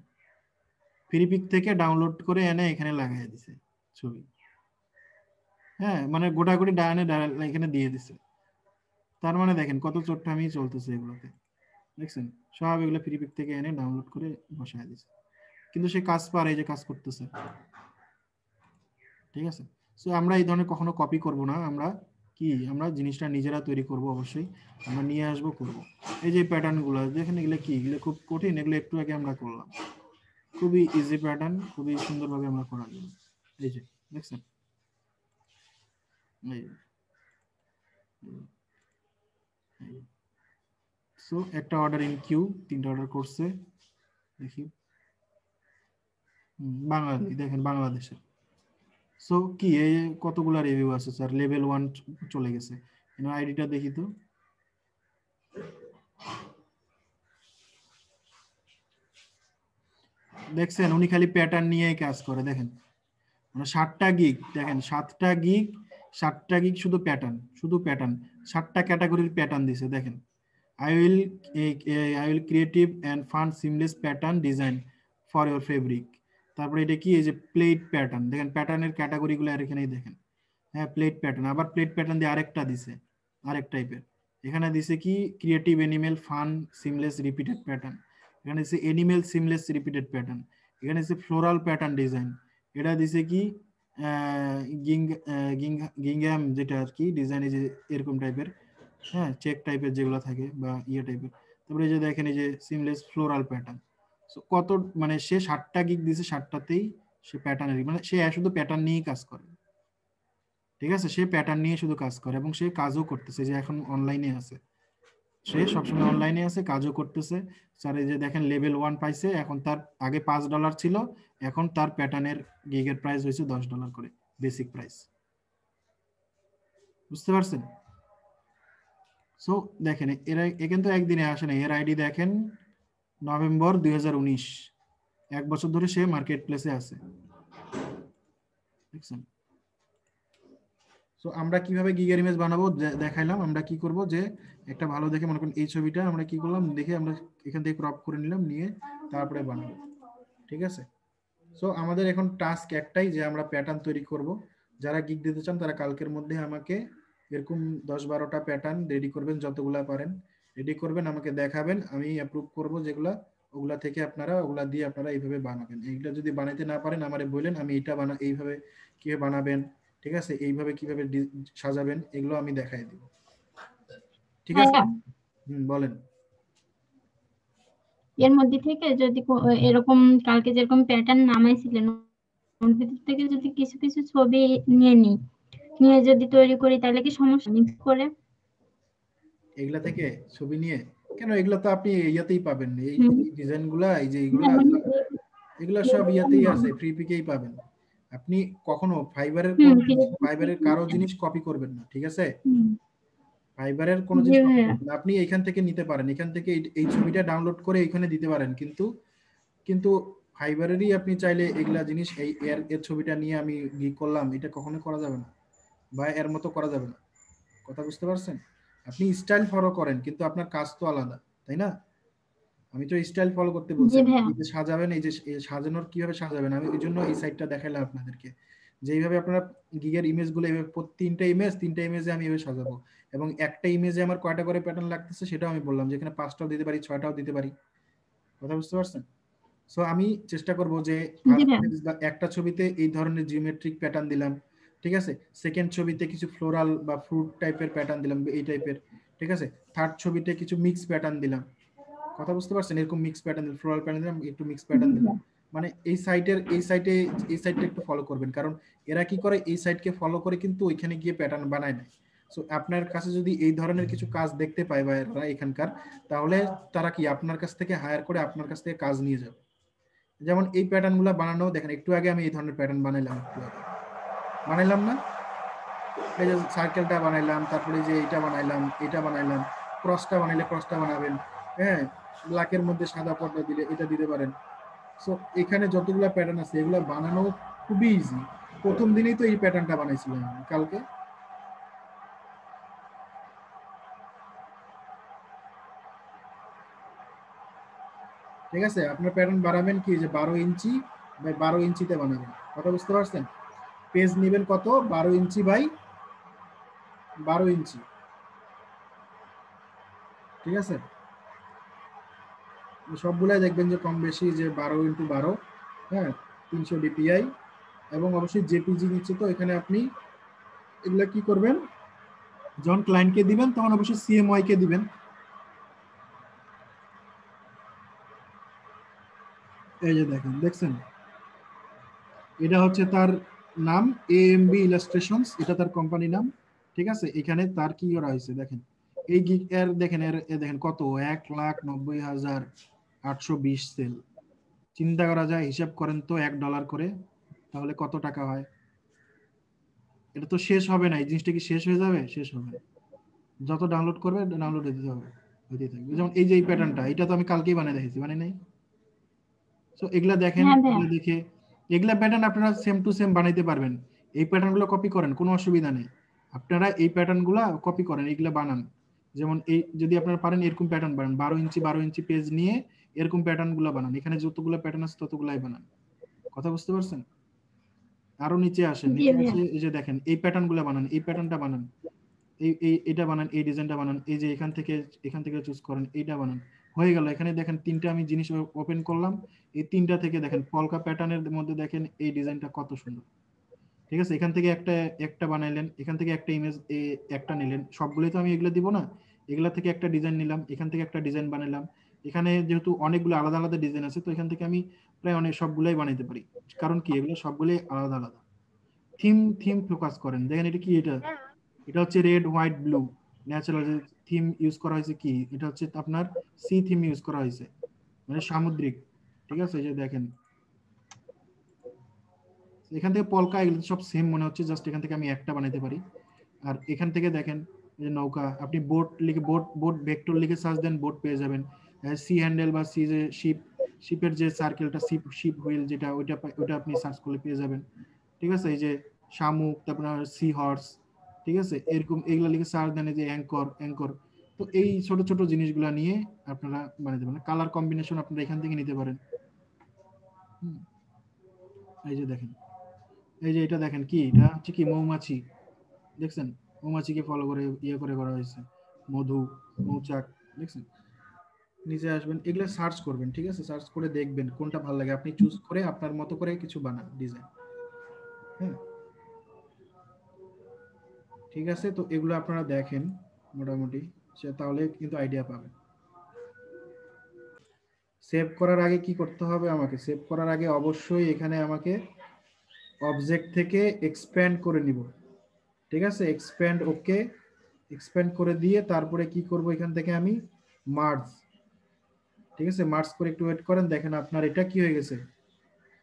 ফ্রিপিক থেকে ডাউনলোড করে এনে এখানে লাগাই দিছে ছবি, হ্যাঁ, মানে গোটাগুটি ডায়নে এখানে দিয়ে দিছে। তার মানে দেখেন কত চোট্টামি চলতেছে এগুলোতে, দেখছেন, সব এগুলো ফ্রিপিক থেকে এনে ডাউনলোড করে বসায় দিছে, কিন্তু সে কাজ পারে, এই যে কাজ করতেছে, ঠিক আছে। সো আমরা এই ধরনের কখনো কপি করব না, আমরা কি আমরা জিনিসটা নিজেরা তৈরি করব, অবশ্যই আমরা নিয়ে আসবো, করব। এই যে প্যাটার্ন গুলো দেখেন, এগুলো কি, এগুলো খুব কঠিন, এগুলো একটু আগে আমরা করলাম, খুবই ইজি প্যাটার্ন, খুবই সুন্দরভাবে আমরা করা যাবে। এই যে দেখছেন, সো একটা অর্ডার ইন কিউ, 3টা অর্ডার করছে, দেখি বাঙালি, দেখেন বাংলাদেশের। সো কি এই কতগুলা রিভিউ আছে স্যার, লেভেল 1 চলে গেছে, আইডিটা দেখি তো, দেখছেন উনি খালি প্যাটার্ন নিয়েই কাজ করে, দেখেন মানে 7টা গিগ, দেখেন 7টা গিগ, 7টা গিগ শুধু প্যাটার্ন, শুধু প্যাটার্ন, 7টা ক্যাটাগরির প্যাটার্ন দিছে, দেখেন I will creative and fun seamless pattern design for your fabric। তারপরে এটা কি, এই যে প্লেট প্যাটার্ন, দেখেন প্যাটার্নের ক্যাটাগরিগুলো আর এখানেই দেখেন, হ্যাঁ প্লেট প্যাটার্ন, আবার প্লেট প্যাটার্ন দিয়ে আরেকটা দিছে, আরেক টাইপের, এখানে দিছে কি creative animal fun seamless repeated pattern, এখানে দিছে অ্যানিমেল সিমলেস রিপিটেড প্যাটার্ন, এখানে দিছে ফ্লোরাল প্যাটার্ন ডিজাইন, এটা দিছে কি গিংগ্যাম যেটা আর কি ডিজাইন, এই যে এরকম টাইপের, হ্যাঁ চেক টাইপের যেগুলো থাকে বা টাইপের। তারপরে এই যে দেখেন এই যে সিমলেস ফ্লোরাল প্যাটার্ন। কত মানে সে 7টা গিগ দিছে, 7টাতেই সে প্যাটার্নের মানে সে শুধু প্যাটার্ন নিয়েই কাজ করে, ঠিক আছে? সে প্যাটার্ন নিয়ে শুধু কাজ করে এবং সে কাজও করতেছে, যে এখন অনলাইনে আছে, সে সবসময় অনলাইনে আছে, কাজও করতেছে। স্যার এই যে দেখেন লেভেল 1 পাইছে, এখন তার আগে $5 ছিল, এখন তার প্যাটার্নের গিগের প্রাইস হয়েছে $10 করে, বেসিক প্রাইস। বুঝতে পারছেন? সো দেখেন এরা কিন্তু একদিনে আসে না। এর আইডি দেখেন নভেম্বর 2019, 1 বছর ধরে সে মার্কেট প্লেসে আছে, দেখছেন? সো আমরা কিভাবে গিগের ইমেজ বানাবো দেখাইলাম। আমরা কি করব, যে একটা ভালো দেখে মনে করেন এই ছবিটা আমরা কি করলাম দেখে আমরা এখান থেকে ক্রপ করে নিলাম, নিয়ে তারপরে বানাবো, ঠিক আছে? সো আমাদের এখন টাস্ক একটাই, যে আমরা প্যাটার্ন তৈরি করব। যারা গিগ দিতে চান তারা কালকের মধ্যে আমাকে এরকম 10-12টা প্যাটার্ন রেডি করবেন, যতগুলা পারেন রেডি করবেন, আমাকে দেখাবেন, আমি অ্যাপ্রুভ করব যেগুলা, ওগুলা থেকে আপনারা ওগুলা দিয়ে আপনারা এইভাবে বানাবেন। এইগুলা যদি বানাইতে না পারেন আমারে বলেন, আমি এটা এইভাবে কিভাবে বানাবেন, ঠিক আছে, এইভাবে কিভাবে সাজাবেন, এগুলো আমি দেখাই দিব, ঠিক আছে? হ্যাঁ, বলেন। এর মধ্যে থেকে যদি এরকম কালকে যেরকম প্যাটার্ন নামাইছিলেন ওর ভিতর থেকে যদি কিছু কিছু ছবি নিয়ে নিই, নিয়ে যদি তৈরি করি তাহলে কি সমস্যা? মিক্স করে এগুলা থেকে ছবি নিয়ে কেন, এগুলা তো আপনি ইয়াতেই পাবেন, এই হুম। ডিজাইন গুলা, এই যে হ্যাঁ, এইগুলা মানে এগুলা সব ইয়াতেই আছে, ফ্রি পিকেই পাবেন। আপনি কখনো ফাইবারের ফাইবারের কারো জিনিস কপি করবেন না, ঠিক আছে? ফাইবারের কোনো জি জিনিস কপি ভাইয়া। করবেন না। আপনি এখান থেকে নিতে পারেন, এখান থেকে এই ছবিটা ডাউনলোড করে এখানে দিতে পারেন, কিন্তু কিন্তু ফাইবারেরই আপনি চাইলে এগুলা জিনিস এর ছবিটা নিয়ে আমি করলাম, এটা কখনো করা যাবে না, বা এর মতো করা যাবে না। কথা বুঝতে পারছেন? আপনি স্টাইল ফলো করেন, কিন্তু আপনার কাজ তো আলাদা, তাই না? আমি তো স্টাইল ফলো করতে বলছি। জি ভাইয়া। এই যে সাজাবেন, এই যে সাজানোর কিভাবে সাজাবেন, আমি ওই জন্য এই সাইটটা দেখাইলাম আপনাদেরকে, যে এইভাবে আপনারা গিগের ইমেজগুলো এইভাবে তিনটা ইমেজে আমি এইভাবে সাজাবো, এবং একটা ইমেজে আমার কয়টা করে প্যাটার্ন লাগতেছে সেটাও আমি বললাম, যেখানে 5টাও দিতে পারি, 6টাও দিতে পারি। কথা বুঝতে পারছেন? সো আমি চেষ্টা করব যে জি ফার্স্ট ভাইয়া। একটা ছবিতে এই ধরনের জিওমেট্রিক প্যাটার্ন দিলাম, ঠিক আছে? সেকেন্ড ছবিতে কিছু ফ্লোরাল বা ফ্রুট টাইপের প্যাটার্ন দিলাম, এই টাইপের, ঠিক আছে? থার্ড ছবিতে কিছু মিক্স প্যাটার্ন দিলাম। কথা বুঝতে পারছেন? এরকম মিক্স প্যাটার্ন, ফ্লোরাল প্যাটার্ন দিলাম, একটু মিক্স প্যাটার্ন দিলাম। মানে এই সাইটটা একটু ফলো করবেন, কারণ এরা কি করে, এই সাইটকে ফলো করে কিন্তু ওইখানে গিয়ে প্যাটার্ন বানায় নেয়। সো আপনার কাছে যদি এই ধরনের কিছু কাজ দেখতে পায় বা এরা এখানকার, তাহলে তারা কি আপনার কাছ থেকে হায়ার করে আপনার কাছ থেকে কাজ নিয়ে যাবে। যেমন এই প্যাটার্নগুলো বানানো দেখেন, একটু আগে আমি এই ধরনের প্যাটার্ন বানাইলাম, বানাইলাম না? এই যে সার্কেলটা বানাইলাম, তারপরে যে এইটা বানাইলাম, এটা বানাইলাম, ক্রসটা বানাইলে ক্রসটা বানাবেন, হ্যাঁ, ব্ল্যাকের মধ্যে সাদা পর্দা দিলে এটা দিতে পারেন। সো এখানে যতগুলো প্যাটার্ন আছে এগুলো বানানো খুবই ইজি। প্রথম দিনেই তো এই প্যাটার্নটা বানাইছিলাম কালকে। ঠিক আছে, আপনার প্যাটার্ন বানাবেন কি, যে 12 ইঞ্চি বাই 12 ইঞ্চিতে বানাবেন। কথা বুঝতে পারছেন? পেজ নেবেন কত, 12 ইঞ্চি বাই 12 ইঞ্চি, ঠিক আছে? সবগুলাই দেখবেন যে কম বেশি যে 12x12, হ্যাঁ, 300 DPI, এবং অবশ্যই জেপিজি নিচ্ছে। তো এখানে আপনি এগুলা কি করবেন, যখন ক্লায়েন্টকে দিবেন তখন অবশ্যই CMY কে দিবেন। এই যে দেখছেন, এটা হচ্ছে তার নাম, AMB ইলাস্ট্রেশনস, এটা তার কোম্পানি নাম, ঠিক আছে? এখানে তার কি করা হয়েছে দেখেন, এই গিগ এর দেখেন, দেখেন কত, 1,90,820 সেল। চিন্তা করা যায়, হিসাব করেন তো $1 করে, তাহলে কত টাকা হয়? এটা তো শেষ হবে না, এই জিনিসটা কি শেষ হয়ে যাবে? শেষ হবে না। যত ডাউনলোড করবে ডাউনলোড দিতে হবে, হইতেই থাকবে। যেমন এই যে এই প্যাটার্নটা, এটা তো আমি কালকেই বানিয়ে দেখেছি, বানিয়ে নাই? সো এগুলা দেখেন, হ্যাঁ ভাইয়া। এগুলা দেখে এগুলা প্যাটার্ন আপনারা সেম টু সেম বানাইতে পারবেন। এই প্যাটার্নগুলো কপি করেন, কোনো অসুবিধা নেই। আপনারা এই প্যাটার্নগুলো কপি করেন, এগুলা বানান। যেমন এই যদি আপনারা পারেন এরকম প্যাটার্ন বানান, 12 ইঞ্চি পেজ নিয়ে এরকম প্যাটার্নগুলো বানান, এখানে যতগুলো প্যাটার্ন আছে ততগুলাই বানান। কথা বুঝতে পারছেন? আরো নিচে আসেন, জি নিচে ভাইয়া। আসে এই যে দেখেন এই প্যাটার্নগুলো বানান, এই প্যাটার্নটা বানান, এটা বানান, এই ডিজাইনটা বানান, এই যে এখান থেকে চুজ করেন, এইটা বানান। হয়ে গেল। এখানে দেখেন তিনটা আমি জিনিস ওপেন করলাম, এই তিনটা থেকে দেখেন পলকা প্যাটার্নের মধ্যে দেখেন এই ডিজাইনটা কত সুন্দর। ঠিক আছে, এখান থেকে একটা বানাইলেন, এখান থেকে একটা ইমেজ একটা নিলেন, সবগুলোই তো আমি এগুলো দিব না, এগুলা থেকে একটা ডিজাইন নিলাম, এখান থেকে একটা ডিজাইন বানাইলাম, এখানে যেহেতু অনেকগুলো আলাদা আলাদা ডিজাইন আছে, তো এখান থেকে আমি প্রায় অনেক সবগুলাই বানাইতে পারি। কারণ কি, এগুলো সবগুলোই আলাদা আলাদা। থিম থিম ফোকাস করেন, দেখেন এটা কি, এটা হচ্ছে red white blue natural theme use করা হয়েছে। কি এটা হচ্ছে আপনার সি থিম ইউজ করা হয়েছে, মানে সামুদ্রিক। ঠিক আছে, এই যে দেখেন এখান থেকে পলকা, এগুলো সব সেম মনে হচ্ছে, জাস্ট এখান থেকে আমি একটা বানাইতে পারি। আর এখান থেকে দেখেন যে নৌকা, আপনি বোট লিখে বোট ভেক্টর লিখে সার্চ দেন, বোট পেয়ে যাবেন। সি হ্যান্ডেল বা সি যে শিপের যে সার্কেলটা, শিপ হুইল যেটা, ওইটা আপনি সার্চ করলে পেয়ে যাবেন। ঠিক আছে, এই যে শামুক, তারপর সি হর্স, ঠিক আছে, এরকম এগুলো লিখে সার্চ দেন, এই যে অ্যাঙ্কর। তো এই ছোট ছোট জিনিসগুলো নিয়ে আপনারা বানাতে পারেন। কালার কম্বিনেশন আপনারা এখান থেকে নিতে পারেন। এই যে দেখেন, এই যে এটা দেখেন কি, এটা হচ্ছে কি মৌমাছি, দেখছেন, মৌমাছিকে ফলো করে ইয়ে করে করা হয়েছে, মধু, মৌচাক, দেখছেন। নিচে আসবেন, এগুলো সার্চ করবেন, ঠিক আছে, সার্চ করে দেখবেন কোনটা ভালো লাগে, আপনি চুজ করে আপনার মতো করে কিছু বানান ডিজাইন। হ্যাঁ, ঠিক আছে, তো এগুলো আপনারা দেখেন মোটামুটি, তাহলে কিন্তু আইডিয়া পাবেন। সেভ করার আগে কি করতে হবে, আমাকে সেভ করার আগে অবশ্যই এখানে আমাকে অবজেক্ট থেকে এক্সপ্যান্ড করে নিব। ঠিক আছে, এক্সপ্যান্ড, ওকে, এক্সপ্যান্ড করে দিয়ে তারপরে কি করব, এখান থেকে আমি মার্জ, ঠিক আছে, মার্জ করে একটু ওয়েট করেন, দেখেন আপনার এটা কি হয়ে গেছে,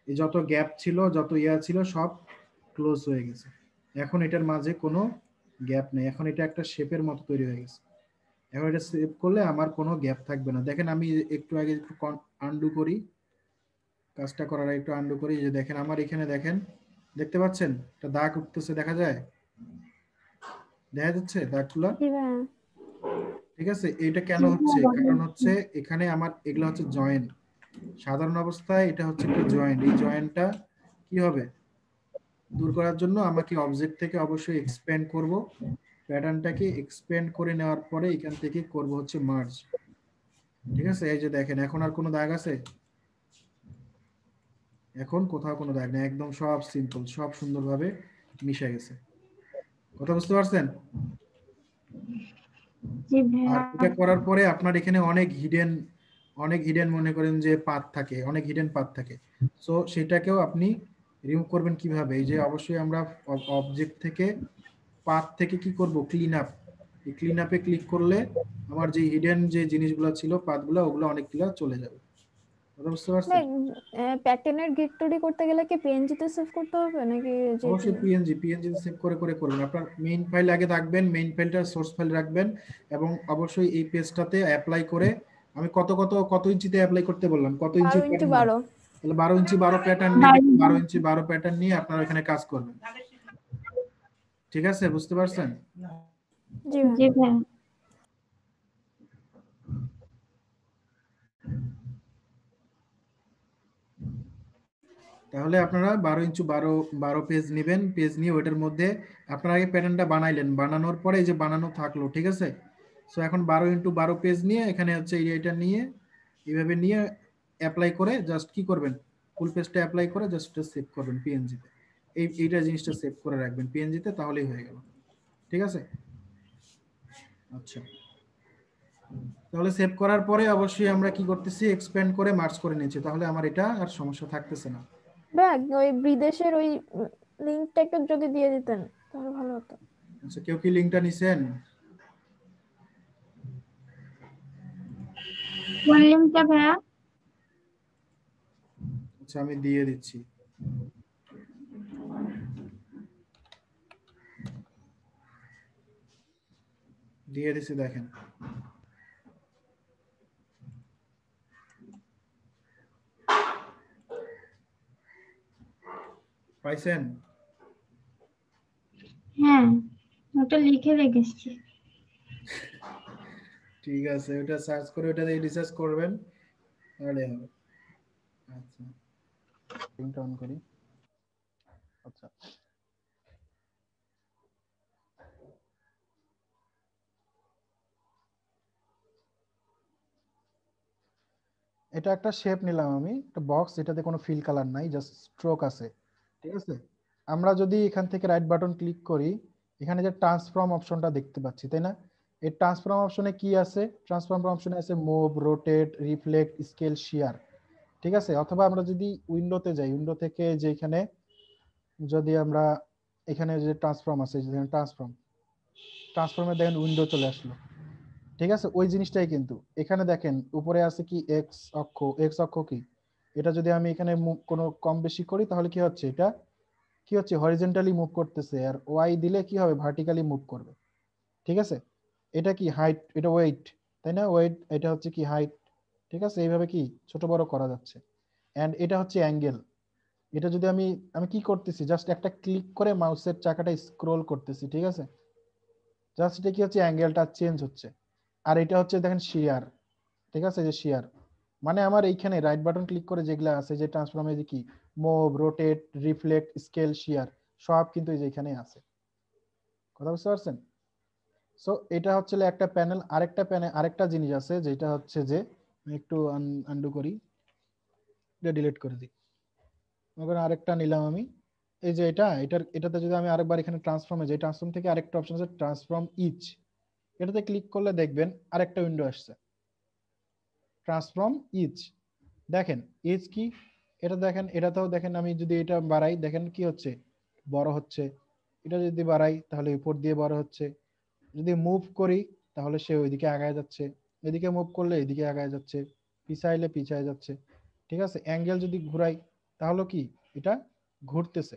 এই যত গ্যাপ ছিল, যত ইয়া ছিল, সব ক্লোজ হয়ে গেছে। এখন এটার মাঝে কোনো গ্যাপ নেই, এখন এটা একটা শেপের মতো তৈরি হয়ে গেছে। এখন এটা সেভ করলে আমার কোনো গ্যাপ থাকবে না। দেখেন আমি একটু আগে একটু আন্ডু করি, কাজটা করার আগে একটু আন্ডু করি, যে দেখেন আমার এখানে দেখেন, দেখতে পাচ্ছেন একটা দাগ উঠতেছে, দেখা যায়, দেখা যাচ্ছে দাগগুলা। ঠিক আছে, এটা কেন হচ্ছে, কারণ হচ্ছে এখানে আমার এগুলো হচ্ছে জয়েন্ট। সাধারণ অবস্থায় এটা হচ্ছে একটা জয়েন্ট, এই জয়েন্টটা কি হবে, দূর করার জন্য আমাকে অবজেক্ট থেকে অবশ্যই এক্সপ্যান্ড করব, প্যাটার্নটাকে এক্সপ্যান্ড করে নেওয়ার পরে এখান থেকে করব হচ্ছে মার্জ। ঠিক আছে, এই যে দেখেন এখন আর কোনো দাগ আছে, এখন কোথাও কোনো দাগ নেই, একদম সব সিম্পল, সব সুন্দরভাবে মিশে গেছে। কথা বুঝতে পারছেন? জি ভাইয়া। আর এটা করার পরে আপনার এখানে অনেক হিডেন মনে করেন যে পাথ থাকে, অনেক হিডেন পাথ থাকে, সো সেটাকেও আপনি রিমুভ করবেন কিভাবে, এই যে অবশ্যই আমরা অবজেক্ট থেকে পাথ থেকে কি করব, ক্লিন আপ, এই ক্লিন আপে ক্লিক করলে আমার যে হিডেন যে জিনিসগুলো ছিল পাথগুলো, ওগুলো অনেকগুলো চলে যাবে। কথা বুঝতে পারছেন? প্যাটার্নের গিট তৈরি করতে গেলে কি পিএনজি তে সেভ করতে হবে নাকি অবশ্যই পিএনজি সেভ করে করবেন। আপনার মেইন ফাইল আগে রাখবেন, মেইন ফাইলটা সোর্স ফাইল রাখবেন, এবং অবশ্যই এই পেজটাতে অ্যাপ্লাই করে, আমি কত ইঞ্চিতে অ্যাপ্লাই করতে বললাম, কত ইঞ্চি 12x12? তাহলে 12 ইঞ্চি 12 প্যাটার্ন নেবেন, 12 ইঞ্চি 12 প্যাটার্ন নিয়ে আপনারা এখানে কাজ করবেন। ঠিক আছে, বুঝতে পারছেন? জি জি ভাইয়া। তাহলে আপনারা 12 ইঞ্চি 12 পেজ নেবেন, পেজ নিয়ে ওইটার মধ্যে আপনারা আগে প্যাটার্নটা বানাইলেন, বানানোর পরে এই যে বানানো থাকলো, ঠিক আছে, সো এখন 12x12 পেজ নিয়ে এখানে হচ্ছে এটা নিয়ে এইভাবে নিয়ে অ্যাপ্লাই করে জাস্ট কি করবেন, ফুল পেজটা অ্যাপ্লাই করে জাস্ট সেভ করবেন পিএনজিতে, এইটা জিনিসটা সেভ করে রাখবেন পিএনজিতে, তাহলেই হয়ে গেল। ঠিক আছে, আচ্ছা, তাহলে সেভ করার পরে অবশ্যই আমরা কি করতেছি, এক্সপ্যান্ড করে মার্জ করে নিয়েছি, তাহলে আমার এটা আর সমস্যা থাকতেছে না। ব্যাগ ওই বিদেশের ওই লিংকটা একটু যদি দিয়ে দিতেন তাহলে ভালো হতো। আচ্ছা, কেউ কি লিংকটা নিছেন? কোন লিঙ্কটা ভাইয়া? আচ্ছা, আমি দিয়ে দিচ্ছি। দিয়ে দিচ্ছি, দেখেন পাইছেন? হ্যাঁ, ওটা লিখে রেখেছি। ঠিক আছে, ওটা সার্চ করে ওটা দিয়ে রিসার্চ করবেন, তাহলে হবে। আচ্ছা, লিংকটা অন করি। আচ্ছা, এটা একটা শেপ নিলাম আমি, একটা বক্স, এটাতে কোনো ফিল কালার নাই, জাস্ট স্ট্রোক আছে। ঠিক আছে, আমরা যদি এখান থেকে রাইট বাটন ক্লিক করি, এখানে যে ট্রান্সফর্ম অপশনটা দেখতে পাচ্ছি, তাই না, এই ট্রান্সফর্ম অপশনে কি আছে? ট্রান্সফর্ম অপশনে আছে move, rotate, reflect, scale, share. ঠিক আছে, অথবা আমরা যদি উইন্ডোতে যাই, উইন্ডো থেকে যে এখানে যদি আমরা এখানে যে ট্রান্সফর্ম আছে, ট্রান্সফর্মে দেখেন উইন্ডো চলে আসলো। ঠিক আছে, ওই জিনিসটাই কিন্তু এখানে দেখেন উপরে আছে কি এক্স অক্ষ। এক্স অক্ষ কি? এটা যদি আমি এখানে কোনো কম বেশি করি তাহলে কি হচ্ছে? এটা কি হচ্ছে? হরিজন্টালি মুভ করতেছে। আর ওয়াই দিলে কি হবে? ভার্টিক্যালি মুভ করবে। ঠিক আছে, এটা কি হাইট, এটা ওয়েট, তাই না? ওয়েট, এটা হচ্ছে কি হাইট। ঠিক আছে, এইভাবে কি ছোট বড় করা যাচ্ছে। এন্ড এটা হচ্ছে অ্যাঙ্গেল। এটা যদি আমি আমি কি করতেছি, জাস্ট একটা ক্লিক করে মাউসের চাকাটা স্ক্রোল করতেছি। ঠিক আছে, জাস্ট এটা কি হচ্ছে? অ্যাঙ্গেলটা চেঞ্জ হচ্ছে। আর এটা হচ্ছে দেখেন শেয়ার। ঠিক আছে, যে শেয়ার মানে আমার এইখানে রাইট বাটন ক্লিক করে যেগুলো আছে, যে ট্রান্সফর্মে যে কি move, rotate, reflect, scale, share সব কিন্তু এই যে এখানে আছে। কথা বুঝতে পারছেন? সো এটা হচ্ছে একটা প্যানেল। আরেকটা প্যানেল, আরেকটা জিনিস আছে যেটা হচ্ছে যে আমি একটু আনডু করি, এটা ডিলিট করে দিই। মনে আরেকটা নিলাম আমি, এই যে এটাতে যদি আমি আরেকবার এখানে ট্রান্সফর্মে যাই, ট্রান্সফর্ম থেকে আরেকটা অপশন আছে ট্রান্সফর্ম ইচ। এটাতে ক্লিক করলে দেখবেন আরেকটা উইন্ডো আসছে, ট্রান্সফর্ম ইচ। দেখেন ইচ কি, এটা দেখেন, এটাতেও দেখেন আমি যদি এটা বাড়াই দেখেন কি হচ্ছে? বড় হচ্ছে। এটা যদি বাড়াই তাহলে উপর দিয়ে বড় হচ্ছে। যদি মুভ করি তাহলে সে ওইদিকে আগায় যাচ্ছে, এদিকে মুভ করলে এদিকে আগায় যাচ্ছে, পিছাইলে পিছায় যাচ্ছে। ঠিক আছে, অ্যাঙ্গেল যদি ঘুরাই তাহলে কি এটা ঘুরতেছে।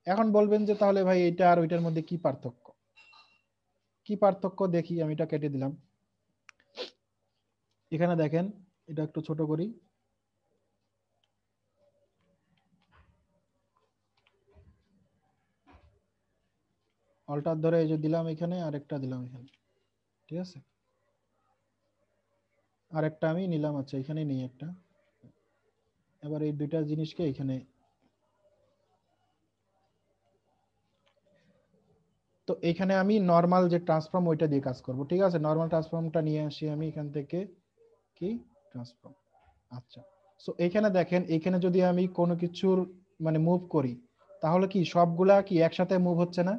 এখন বলবেন যে তাহলে ভাই এটা আর ওইটার মধ্যে কি পার্থক্য? কি পার্থক্য দেখি, আমি এটা কেটে দিলাম। এখানে দেখেন, এটা একটু ছোট করি। অল্টার ধরে এই যে দিলাম এখানে, আরেকটা দিলাম এখানে। ঠিক আছে, আরেকটা আমি নিলাম, আচ্ছা এখানে নেই একটা। এবার এই দুইটা জিনিসকে এখানে, তো এখানে আমি নরমাল যে ট্রান্সফর্ম ওইটা দিয়ে কাজ করব। ঠিক আছে, নরমাল ট্রান্সফর্মটা নিয়ে আসি আমি এখান থেকে, কি ট্রান্সফর্ম। আচ্ছা, সো এখানে দেখেন, এখানে যদি আমি কোনো কিছুর মানে মুভ করি তাহলে কি সবগুলা কি একসাথে মুভ হচ্ছে না?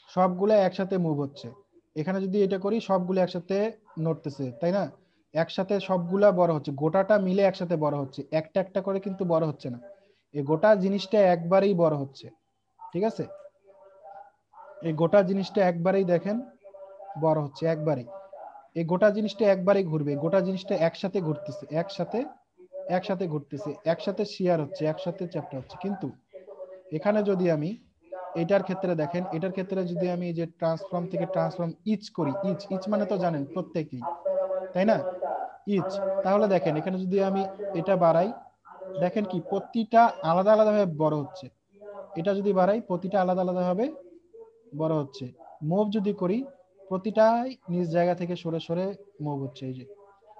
সবগুলা একসাথে মুভ হচ্ছে। এখানে যদি এটা করি সবগুলো একসাথে নড়তেছে, তাই না? একসাথে সবগুলা বড় হচ্ছে, গোটাটা মিলে একসাথে বড় হচ্ছে, একটা একটা করে কিন্তু বড় হচ্ছে না। এই গোটা জিনিসটা একবারেই বড় হচ্ছে। ঠিক আছে, এই গোটা জিনিসটা একবারেই দেখেন বড় হচ্ছে, একবারেই। এই গোটা জিনিসটা একবারেই ঘুরবে, গোটা জিনিসটা একসাথে ঘুরতেছে, একসাথে একসাথে ঘুরতেছে, একসাথে শেয়ার হচ্ছে, একসাথে চ্যাপ্টা হচ্ছে। কিন্তু এখানে যদি আমি এটার ক্ষেত্রে দেখেন, এটার ক্ষেত্রে যদি আমি যে ট্রান্সফর্ম থেকে ট্রান্সফর্ম ইচ করি, ইচ ইচ মানে তো জানেন প্রত্যেকেই, তাই না? ইচ, তাহলে দেখেন এখানে যদি আমি এটা বাড়াই দেখেন কি প্রতিটা আলাদা আলাদা ভাবে বড় হচ্ছে। এটা যদি বাড়াই প্রতিটা আলাদা আলাদা ভাবে বড় হচ্ছে। মুভ যদি করি প্রতিটাই নিজ জায়গা থেকে সরে সরে মুভ হচ্ছে। এই যে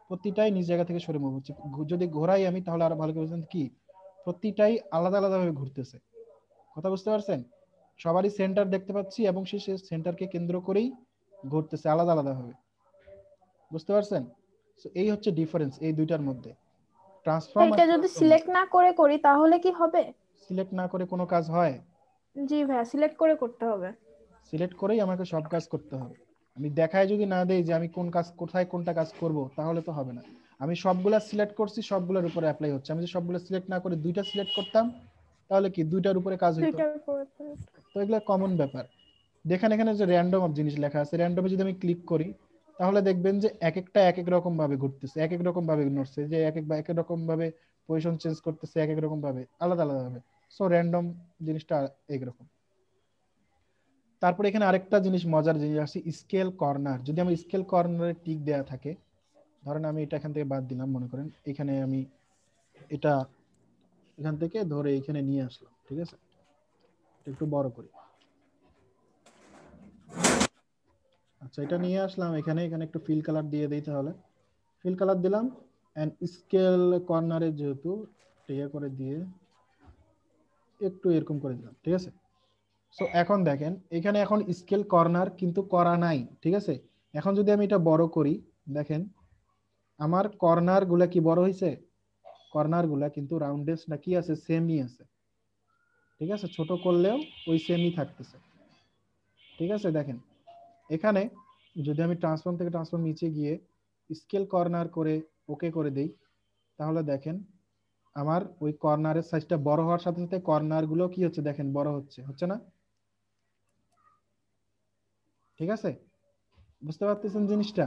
প্রতিটাই নিজ জায়গা থেকে সরে মুভ হচ্ছে। যদি ঘোরাই আমি তাহলে আরো ভালো করে বুঝবেন কি প্রতিটাই আলাদা আলাদা ভাবে ঘুরতেছে। কথা বুঝতে পারছেন? সবারই সেন্টার দেখতে পাচ্ছি এবং সে সেন্টারকে কেন্দ্র করেই ঘুরতেছে আলাদা আলাদা ভাবে। বুঝতে পারছেন? সো এই হচ্ছে ডিফারেন্স এই দুইটার মধ্যে, ট্রান্সফর্ম আর এটা যদি সিলেক্ট না করে করি তাহলে কি হবে? সিলেক্ট না করে কোনো কাজ হয়? জি ভাইয়া, সিলেক্ট করে করতে হবে। সিলেক্ট করেই আমাকে সব কাজ করতে হবে। আমি দেখায় যদি না দেই যে আমি কোন কাজ কোথায় কোনটা কাজ করব তাহলে তো হবে না। আমি সবগুলা সিলেক্ট করছি, সবগুলোর উপরে অ্যাপ্লাই হচ্ছে। আমি যদি সবগুলো সিলেক্ট না করে দুইটা সিলেক্ট করতাম তাহলে কি দুইটার উপরে কাজ হইতো? দুইটার উপরে। তো এগুলো কমন ব্যাপার। দেখেন এখানে যে র্যান্ডম জিনিস লেখা আছে, র্যান্ডমে যদি আমি ক্লিক করি তাহলে দেখবেন যে এক একটা এক এক রকম ভাবে ঘুরতেছে, এক এক রকম ভাবে নড়ছে, যে এক এক রকম ভাবে পজিশন চেঞ্জ করতেছে, এক এক রকম ভাবে আলাদা আলাদা ভাবে। সো র্যান্ডম জিনিসটা একরকম। তারপরে এখানে আরেকটা জিনিস মজার জিনিস আছে, স্কেল কর্নার। যদি আমি স্কেল কর্নারে টিক দেয়া থাকে, ধরেন আমি এটা এখান থেকে বাদ দিলাম, মনে করেন এখানে আমি এটা এখান থেকে ধরে এখানে নিয়ে আসলাম। ঠিক আছে, একটু বড় করি। আচ্ছা, এটা নিয়ে আসলাম এখানে, এখানে একটু ফিল কালার দিয়ে দিই। তাহলে ফিল কালার দিলাম এন্ড স্কেল কর্নারে যেহেতু ইয়ে করে দিয়ে একটু এরকম করে দিলাম। ঠিক আছে, সো এখন দেখেন এখানে এখন স্কেল কর্নার কিন্তু করা নাই। ঠিক আছে, এখন যদি আমি এটা বড় করি দেখেন আমার কর্নার গুলা কি বড় হয়েছে? কর্নার গুলা কিন্তু রাউন্ডেস না কি আছে, সেমই আছে। ঠিক আছে, ছোট করলেও ওই সেমই থাকতেছে। ঠিক আছে, দেখেন এখানে যদি আমি ট্রান্সফর্ম থেকে ট্রান্সফর্ম নিচে গিয়ে স্কেল কর্নার করে ওকে করে দেই, তাহলে দেখেন আমার ওই কর্নারের সাইজটা বড় হওয়ার সাথে সাথে কর্নার গুলো কি হচ্ছে দেখেন বড় হচ্ছে, হচ্ছে না? ঠিক আছে, বুঝতে পারতেছেন জিনিসটা?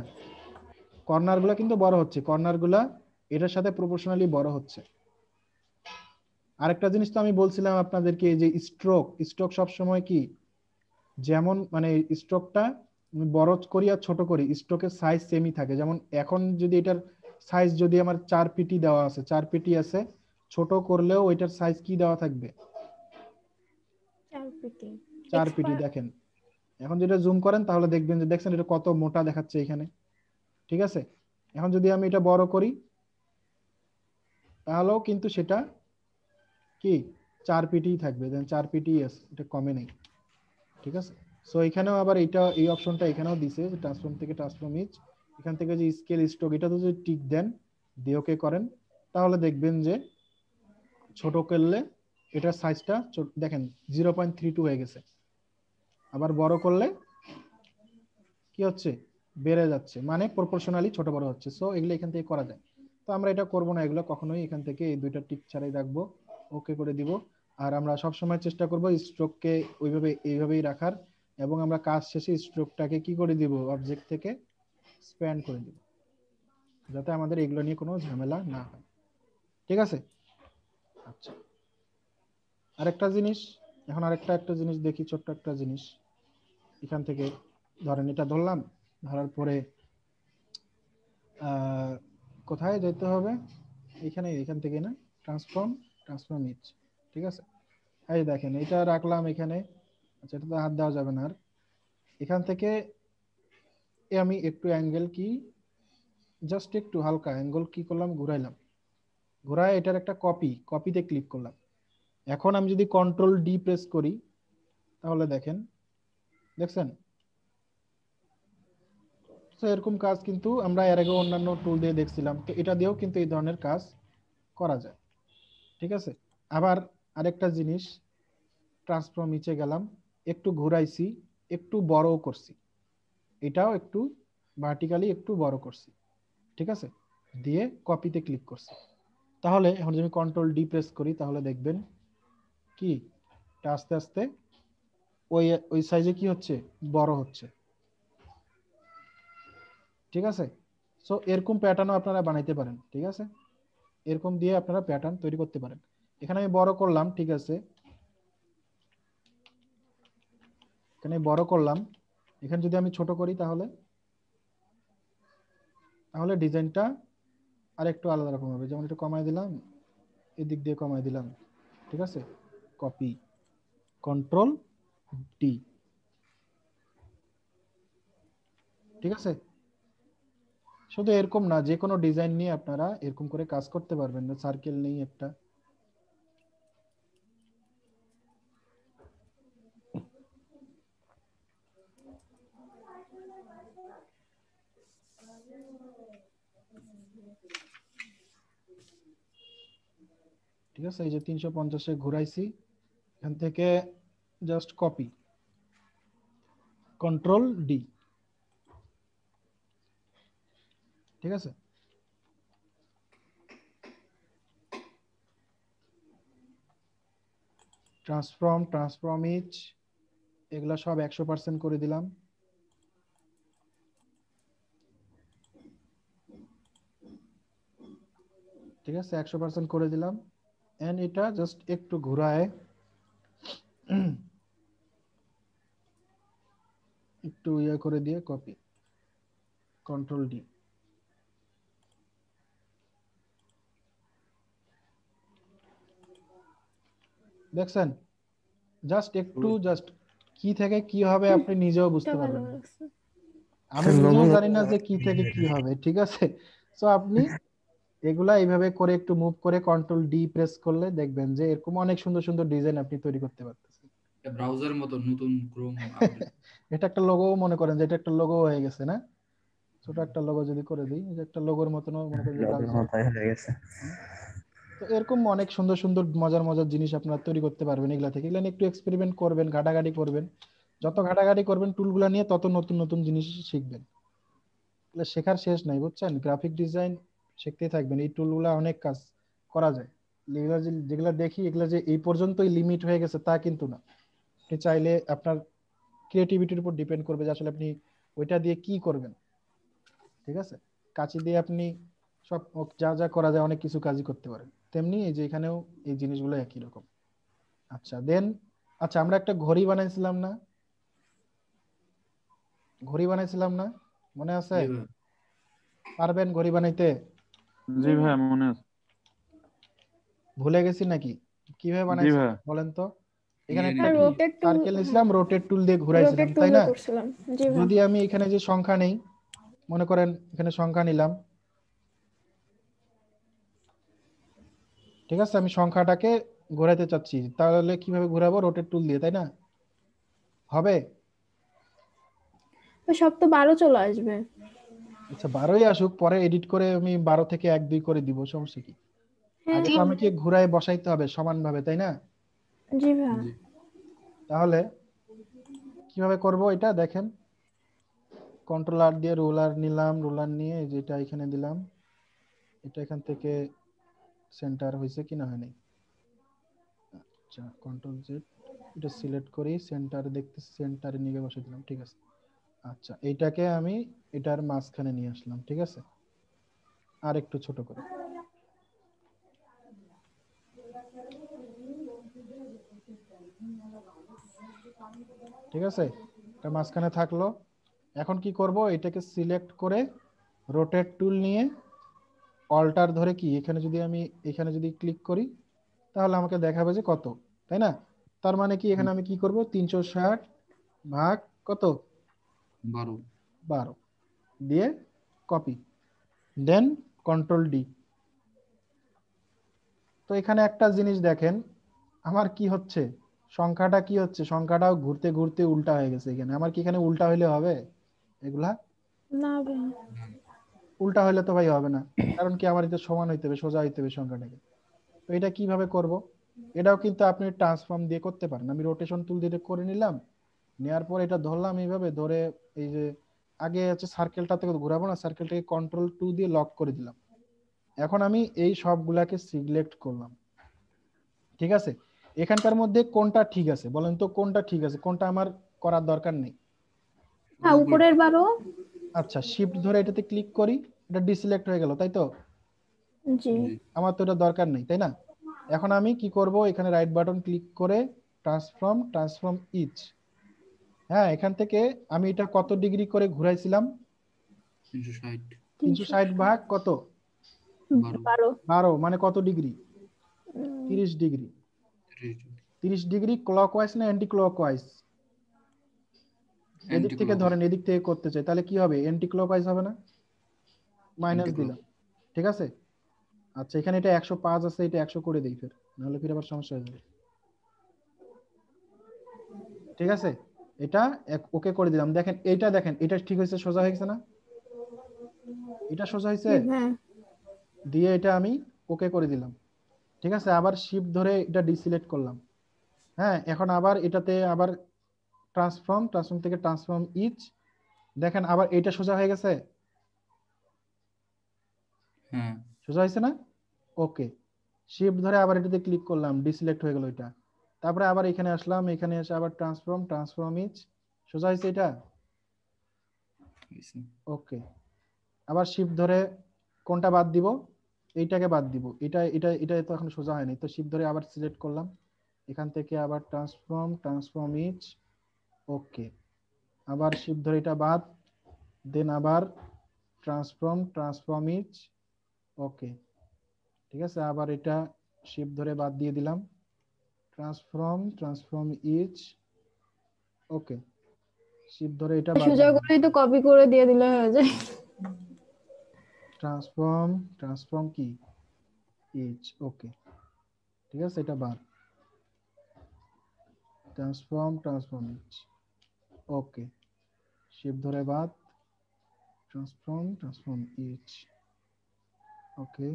কর্নার গুলা কিন্তু বড় হচ্ছে, কর্নার গুলা এটার সাথে প্রপোর্শনালি বড় হচ্ছে। আরেকটা জিনিস তো আমি বলছিলাম আপনাদেরকে, যে স্ট্রোক, স্ট্রোক সব সময় কি যেমন মানে স্ট্রোকটা বড় করি আর ছোট করি, স্ট্রোকের সাইজ সেমই থাকে। যেমন এখন যদি এটার সাইজ যদি আমার 4 পিটি দেওয়া আছে, 4 পিটি আছে, ছোট করলেও এটার সাইজ কি দেওয়া থাকবে? 4 পিটি। দেখেন এখন যেটা জুম করেন তাহলে দেখবেন যে দেখছেন এটা কত মোটা দেখাচ্ছে এখানে, ঠিক আছে? এখন যদি আমি এটা বড় করি তাহলেও কিন্তু সেটা কি 4 পিটি থাকবে, দেন 4 পিটি আছে, এটা কমে নেই, ঠিক আছে? সো এখানেও আবার এটা এই অপশনটা এখানেও দিছে যে ট্রান্সফর্ম থেকে ট্রান্সফর্ম ইচ, এখান থেকে যে স্কেল স্ট্রোক এটা তো যদি টিক দেন দিয়ে ওকে করেন তাহলে দেখবেন যে ছোট করলে এটার সাইজটা দেখেন 0.32 হয়ে গেছে, আবার বড় করলে কি হচ্ছে বেড়ে যাচ্ছে, মানে প্রপোর্শনালি ছোট বড় হচ্ছে। সো এগুলো এখান থেকে করা যায়। তো আমরা এটা করব না, এগুলো কখনোই এখান থেকে এই দুইটা টিক ছাড়াই রাখবো, ওকে করে দিব। আর আমরা সব সময় চেষ্টা করব স্ট্রোককে ওইভাবে এইভাবেই রাখার, এবং আমরা কাজ শেষে স্ট্রোকটাকে কি করে দিব অবজেক্ট থেকে স্প্যান করে দিব, যাতে আমাদের এগুলো নিয়ে কোনো ঝামেলা না হয়, ঠিক আছে? আচ্ছা, আরেকটা জিনিস, এখন একটা জিনিস দেখি, ছোট্ট একটা জিনিস। এখান থেকে ধরেন এটা ধরলাম, ধরার পরে কোথায় যেতে হবে? এখান থেকে না, ট্রান্সফর্ম ইচ, ঠিক আছে? এই দেখেন এটা রাখলাম এখানে। আচ্ছা, এটা তো হাত দেওয়া যাবে না আর। এখান থেকে আমি একটু অ্যাঙ্গেল কি জাস্ট একটু হালকা অ্যাঙ্গেল কি করলাম, ঘুরাইলাম, ঘুরায় এটার একটা কপিতে ক্লিক করলাম। এখন আমি যদি কন্ট্রোল ডি প্রেস করি তাহলে দেখছেন তো এরকম কাজ কিন্তু আমরা এর আগে অন্যান্য টুল দিয়ে দেখছিলাম, তো এটা দিয়েও কিন্তু এই ধরনের কাজ করা যায়, ঠিক আছে? আবার আরেকটা জিনিস, ট্রান্সফর্ম নিচে গেলাম, একটু ঘুরাইছি, একটু বড়ও করছি, এটাও একটু ভার্টিক্যালি একটু বড় করছি, ঠিক আছে? দিয়ে কপিতে ক্লিক করছি। তাহলে এখন যদি আমি কন্ট্রোল ডি প্রেস করি তাহলে দেখবেন কি এটা আস্তে আস্তে ওই সাইজে কি হচ্ছে, বড় হচ্ছে, ঠিক আছে? সো এরকম প্যাটার্নও আপনারা বানাইতে পারেন, ঠিক আছে? এরকম দিয়ে আপনারা প্যাটার্ন তৈরি করতে পারেন। এখানে আমি বড় করলাম, ঠিক আছে, এখানে বড় করলাম। এখানে যদি আমি ছোট করি তাহলে ডিজাইনটা আর একটু আলাদা রকম হবে। যেমন একটু কমাই দিলাম, এদিক দিয়ে কমাই দিলাম, ঠিক আছে? কপি, কন্ট্রোল ডি, ঠিক আছে? শুধু এরকম না, যে কোনো ডিজাইন নিয়ে আপনারা এরকম করে কাজ করতে পারবেন। না সার্কেল নেই একটা, ঠিক আছে? এই যে 350-এ ঘুরাইছি, এখান থেকে জাস্ট কপি, কন্ট্রোল ডি, ঠিক আছে? ট্রান্সফর্ম ইচ এগুলা সব 100% করে দিলাম। ঠিক আছে, 100% করে দিলাম। এন্ড এটা জাস্ট একটু ঘুরায় একটু ইয়ে করে দিয়ে কপি, কন্ট্রোল ডি, দেখছেন? জাস্ট একটু জাস্ট কি থেকে কি হবে আপনি নিজেও বুঝতে পারবেন না। আমি নিজেও জানি না যে কি থেকে কি হবে, ঠিক আছে? সো আপনি এগুলা এইভাবে করে একটু মুভ করে কন্ট্রোল ডি প্রেস করলে দেখবেন যে এরকম অনেক সুন্দর সুন্দর ডিজাইন আপনি তৈরি করতে পারতেছেন। ব্রাউজারের মতো নতুন ক্রোম আপডেট। এটা একটা লোগো মনে করেন যে এটা একটা লোগো হয়ে গেছে না? ছোট একটা লোগো যদি করে দিই, যে একটা লোগোর মতন মনে করেন যে ব্রাউজার হয়ে গেছে। তো এরকম অনেক সুন্দর সুন্দর মজার মজার জিনিস আপনারা তৈরি করতে পারবেন এগুলা থেকে। এগুলা নিয়ে একটু এক্সপেরিমেন্ট করবেন, ঘাটাঘাটি করবেন, যত ঘাটাঘাটি করবেন টুলগুলো নিয়ে তত নতুন নতুন জিনিস শিখবেন। এগুলো শেখার শেষ নাই, বুঝছেন? গ্রাফিক ডিজাইন শিখতেই থাকবেন, এই টুলগুলো অনেক কাজ করা যায়। এগুলো যেগুলো দেখি এগুলো যে এই পর্যন্তই লিমিট হয়ে গেছে তা কিন্তু না। আপনি চাইলে আপনার ক্রিয়েটিভিটির উপর ডিপেন্ড করবে যে আসলে আপনি ওইটা দিয়ে কি করবেন। ঠিক আছে, কাঁচি দিয়ে আপনি সব যা যা করা যায় অনেক কিছু কাজই করতে পারেন, তেমনি এই যে এখানেও এই জিনিসগুলো একই রকম। আচ্ছা দেন, আচ্ছা আমরা একটা ঘড়ি বানাইছিলাম না? ঘড়ি বানাইছিলাম না, মনে আছে? জি ভাই। পারবেন ঘড়ি বানাইতে? জি ভাই মনে আছে। ভুলে গেছি নাকি? কিভাবে জি বানাইছিলাম ভাই। বলেন তো? এখানে নিয়ে একটা আর নিতে কি রোটেট টুল, সার্কেল নিয়েছিলাম, রোটেট টুল দিয়ে ঘুরাইছিলাম, রোটেট তাই টুলে না? করছিলাম। জি ভাই। যদি আমি এখানে যে সংখ্যা নেই, মনে করেন এখানে সংখ্যা নিলাম, ঠিক আছে, আমি সংখ্যাটাকে ঘোরাতে চাচ্ছি, তাহলে কিভাবে ঘোরাবো? রোটেট টুল দিয়ে, তাই না? হবে? তো সব তো 12 চলে আসবে। আচ্ছা 12ই আসুক, পরে এডিট করে আমি 12 থেকে 1 2 করে দিব, সমস্যা কি? হ্যাঁ আগে তো আমাকে ঘুরায় বসাইতে হবে সমানভাবে, তাই না? জি ভাই। জি। তাহলে কিভাবে করব এটা দেখেন, কন্ট্রোল আর দিয়ে রুলার নিলাম, রুলার নিয়ে যেটা এখানে দিলাম, এটা এখান থেকে সেন্টার হয়েছে কিনা হয় নাই। আচ্ছা কন্ট্রোল জেড, এটা সিলেক্ট করি, সেন্টার দেখতে সেন্টারে নিয়ে বসে দিলাম, ঠিক আছে। আচ্ছা এইটাকে আমি এটার মাঝখানে নিয়ে আসলাম, ঠিক আছে, আর একটু ছোট করে, ঠিক আছে, এটা মাঝখানে থাকলো। এখন কি করব, এটাকে সিলেক্ট করে রোটেট টুল নিয়ে অল্টার ধরে কি এখানে যদি আমি এখানে যদি ক্লিক করি তাহলে আমাকে দেখাবে যে কত, তাই না? তার মানে কি এখানে আমি কি করব, 360 ভাগ কত, 12। 12 দিয়ে কপি, দেন কন্ট্রোল ডি। তো এখানে একটা জিনিস দেখেন, আমার কি হচ্ছে, সংখ্যাটা কি হচ্ছে, সংখ্যাটাও ঘুরতে ঘুরতে উল্টা হয়ে গেছে। এখানে আমার কি এখানে উল্টা হইলে হবে এগুলা? না ভাই। উল্টা হইলে তো ভাই হবে না, কারণ কি আমার এটা সমান হইতে হবে, সোজা হইতে হবে সংখ্যাটাকে। তো এটা কিভাবে করব? এটাও কিন্তু আপনি ট্রান্সফর্ম দিয়ে করতে পারেন। আমি রোটেশন টুল দিয়ে করে নিলাম, নেওয়ার পর এটা ধরলাম এইভাবে ধরে, এই যে আগে হচ্ছে সার্কেলটা থেকে ঘোরাবো না, সার্কেলটাকে কন্ট্রোল 2 দিয়ে লক করে দিলাম। এখন আমি এই সবগুলাকে সিলেক্ট করলাম, ঠিক আছে। এখানকার মধ্যে কোনটা ঠিক আছে বলেন তো, কোনটা ঠিক আছে, কোনটা আমার করার দরকার নেই? হ্যাঁ উপরের 12। আচ্ছা শিফট ধরে এটাতে ক্লিক করি, এটা ডিসিলেক্ট হয়ে গেল, তাই তো? জি। জি। আমার তো এটা দরকার নেই, তাই না? এখন আমি কি করব, এখানে রাইট বাটন ক্লিক করে ট্রান্সফর্ম ইচ, হ্যাঁ এখান থেকে আমি এটা কত ডিগ্রি করে ঘুরাইছিলাম, 360। 360 ভাগ কত, 12। 12 মানে কত ডিগ্রি, উম, 30 ডিগ্রি। 30। 30 ডিগ্রি ক্লকওয়াইজ না অ্যান্টি ক্লকওয়াইজ? এদিক অ্যান্টি থেকে ক্লক। ধরেন, এদিক থেকে করতে চাই, তাহলে কি হবে, অ্যান্টি ক্লকওয়াইজ হবে না? Minus anti clock. দিলাম, ঠিক আছে। আচ্ছা এখানে এটা 105 আছে, এটা 100 করে দিই ফের, নাহলে ফির আবার সমস্যা হয়ে যাবে, ঠিক আছে। এটা ওকে করে দিলাম, দেখেন এইটা, দেখেন এটা ঠিক হয়েছে, সোজা হয়ে গেছে না? এটা সোজা হয়েছে, জি ভাই। দিয়ে এটা আমি ওকে করে দিলাম, ঠিক আছে। আবার শিফট ধরে এটা ডিসিলেক্ট করলাম, হ্যাঁ। এখন আবার এটাতে আবার ট্রান্সফর্ম থেকে ট্রান্সফর্ম ইচ, দেখেন আবার এটা সোজা হয়ে গেছে, হ্যাঁ। সোজা হয়েছে না? ওকে, শিফট ধরে আবার এটাতে ক্লিক করলাম, ডিসিলেক্ট হয়ে গেল এটা। তারপরে আবার এখানে আসলাম, এখানে এসে আবার ট্রান্সফর্ম ইচ, সোজা হয়েছে এটা, হয়েছে। ওকে। আবার শিফট ধরে কোনটা বাদ দিব, এইটাকে বাদ দিব, এটা এটা এটা তো এখন সোজা হয়নি, তো শিফট ধরে আবার সিলেক্ট করলাম, এখান থেকে আবার ট্রান্সফর্ম ইচ, ওকে। আবার শিফট ধরে এটা বাদ, দেন আবার ট্রান্সফর্ম ইচ, ওকে, ঠিক আছে। আবার এটা শিফট ধরে বাদ দিয়ে দিলাম, ট্রান্সফর্ম ইচ, ওকে। শিফট ধরে এটা বাদ সোজা দিলাম, করেই তো কপি করে দিয়ে দিলে হয়ে যায়। ট্রান্সফর্ম কি ইচ, ওকে, ঠিক আছে, এটা বাদ, ট্রান্সফর্ম ইচ, ওকে। শিফট ধরে বাদ, ট্রান্সফর্ম ইচ, ওকে।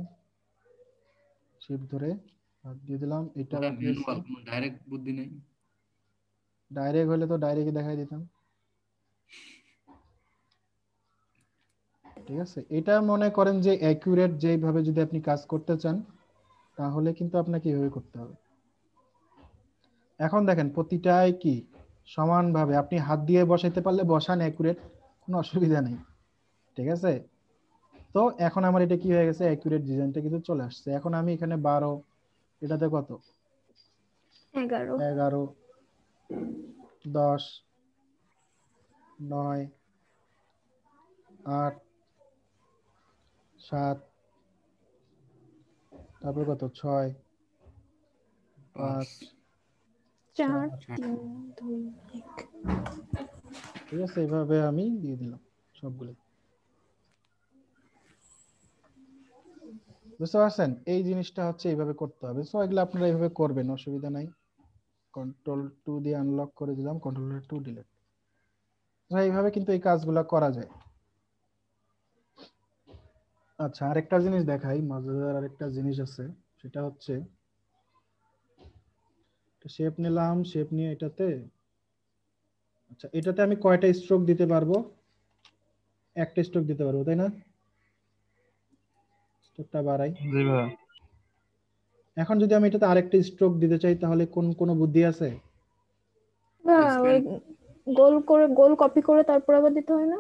শিফট ধরে বাদ দিয়ে দিলাম, এটা পুরো বাকি আছে। ম্যানুয়াল, কোনো ডাইরেক্ট বুদ্ধি নেই। ডাইরেক্ট হলে তো ডাইরেক্ট দেখাই দিতাম। ঠিক আছে, এটা মনে করেন যে অ্যাকুরেট যেভাবে যদি আপনি কাজ করতে চান তাহলে কিন্তু আপনাকে এইভাবে করতে হবে। এখন দেখেন প্রতিটাই কি সমানভাবে আপনি হাত দিয়ে বসাইতে পারলে বসান, অ্যাকুরেট, কোনো অসুবিধা নেই। ঠিক আছে, তো এখন আমার এটা কি হয়ে গেছে, অ্যাকুরেট ডিজাইনটা কিন্তু চলে আসছে। এখন আমি এখানে 12, এটাতে কত, 11 11, 10, 9, 8, 7, তারপর কত, 6, 5, 4 4। 3 2 1। ঠিক আছে, এইভাবে আমি দিয়ে দিলাম সবগুলো। বুঝতে পারছেন, এই জিনিসটা হচ্ছে এইভাবে করতে হবে। সো এগুলো আপনারা এইভাবে করবেন, অসুবিধা নাই। Ctrl 2 দিয়ে আনলক করে দিলাম, Ctrl 2 ডিলিট। এইভাবে কিন্তু এই কাজগুলো করা যায়। আচ্ছা, আরেকটা জিনিস দেখাই, মজাদার আরেকটা জিনিস আছে, সেটা হচ্ছে শেপ নিলাম, শেপ নিয়ে এটাতে, আচ্ছা এটাতে আমি কয়টা স্ট্রোক দিতে পারবো, একটা স্ট্রোক দিতে পারবো তাই না? স্ট্রোকটা বাড়াই। জি ভাই। এখন যদি আমি এটাতে আরেকটা স্ট্রোক দিতে চাই তাহলে কোন বুদ্ধি আছে? না, ওই গোল কপি করে তারপর আবার দিতে হয় না?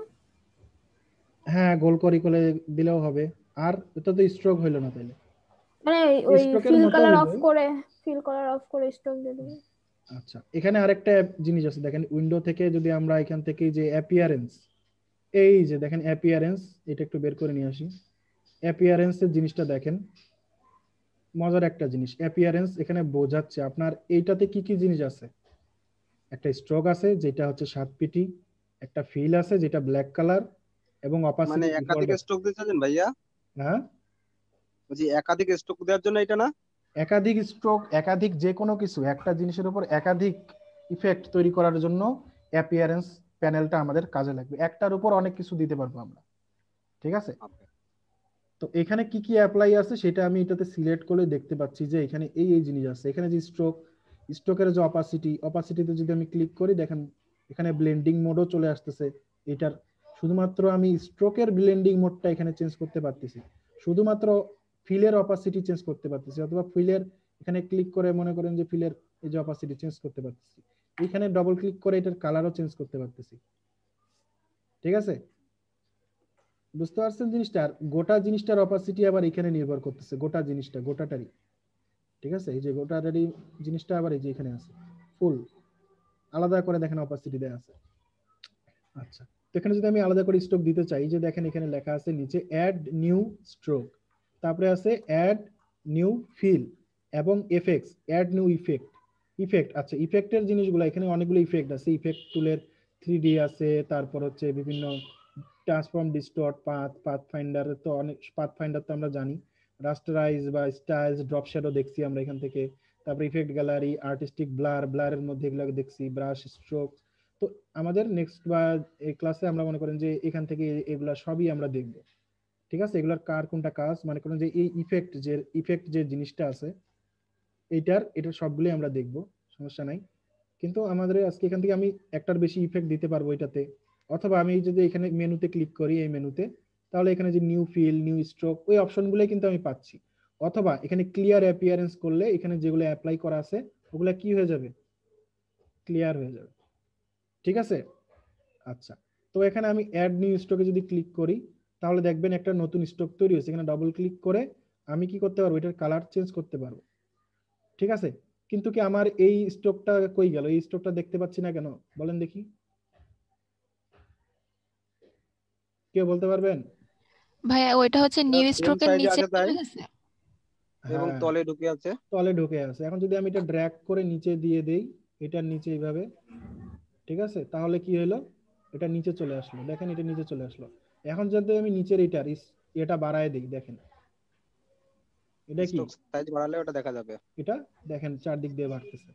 হ্যাঁ, গোল করে দিলেও হবে। আর এটা তো স্ট্রোক হইলো না তাইলে, মানে ওই স্ট্রোকের ফিল মতো কালার হইলো। অফ করে স্টক দিয়ে দেবো। আচ্ছা, এখানে আরেকটা জিনিস আছে, দেখেন উইন্ডো থেকে যদি আমরা এখান থেকে যে অ্যাপিয়ারেন্স, এই যে দেখেন অ্যাপিয়ারেন্স, এটা একটু বের করে নিয়ে আসি। অ্যাপিয়ারেন্সের জিনিসটা দেখেন, মজার একটা জিনিস। অ্যাপিয়ারেন্স এখানে বোঝাচ্ছে আপনার এইটাতে কি কি জিনিস আছে। একটা স্ট্রোক আছে যেটা হচ্ছে 7 পিটি, একটা ফিল আছে যেটা ব্ল্যাক কালার, এবং মানে অপাসিটি ডিফল্ট একাধিক আছে। স্ট্রোক দিতেছেন ভাইয়া? হ্যাঁ, বলছি একাধিক স্ট্রোক দেওয়ার জন্য এটা না? একাধিক স্ট্রোক, একাধিক যে কোনো কিছু, একটা জিনিসের উপর একাধিক ইফেক্ট তৈরি করার জন্য অ্যাপিয়ারেন্স প্যানেলটা আমাদের কাজে লাগবে। একটার উপর অনেক কিছু দিতে পারবো আমরা। ঠিক আছে, Okay. তো এখানে কি কি অ্যাপ্লাই আছে সেটা আমি এটাতে সিলেক্ট করে দেখতে পাচ্ছি যে এখানে এই জিনিস আছে। এখানে যে স্ট্রোকের যে অপাসিটিতে যদি আমি ক্লিক করি, দেখেন এখানে ব্লেন্ডিং মোডও চলে আসতেছে। এটার শুধুমাত্র আমি স্ট্রোকের ব্লেন্ডিং মোডটা এখানে চেঞ্জ করতে পারতেছি, শুধুমাত্র ফিলের অপাসিটি চেঞ্জ করতে পারতেছি, অথবা ফিলের এখানে ক্লিক করে মনে করেন যে ফিলের এই যে অপাসিটি চেঞ্জ করতে পারতেছি, এখানে ডবল ক্লিক করে এটার কালারও চেঞ্জ করতে পারতেছি। ঠিক আছে, বুঝতে পারছেন জিনিসটা? আর গোটা জিনিসটার অপাসিটি আবার এখানে নির্ভর করতেছে, গোটা জিনিসটা গোটাটারই। ঠিক আছে, এই যে গোটাটারই জিনিসটা আবার এই যে এখানে আছে ফুল আলাদা করে দেখেন অপাসিটি দেয়া আছে। আচ্ছা, তো এখানে যদি আমি আলাদা করে স্ট্রোক দিতে চাই, যে দেখেন এখানে লেখা আছে নিচে অ্যাড নিউ স্ট্রোক, তারপরে আছে অ্যাড নিউ ফিল এবং এফেক্টস, অ্যাড নিউ ইফেক্ট। আচ্ছা, ইফেক্টের জিনিসগুলো এখানে অনেকগুলো ইফেক্ট আছে। ইফেক্ট টুলের 3D আছে, তারপর হচ্ছে বিভিন্ন ট্রান্সফর্ম, ডিস্টর্ট, পাথ ফাইন্ডার, তো অনেক পাথ ফাইন্ডার তো আমরা জানি, রাস্টারাইজ বা স্টাইলস, ড্রপ শ্যাডো দেখছি আমরা এখান থেকে, তারপর ইফেক্ট গ্যালারি, আর্টিস্টিক ব্লারের মধ্যে এগুলো দেখছি, ব্রাশ স্ট্রোক। তো আমাদের নেক্সট বা এই ক্লাসে আমরা মনে করেন যে এখান থেকে এগুলা সবই আমরা দেখব। ঠিক আছে, এগুলার কার কোনটা কাজ, মনে করেন যে এই ইফেক্ট যে জিনিসটা আছে এটার সবগুলোই আমরা দেখব, সমস্যা নাই। কিন্তু আমাদের আজকে এখান থেকে আমি একটার বেশি ইফেক্ট দিতে পারবো এটাতে, অথবা আমি যদি এখানে মেনুতে ক্লিক করি, এই মেনুতে, তাহলে এখানে যে নিউ ফিল, নিউ স্ট্রোক, ওই অপশনগুলোই কিন্তু আমি পাচ্ছি। অথবা এখানে ক্লিয়ার অ্যাপিয়ারেন্স করলে এখানে যেগুলো অ্যাপ্লাই করা আছে ওগুলা কি হয়ে যাবে, ক্লিয়ার হয়ে যাবে। ঠিক আছে, আচ্ছা, তো এখানে আমি অ্যাড নিউ স্টকে যদি ক্লিক করি তাহলে দেখবেন একটা নতুন স্টক তৈরি হয়েছে। এখানে ডাবল ক্লিক করে আমি কি করতে পারবো, এটার কালার চেঞ্জ করতে পারবো। ঠিক আছে, কিন্তু কি আমার এই স্টকটা কই গেল, এই স্টকটা দেখতে পাচ্ছি না কেন বলেন দেখি, কেউ বলতে পারবেন? ভাইয়া ওইটা হচ্ছে নিউ সেম স্ট্রোকের সাইজে নিচে আছে তাই, চলে গেছে। এবং হ্যাঁ, তলে ঢুকে আছে। তলে ঢুকে আছে। এখন যদি আমি এটা ড্র্যাগ করে নিচে দিয়ে দেই, এটার নিচে এইভাবে, ঠিক আছে, তাহলে কি হলো, এটা নিচে চলে আসলো, দেখেন এটা নিচে চলে আসলো। এখন যদি আমি নিচের এটা বাড়ায় দিই, দেখেন এটা কি, স্ট্রোক সাইজ বাড়ালে ওটা দেখা যাবে। এটা দেখেন চারদিক দিয়ে বাড়তেছে।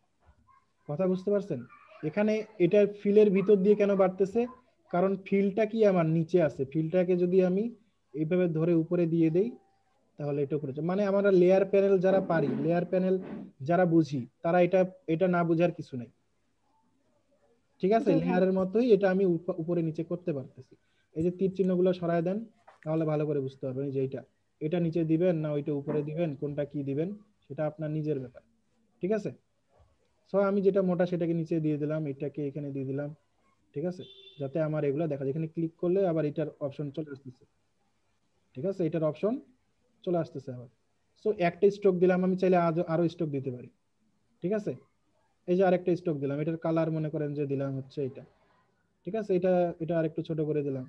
কথা বুঝতে পারছেন? এখানে এটা ফিলের ভিতর দিয়ে কেন বাড়তেছে, কারণ ফিলটা কি আমার নিচে আছে, ফিলটাকে যদি আমি এইভাবে ধরে উপরে দিয়ে দেই তাহলে এটা উপরে, মানে আমরা লেয়ার প্যানেল যারা পারি, লেয়ার প্যানেল যারা বুঝি, তারা এটা না বুঝার কিছু নাই। ঠিক আছে, জি ভাই। লেয়ারের মতোই এটা আমি উপরে নিচে করতে পারতেছি। এই যে তীর চিহ্নগুলো সরায় দেন, তাহলে ভালো করে বুঝতে পারবেন যে এটা নিচে দিবেন না ওইটা উপরে দিবেন, কোনটা কি দিবেন সেটা আপনার নিজের ব্যাপার। ঠিক আছে, সো আমি যেটা মোটা সেটাকে নিচে দিয়ে দিলাম, এটাকে এখানে দিয়ে দিলাম। ঠিক আছে, যাতে আমার এগুলো দেখা যায়। এখানে ক্লিক করলে আবার এটার অপশন চলে আসতেছে। ঠিক আছে, এটার অপশন চলে আসতেছে আবার। সো একটা স্ট্রোক দিলাম, আমি চাইলে আরো স্ট্রোক দিতে পারি। ঠিক আছে, এই যে আরেকটা স্ট্রোক দিলাম, এটার কালার মনে করেন যে দিলাম হচ্ছে এটা। ঠিক আছে, এটা এটা আরেকটু ছোট করে দিলাম।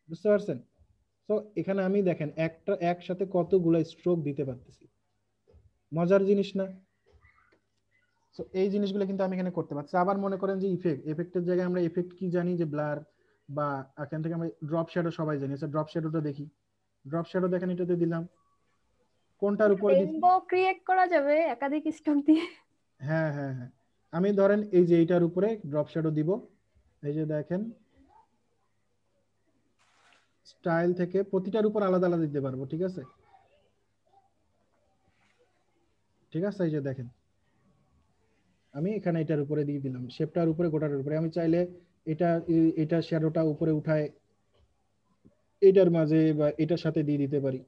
বুঝতে পারছেন? তো এখানে আমি দেখেন একসাথে কতগুলো স্ট্রোক দিতে পারতেছি, মজার জিনিস না? তো এই জিনিসগুলো কিন্তু আমি এখানে করতে পারছি। আবার মনে করেন যে এফেক্টের জায়গায় আমরা এফেক্ট কি জানি, যে ব্লার, বা এখান থেকে আমরা ড্রপ শ্যাডো সবাই জানি। আচ্ছা, ড্রপ শ্যাডোটা দেখি। ড্রপ শ্যাডো দেখেন, এটাতে দিলাম, কোনটার উপরে দিচ্ছি? রেইনবো ক্রিয়েট করা যাবে একাধিক স্ট্রোক দিয়ে। হ্যাঁ হ্যাঁ হ্যাঁ, আমি ধরেন এই যে এইটার উপরে ড্রপ শ্যাডো দিব। এই যে দেখেন, স্টাইল থেকে প্রতিটার উপর আলাদা আলাদা দিতে পারবো। ঠিক আছে, ঠিক আছে, এই যে দেখেন আমি এখানে এটার উপরে দিয়ে দিলাম, শেপটার উপরে, গোটাটার উপরে। আমি চাইলে এটা এটা শ্যাডোটা উপরে উঠায় এটার মাঝে বা এটার সাথে দিয়ে দিতে পারি।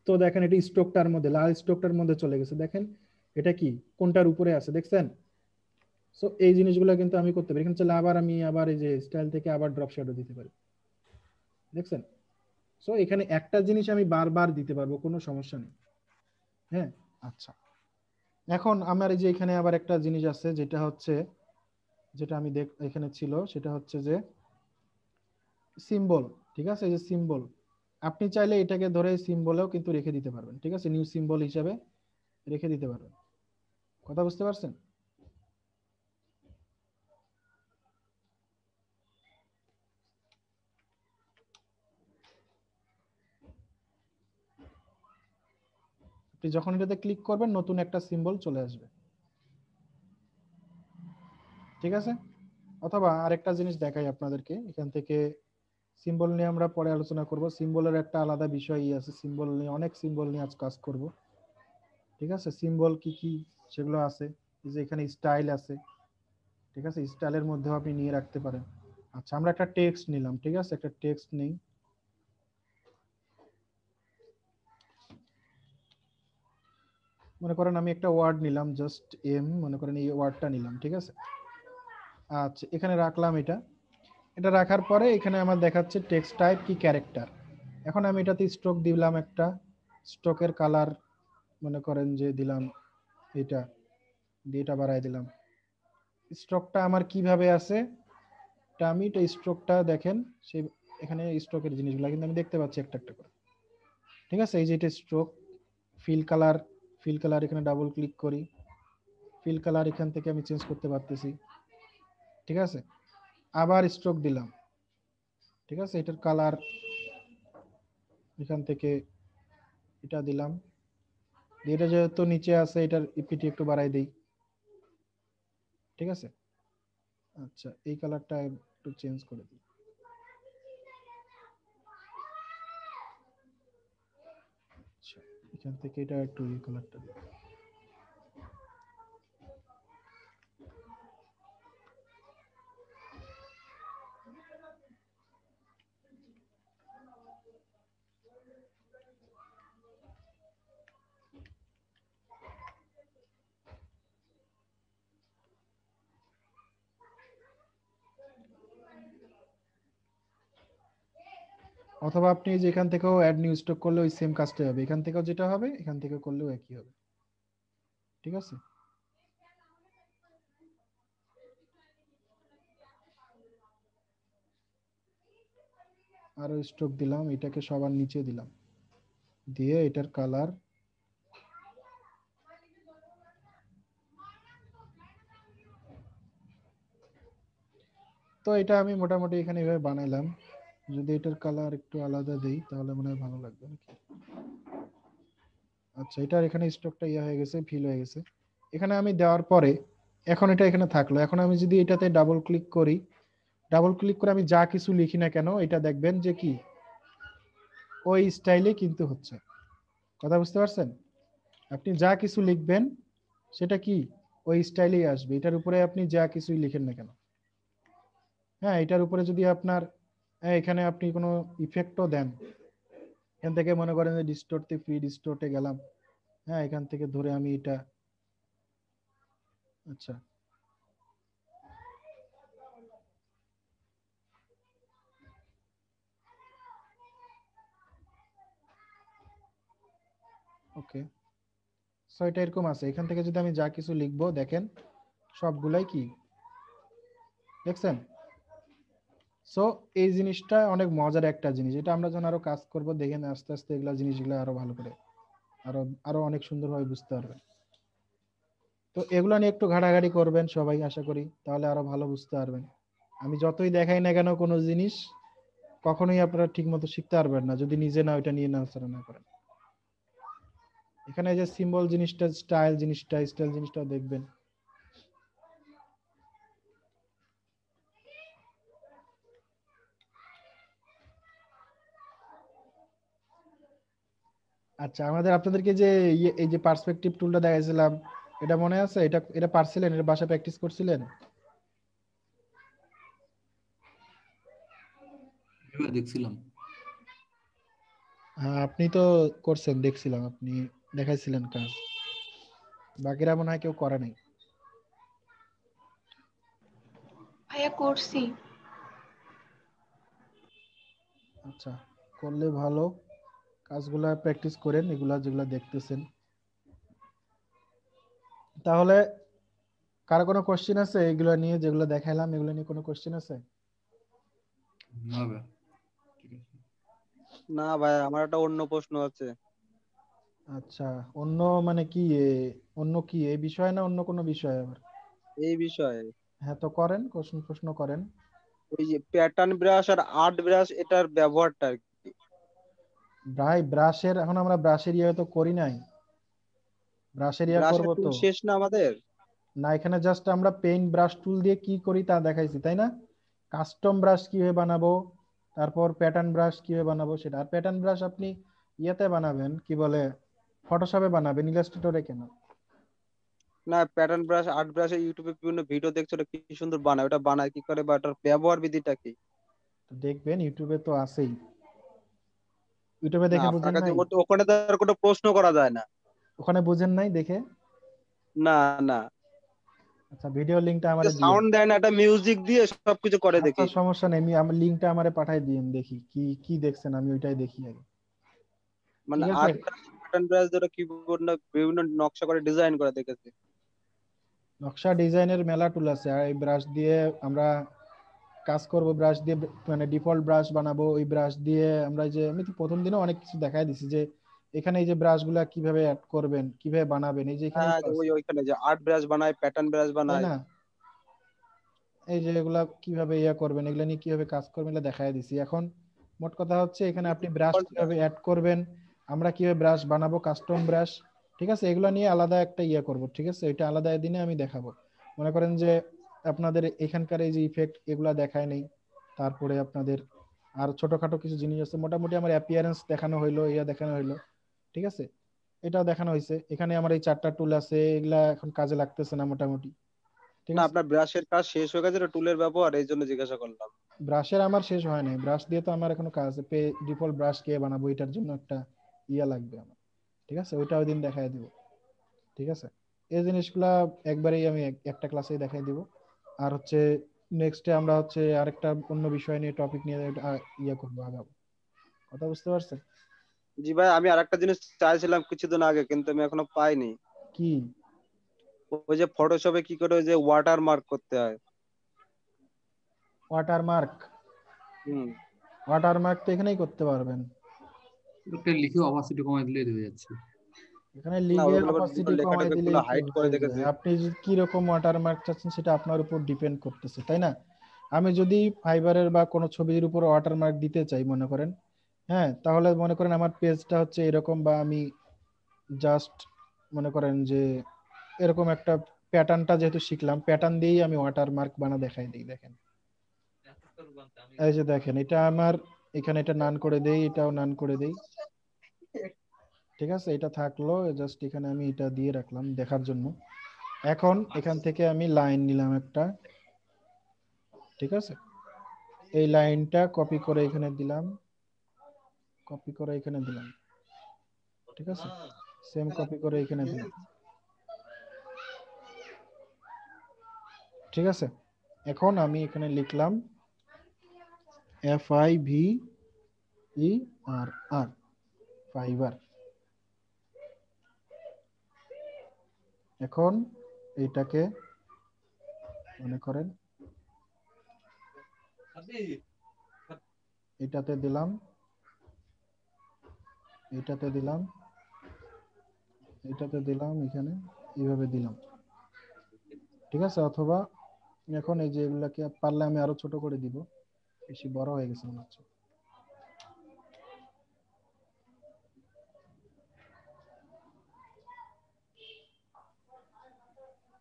তো দেখেন এটা স্ট্রোকটার মধ্যে, লাল স্ট্রোকটার মধ্যে চলে গেছে। দেখেন এটা কি কোনটার উপরে আছে, দেখছেন? সো এই জিনিসগুলো কিন্তু আমি করতে পারি। এখানে চাইলে আমি আবার এই যে স্টাইল থেকে আবার ড্রপ শ্যাডো দিতে পারি, দেখছেন? সো এখানে একটা জিনিস আমি বারবার দিতে পারবো, কোনো সমস্যা নেই। হ্যাঁ, আচ্ছা, এখন আমার এই যে এখানে আবার একটা জিনিস আছে, যেটা হচ্ছে, যেটা আমি এখানে ছিল, সেটা হচ্ছে যে সিম্বল। ঠিক আছে, এই যে সিম্বল, আপনি চাইলে এটাকে ধরে সিম্বলেও কিন্তু রেখে দিতে পারবেন। ঠিক আছে, নিউ সিম্বল হিসাবে রেখে দিতে পারবেন। কথা বুঝতে পারছেন? আপনি যখন এটাতে ক্লিক করবেন, নতুন একটা সিম্বল চলে আসবে। ঠিক আছে, অথবা আরেকটা জিনিস দেখাই আপনাদেরকে এখান থেকে। সিম্বল নিয়ে আমরা পরে আলোচনা করব, সিম্বলের একটা আলাদা বিষয়ই আছে, সিম্বল নিয়ে অনেক সিম্বল নিয়ে আজ কাজ করব। ঠিক আছে, সিম্বল কি কি সেগুলো আছে। এই যে এখানে স্টাইল আছে। ঠিক আছে, স্টাইলের মধ্যেও আপনি নিয়ে রাখতে পারেন। আচ্ছা, আমরা একটা টেক্সট নিলাম। ঠিক আছে, একটা টেক্সট নেই। মনে করেন আমি একটা ওয়ার্ড নিলাম, জাস্ট মনে করেন এই ওয়ার্ডটা নিলাম। ঠিক আছে, আচ্ছা, এখানে রাখলাম এটা। এটা রাখার পরে এখানে আমার দেখাচ্ছে টেক্সট টাইপ কি ক্যারেক্টার। এখন আমি এটাতে স্ট্রোক দিলাম, একটা স্ট্রোকের কালার মনে করেন যে দিলাম এটা দিয়ে, এটা বাড়াই দিলাম। স্ট্রোকটা আমার কিভাবে আছে, এটা আমি এটা স্ট্রোকটা দেখেন, সেই এখানে স্ট্রোকের জিনিসগুলো কিন্তু আমি দেখতে পাচ্ছি একটা একটা করে। ঠিক আছে, এই যে এটা stroke, fill colour, fill colour এখানে ডাবল ক্লিক করি, ফিল কালার এখান থেকে আমি চেঞ্জ করতে পারতেছি। ঠিক আছে, আবার স্ট্রোক দিলাম। ঠিক আছে, এটার কালার এখান থেকে এটা দিলাম, এটা যেহেতু নিচে আছে এটার ইপিটি একটু বাড়াই দেই। ঠিক আছে, আচ্ছা, এই কালারটা একটু চেঞ্জ করে দিই। আচ্ছা, এখান থেকে এটা একটু এই কালারটা দিই। অথবা আপনি যে এখান থেকেও অ্যাড নিউ স্টক করলে ওই সেম কাজটাই হবে, এখান থেকেও যেটা হবে এখান থেকে করলেও একই হবে। ঠিক আছে, আরো স্ট্রোক দিলাম, এটাকে সবার নিচে দিলাম, দিয়ে এটার কালার তো এটা আমি মোটামুটি এখানে এভাবে বানাইলাম। যদি এটার কালার একটু আলাদা দেই তাহলে মনে হয় ভালো লাগবে নাকি। আচ্ছা, এটার এখানে স্ট্রোকটা হয়ে গেছে, ফিল হয়ে গেছে। এখানে আমি দেওয়ার পরে এখন এটা এখানে থাকলো। এখন আমি যদি এটাতে ডাবল ক্লিক করি, ডাবল ক্লিক করে আমি যা কিছু লিখি না কেন, এটা দেখবেন যে কি ওই স্টাইলে কিন্তু হচ্ছে। কথা বুঝতে পারছেন? আপনি যা কিছু লিখবেন সেটা কি ওই স্টাইলেই আসবে। এটার উপরে আপনি যা কিছুই লিখেন না কেন, হ্যাঁ, এটার উপরে যদি আপনার এখানে আপনি কোনো ইফেক্টও দেন, এখান থেকে মনে করেন যে ডিস্টোর্টে ফ্রি ডিস্টোর্টে গেলাম, হ্যাঁ, এখান থেকে ধরে আমি এটা, আচ্ছা ওকে, সো এটা এরকম আছে। এখান থেকে যদি আমি যা কিছু লিখবো দেখেন সবগুলাই কি দেখছেন। সো এই জিনিসটা অনেক মজার একটা জিনিস, এটা আমরা যখন আরো কাজ করব দেখেন আস্তে আস্তে এগুলা জিনিসগুলো আরো ভালো করে আরো আরো অনেক সুন্দরভাবে বুঝতে পারবেন। তো এগুলো নিয়ে একটু ঘাটাঘাটি করবেন সবাই, আশা করি তাহলে আরো ভালো বুঝতে পারবেন। আমি যতই দেখাই না কেন কোনো জিনিস কখনোই আপনারা ঠিক মতো শিখতে পারবেন না যদি নিজে না ওইটা নিয়ে নাড়াচাড়া না করেন। এখানে যে সিম্বল জিনিসটা, স্টাইল জিনিসটা দেখবেন। আচ্ছা, আপনাদেরকে যে এই যে পার্সপেক্টিভ টুলটা দেখাইছিলাম, এটা মনে আছে? এটা এটা পারছিলেন? এটা বাসায় প্র্যাকটিস করছিলেন? দেখছিলাম। হ্যাঁ, আপনি তো করছেন, দেখছিলাম আপনি দেখাইছিলেন কাজ। বাকিরা মনে হয় কেউ করে নাই। ভাইয়া করছি। আচ্ছা, করলে ভালো। কাজগুলা প্র্যাকটিস করেন, এগুলা যেগুলা দেখতেছেন। তাহলে কারো কোনো কোশ্চেন আছে এগুলো নিয়ে, যেগুলো দেখাইলাম এগুলো নিয়ে কোনো কোশ্চেন আছে? না ভাই, ঠিক আছে। না ভাই, আমার একটা অন্য প্রশ্ন আছে। আচ্ছা, অন্য মানে কি অন্য কি এই বিষয় না অন্য কোনো বিষয় আবার? এই বিষয়ে হ্যাঁ, তো করেন, প্রশ্ন করেন। ওই যে প্যাটার্ন ব্রাশ আর আর্ট ব্রাশ, এটার ব্যবহারটা কি? ভাই ব্রাশের, এখন আমরা ব্রাশের ইয়ে তো করি নাই, ব্রাশের ইয়া ব্রাশের করবো টুল তো শেষ না আমাদের? না। এখানে জাস্ট আমরা পেইন্ট ব্রাশ টুল দিয়ে কি করি তা দেখাইছি, তাই না? কাস্টম ব্রাশ কিভাবে বানাবো, তারপর প্যাটার্ন ব্রাশ কিভাবে বানাবো সেটা। আর প্যাটার্ন ব্রাশ আপনি ইয়েতে বানাবেন, কি বলে, ফটোশপে বানাবেন, ইলাস্ট্রেটরে কেন? না, প্যাটার্ন ব্রাশ আর্ট ব্রাশে ইউটিউবে বিভিন্ন ভিডিও দেখছো, ওটা কি সুন্দর বানায়, ওটা বানায় কি করে বা ওটার ব্যবহার বিধিটা কি? তো দেখবেন ইউটিউবে তো আছেই, ইউটিউবে না, দেখে আপনার বুঝেন কাছে নাই? ওখানে তো আর কোনো প্রশ্ন করা যায় না। ওখানে বুঝেন নাই দেখে? না, না, আচ্ছা, ভিডিও লিংকটা আমারে দিয়েন। সাউন্ড দেয় না, একটা মিউজিক দিয়ে সবকিছু করে আচ্ছা, দেখি। সমস্যা নেই, আমি আমার লিংকটা আমারে পাঠাই দিয়েন, দেখি কি কি দেখছেন, আমি ওইটাই দেখি আগে। মানে ঠিক আছে, আর্ট ব্রাশ প্যাটার্ন ব্রাশ যেটা কিবোর্ড না বিভিন্ন নকশা করে ডিজাইন করে দেখেছি। নকশা ডিজাইনের মেলা টুল আছে। আর এই ব্রাশ দিয়ে আমরা কাজ করব, ব্রাশ দিয়ে মানে ডিফল্ট ব্রাশ বানাবো। ওই ব্রাশ দিয়ে আমরা যে, আমি তো প্রথম দিনে অনেক কিছু দেখাই দিছি যে এখানে এই যে ব্রাশগুলা কিভাবে অ্যাড করবেন, কিভাবে বানাবেন, এই যে এখানেই হ্যাঁ, তো যে আছে, ওইখানে যে আর্ট ব্রাশ বানায়, প্যাটার্ন ব্রাশ তাই বানায়। না? এই যে এগুলা কিভাবে ইয়া করবেন, এগুলা নিয়ে কিভাবে কাজ করবেন, এগুলা দেখাই দিছি। এখন মোট কথা হচ্ছে এখানে আপনি ব্রাশ ডিফল্ট ব্রাশ। কিভাবে অ্যাড করবেন, আমরা কিভাবে ব্রাশ বানাবো, কাস্টম ব্রাশ, ঠিক আছে, এগুলা নিয়ে আলাদা একটা ইয়া করব, ঠিক আছে, এটা আলাদা দিনে আমি দেখাবো। মনে করেন যে আপনাদের এখানকার এই যে ইফেক্ট এগুলা দেখায় নেই, তারপরে আপনাদের আর ছোটখাটো কিছু জিনিস আছে, মোটামুটি আমার অ্যাপিয়ারেন্স দেখানো হইলো, ইয়া দেখানো হইলো, ঠিক আছে, এটাও দেখানো হয়েছে। এখানে আমার এই 4টা টুল আছে, এগুলা এখন কাজে লাগতেছে না মোটামুটি, ঠিক না, আছে। আপনার ব্রাশের কাজ শেষ হয়ে গেছে, টুলের ব্যবহার এই জন্য জিজ্ঞাসা করলাম। ব্রাশের আমার শেষ হয় নাই, ব্রাশ দিয়ে তো আমার এখনো কাজ আছে। ডিফল্ট ব্রাশ কে বানাবো, এটার জন্য একটা ইয়া লাগবে আমার, ঠিক আছে, ওইটা ওই দিন দেখাই দিব, ঠিক আছে। এই জিনিসগুলা একবারেই আমি একটা ক্লাসেই দেখাই দিব। আর হচ্ছে নেক্সটে আমরা হচ্ছে আরেকটা অন্য বিষয় নিয়ে টপিক নিয়ে ইয়া করবো, আগাবো। কথা বুঝতে পারছেন? জি ভাই, আমি আরেকটা জিনিস চাইছিলাম কিছুদিন আগে, কিন্তু আমি এখনো পাইনি। কি? ওই যে ফটোশপে কি করে ওই যে ওয়াটার মার্ক করতে হয়। ওয়াটারমার্ক? হুম। ওয়াটারমার্ক তো এখানেই করতে পারবেন। একটা লিখে অপাসিটি কমাই দিলেই হয়ে যাচ্ছে। এখানে না, লিগের ওগুলো আবার বিভিন্ন অপাসিটি কমাই লেখাটাকে পুরো দিলেই তো হাইড করে হয়ে যায়। দেখেছে। আপনি কি রকম ওয়াটারমার্ক চাচ্ছেন সেটা আপনার উপর ডিপেন্ড করতেছে, তাই না? আমি যদি ফাইবারের বা কোনো ছবির উপর ওয়াটারমার্ক দিতে চাই মনে করেন, হ্যাঁ, তাহলে মনে করেন আমার পেজটা হচ্ছে এরকম, বা আমি জাস্ট মনে করেন যে এরকম একটা প্যাটার্নটা যেহেতু শিখলাম, প্যাটার্ন দিয়েই আমি ওয়াটারমার্ক বানা দেখাই দিই। দেখেন, এই যে দেখেন, এটা আমার এখানে এটা নান করে দেই, এটাও নান করে দেই, ঠিক আছে, এটা থাকলো। জাস্ট এখানে আমি এটা দিয়ে রাখলাম দেখার জন্য। এখন এখান থেকে আমি লাইন নিলাম একটা, ঠিক আছে? এই লাইনটা কপি করে এখানে দিলাম, কপি করে এখানে দিলাম, ঠিক আছে? সেম কপি করে এখানে দিলাম, ঠিক আছে? এখন আমি এখানে লিখলাম FIVER, ফাইবার। এখন এইটাকে মনে করেন এটাতে দিলাম, এটাতে দিলাম, এটাতে দিলাম, এখানে এইভাবে দিলাম, ঠিক আছে? অথবা এখন এই যে এগুলাকে পারলে আমি আরো ছোট করে দিব, বেশি বড় হয়ে গেছে মনে হচ্ছে।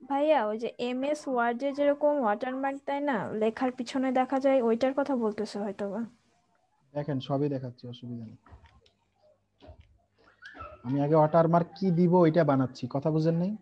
ভাইয়া ওই যে MS ওয়ার্ডে যেরকম ওয়াটারমার্ক দেয় না, লেখার পিছনে দেখা যায়, ওইটার কথা বলতেছে হয়তো বা। দেখেন সবই দেখাচ্ছি, অসুবিধা নেই। আমি আগে ওয়াটারমার্ক কি দিব ওইটা বানাচ্ছি, কথা বুঝেন নাই?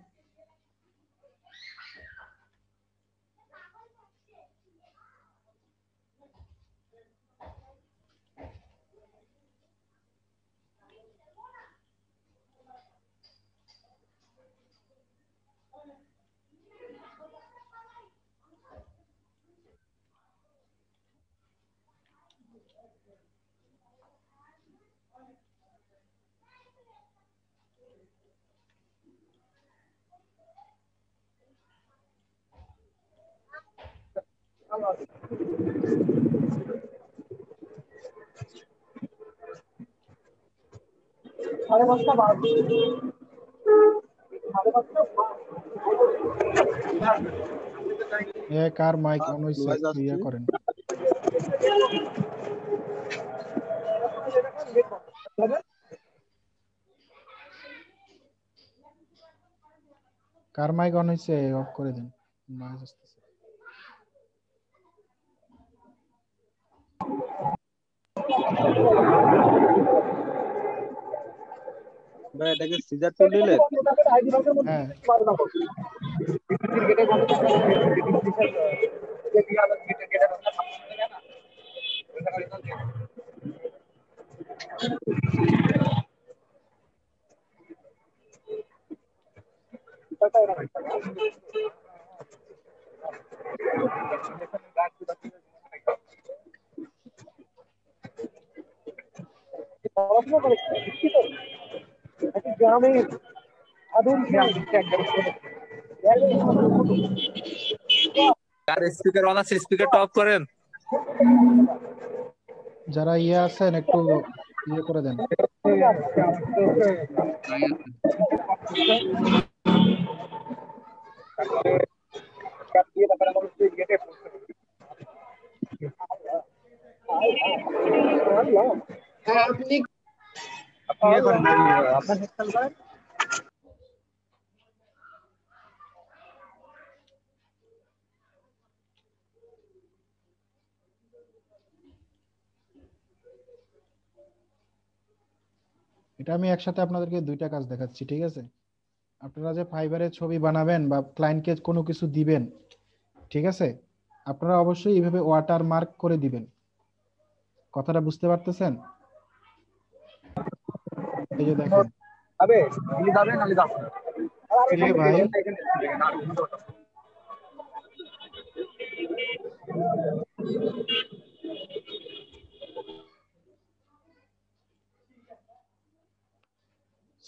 কার মাইক অন হইছে ভয়েস একটু ইয়া আসছে। করেন। কার মাইক অন হইছে অফ করে দেন, নয়েজ আসতেছে। ভাই এটা কি সিজার টুল নিলেন? হ্যাঁ, কার স্পিকার অন আছে স্পিকারটা অফ করেন। যারা ইয়ে আছেন একটু ইয়ে করে দেন। তাই আছে। এটা আমি একসাথে আপনাদেরকে দুইটা কাজ দেখাচ্ছি, ঠিক আছে? আপনারা যে ফাইবারে ছবি বানাবেন বা ক্লায়েন্টকে কোনো কিছু দিবেন, ঠিক আছে? আপনারা অবশ্যই এইভাবে ওয়াটার মার্ক করে দিবেন। কথাটা বুঝতে পারতেছেন? এই যে দেখেন, কে ভাই?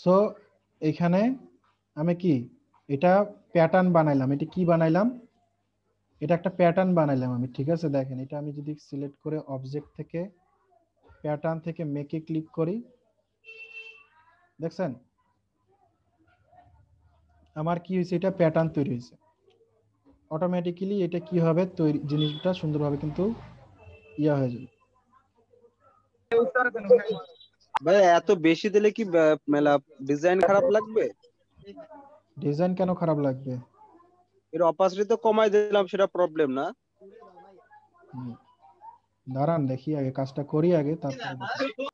সো এখানে আমি কি এটা প্যাটার্ন বানাইলাম, এটা কি বানাইলাম, এটা একটা প্যাটার্ন বানাইলাম আমি, ঠিক আছে? দেখেন এটা আমি যদি সিলেক্ট করে অবজেক্ট থেকে প্যাটার্ন থেকে মেকে ক্লিক করি, দেখছেন আমার কি হয়েছে, এটা প্যাটার্ন তৈরি হয়েছে। অটোমেটিক্যালি এটা কি হবে, তৈরি জিনিসটা সুন্দরভাবে কিন্তু ইয়া হয়ে যাবে। ভাই এত বেশি দিলে কি মেলা ডিজাইন খারাপ লাগবে? ডিজাইন কেন খারাপ লাগবে? এর অপাসিটি তো কমাই দিলাম, সেটা প্রবলেম না। দাঁড়ান দেখি আগে কাজটা করি আগে, তারপরে দেখি।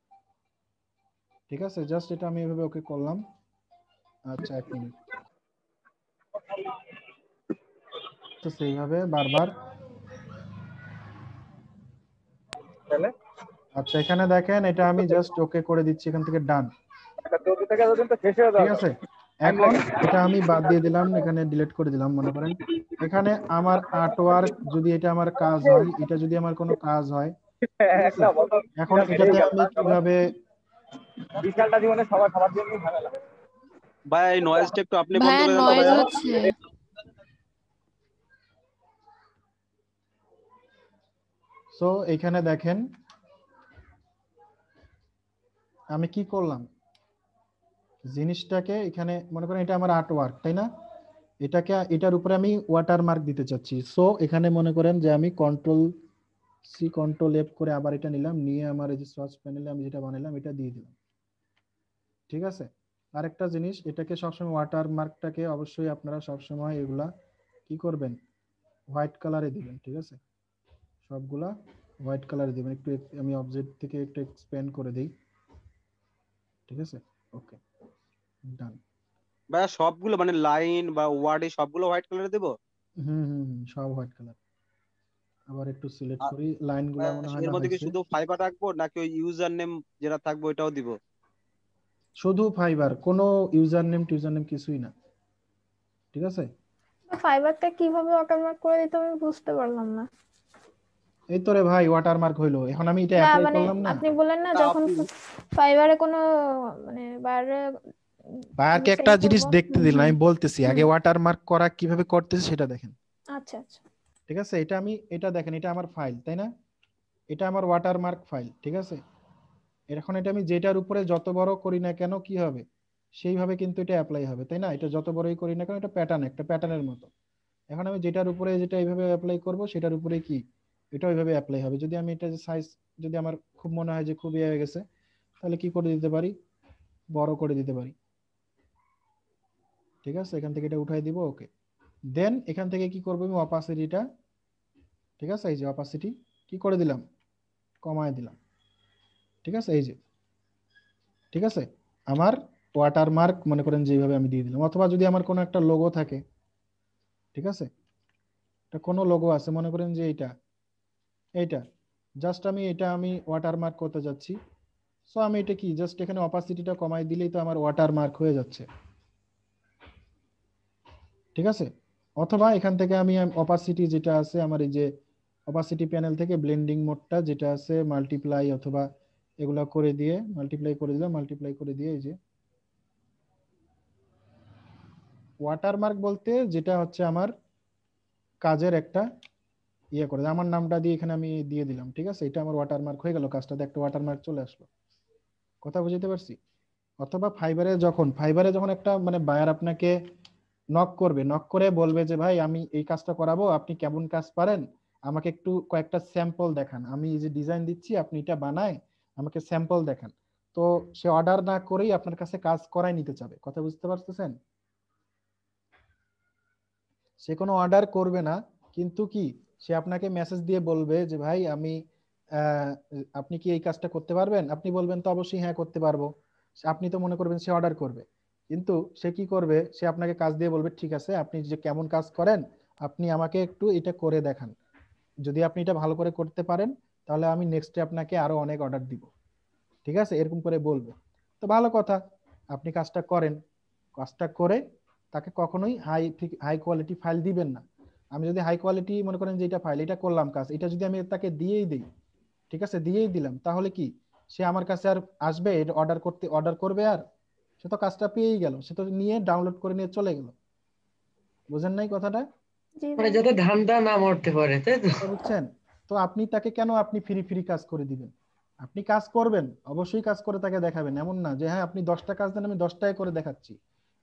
ঠিক আছে, জাস্ট এটা আমি এভাবে ওকে করলাম। আচ্ছা 1 মিনিট। এইভাবে বারবার। তাহলে আচ্ছা এখানে দেখেন এটা আমি জাস্ট ওকে করে দিচ্ছি, এখান থেকে ডান। এটা 14 থেকে যতদিন তো শেষ হয়ে ঠিক যাবে। আছে, এখন এটা আমি বাদ দিয়ে দিলাম, এখানে ডিলিট করে দিলাম। মনে করেন এখানে আমার আর্টওয়ার্ক যদি এটা আমার কাজ হয়, এটা যদি আমার কোনো কাজ হয়, ঠিক আছে? একটা বছর এখন এটাতে আমি কিভাবে বিশালটা জীবনে সবার সবার জন্যই ঝামেলা। ভাই এই নয়েজটা একটু আপনি বন্ধ ভাইয়া করে দেন তো নয়েজ ভাইয়া। হচ্ছে। সো এখানে দেখেন আমি কি করলাম, জিনিসটাকে এখানে মনে করেন এটা আমার আর্টওয়ার্ক, তাই না? এটাকে এটার উপরে আমি ওয়াটারমার্ক দিতে চাচ্ছি। সো এখানে মনে করেন যে আমি কন্ট্রোল সি কন্ট্রোল এফ করে আবার এটা নিলাম, নিয়ে আমার এই যে সার্চ প্যানেলে আমি যেটা বানালাম এটা দিয়ে দিলাম। ঠিক আছে, আরেকটা জিনিস, এটাকে সবসময় ওয়াটারমার্কটাকে অবশ্যই আপনারা সবসময় এগুলা কি করবেন, হোয়াইট কালারে দিবেন। ঠিক আছে, সবগুলা হোয়াইট কালারে দিবেন। একটু আমি অবজেক্ট থেকে একটু এক্সপ্যান্ড করে দিই। ঠিক আছে, ওকে, ডান। ভাইয়া সবগুলো মানে লাইন বা ওয়ার্ড সবগুলো হোয়াইট কালারে দেবো? সব হোয়াইট কালার। আবার একটু সিলেক্ট আর করি, লাইনগুলো মনে হয় এর না মধ্যে কি হয়েছে। শুধু ফাইবার রাখবো নাকি ওই ইউজার নেম যেটা থাকবে ওটাও দিব? শুধু ফাইবার, কোনো ইউজার নেম টিউজার নেম কিছুই না। ঠিক আছে, ফাইবারটা কিভাবে ওয়াটারমার্ক করে দিতে আমি বুঝতে পারলাম না। এই তো রে ভাই ওয়াটারমার্ক হইলো, এখন আমি এটা না অ্যাপ্লাই মানে করলাম না। আপনি বললেন না তা যখন আপনি ফাইবারে কোনো মানে বাইরে বায়ারকে একটা সেন্ড জিনিস করবো। দেখতে দিন, আমি বলতেছি আগে ওয়াটারমার্ক করা কিভাবে করতেছি সেটা দেখেন। আচ্ছা আচ্ছা। ঠিক আছে, এটা আমি এটা দেখেন, এটা আমার ফাইল, তাই না? এটা আমার ওয়াটারমার্ক ফাইল। ঠিক আছে, এখন এটা আমি যেটার উপরে যত বড় করি না কেন কি হবে, সেইভাবে কিন্তু এটা অ্যাপ্লাই হবে, তাই না? এটা যত বড়ই করি না কেন এটা প্যাটার্ন, একটা প্যাটার্নের মতো। এখন আমি যেটার উপরে যেটা এইভাবে অ্যাপ্লাই করব সেটার উপরে কি এটা ওইভাবে অ্যাপ্লাই হবে। যদি আমি এটা সাইজ যদি আমার খুব মনে হয় যে খুব ইয়ে হয়ে গেছে, তাহলে কি করে দিতে পারি, বড় করে দিতে পারি। ঠিক আছে, এখান থেকে এটা উঠাই দিব, ওকে। দেন এখান থেকে কি করব, আমি অপাসিটিটা, ঠিক আছে, এই যে অপাসিটি কি করে দিলাম, কমায় দিলাম। ঠিক আছে, এই যে, ঠিক আছে, আমার ওয়াটারমার্ক মনে করেন যেভাবে আমি দিয়ে দিলাম। অথবা যদি আমার কোনো একটা লোগো থাকে, ঠিক আছে, এটা কোনো লোগো আছে মনে করেন যে এইটা জাস্ট আমি এটা আমি ওয়াটারমার্ক করতে যাচ্ছি। সো আমি এটা কি জাস্ট এখানে অপাসিটিটা কমাই দিলেই তো আমার ওয়াটারমার্ক হয়ে যাচ্ছে। ঠিক আছে, অথবা এখান থেকে আমি অপাসিটি যেটা আছে আমার এই যে অপাসিটি প্যানেল থেকে ব্লেন্ডিং মোডটা যেটা আছে মাল্টিপ্লাই অথবা এগুলা করে দিয়ে মাল্টিপ্লাই করে দিলাম, মাল্টিপ্লাই করে দিয়ে এই যে ওয়াটারমার্ক বলতে যেটা হচ্ছে আমার কাজের একটা ইয়ে করে আমার নামটা দিয়ে এখানে আমি দিয়ে দিলাম। ঠিক আছে, এটা আমার ওয়াটারমার্ক হয়ে গেল, কাজটাতে একটা ওয়াটারমার্ক চলে আসলো। কথা বুঝতে পারছি? অথবা ফাইবারে যখন একটা মানে বায়ার আপনাকে নক করবে, নক করে বলবে যে ভাই আমি এই কাজটা করাবো, আপনি কেমন কাজ পারেন, আমাকে একটু কয়েকটা স্যাম্পল দেখান, আমি এই যে ডিজাইন দিচ্ছি আপনি এটা বানায় আমাকে স্যাম্পল দেখান। তো সে অর্ডার না করেই আপনার কাছে কাজ করাই নিতে চাবে। কথা বুঝতে পারতেছেন? সে কোনো অর্ডার করবে না, কিন্তু কি সে আপনাকে মেসেজ দিয়ে বলবে যে ভাই আমি আহ, আপনি কি এই কাজটা করতে পারবেন? আপনি বলবেন তো অবশ্যই হ্যাঁ করতে পারবো। আপনি তো মনে করবেন সে অর্ডার করবে, কিন্তু সে কি করবে, সে আপনাকে কাজ দিয়ে বলবে ঠিক আছে আপনি যে কেমন কাজ করেন আপনি আমাকে একটু এটা করে দেখান, যদি আপনি এটা ভালো করে করতে পারেন তাহলে আমি নেক্সটে আপনাকে আরো অনেক অর্ডার দিব। ঠিক আছে, এরকম করে বলবে। তো ভালো কথা, আপনি কাজটা করেন, কাজটা করে তাকে কখনোই হাই কোয়ালিটি ফাইল দিবেন না। আমি যদি হাই কোয়ালিটি মনে করেন যে এটা ফাইল, এটা করলাম কাজ, এটা যদি আমি তাকে দিয়েই দিই, ঠিক আছে দিয়েই দিলাম, তাহলে কি সে আমার কাছে আর আসবে এটা অর্ডার করবে? আর সে তো কাজটা পেয়েই গেল, সে তো নিয়ে ডাউনলোড করে নিয়ে চলে গেল। বুঝেন নাই কথাটা? জি মানে ভাই। যাতে ধান্দা না মরতে পারে, তাই তো? কথা বুঝছেন? তো আপনি তাকে কেন আপনি ফ্রি ফ্রি কাজ করে দিবেন? আপনি কাজ করবেন, অবশ্যই কাজ করে তাকে দেখাবেন, এমন না যে হ্যাঁ আপনি 10টা কাজ দেন আমি 10টাই করে দেখাচ্ছি।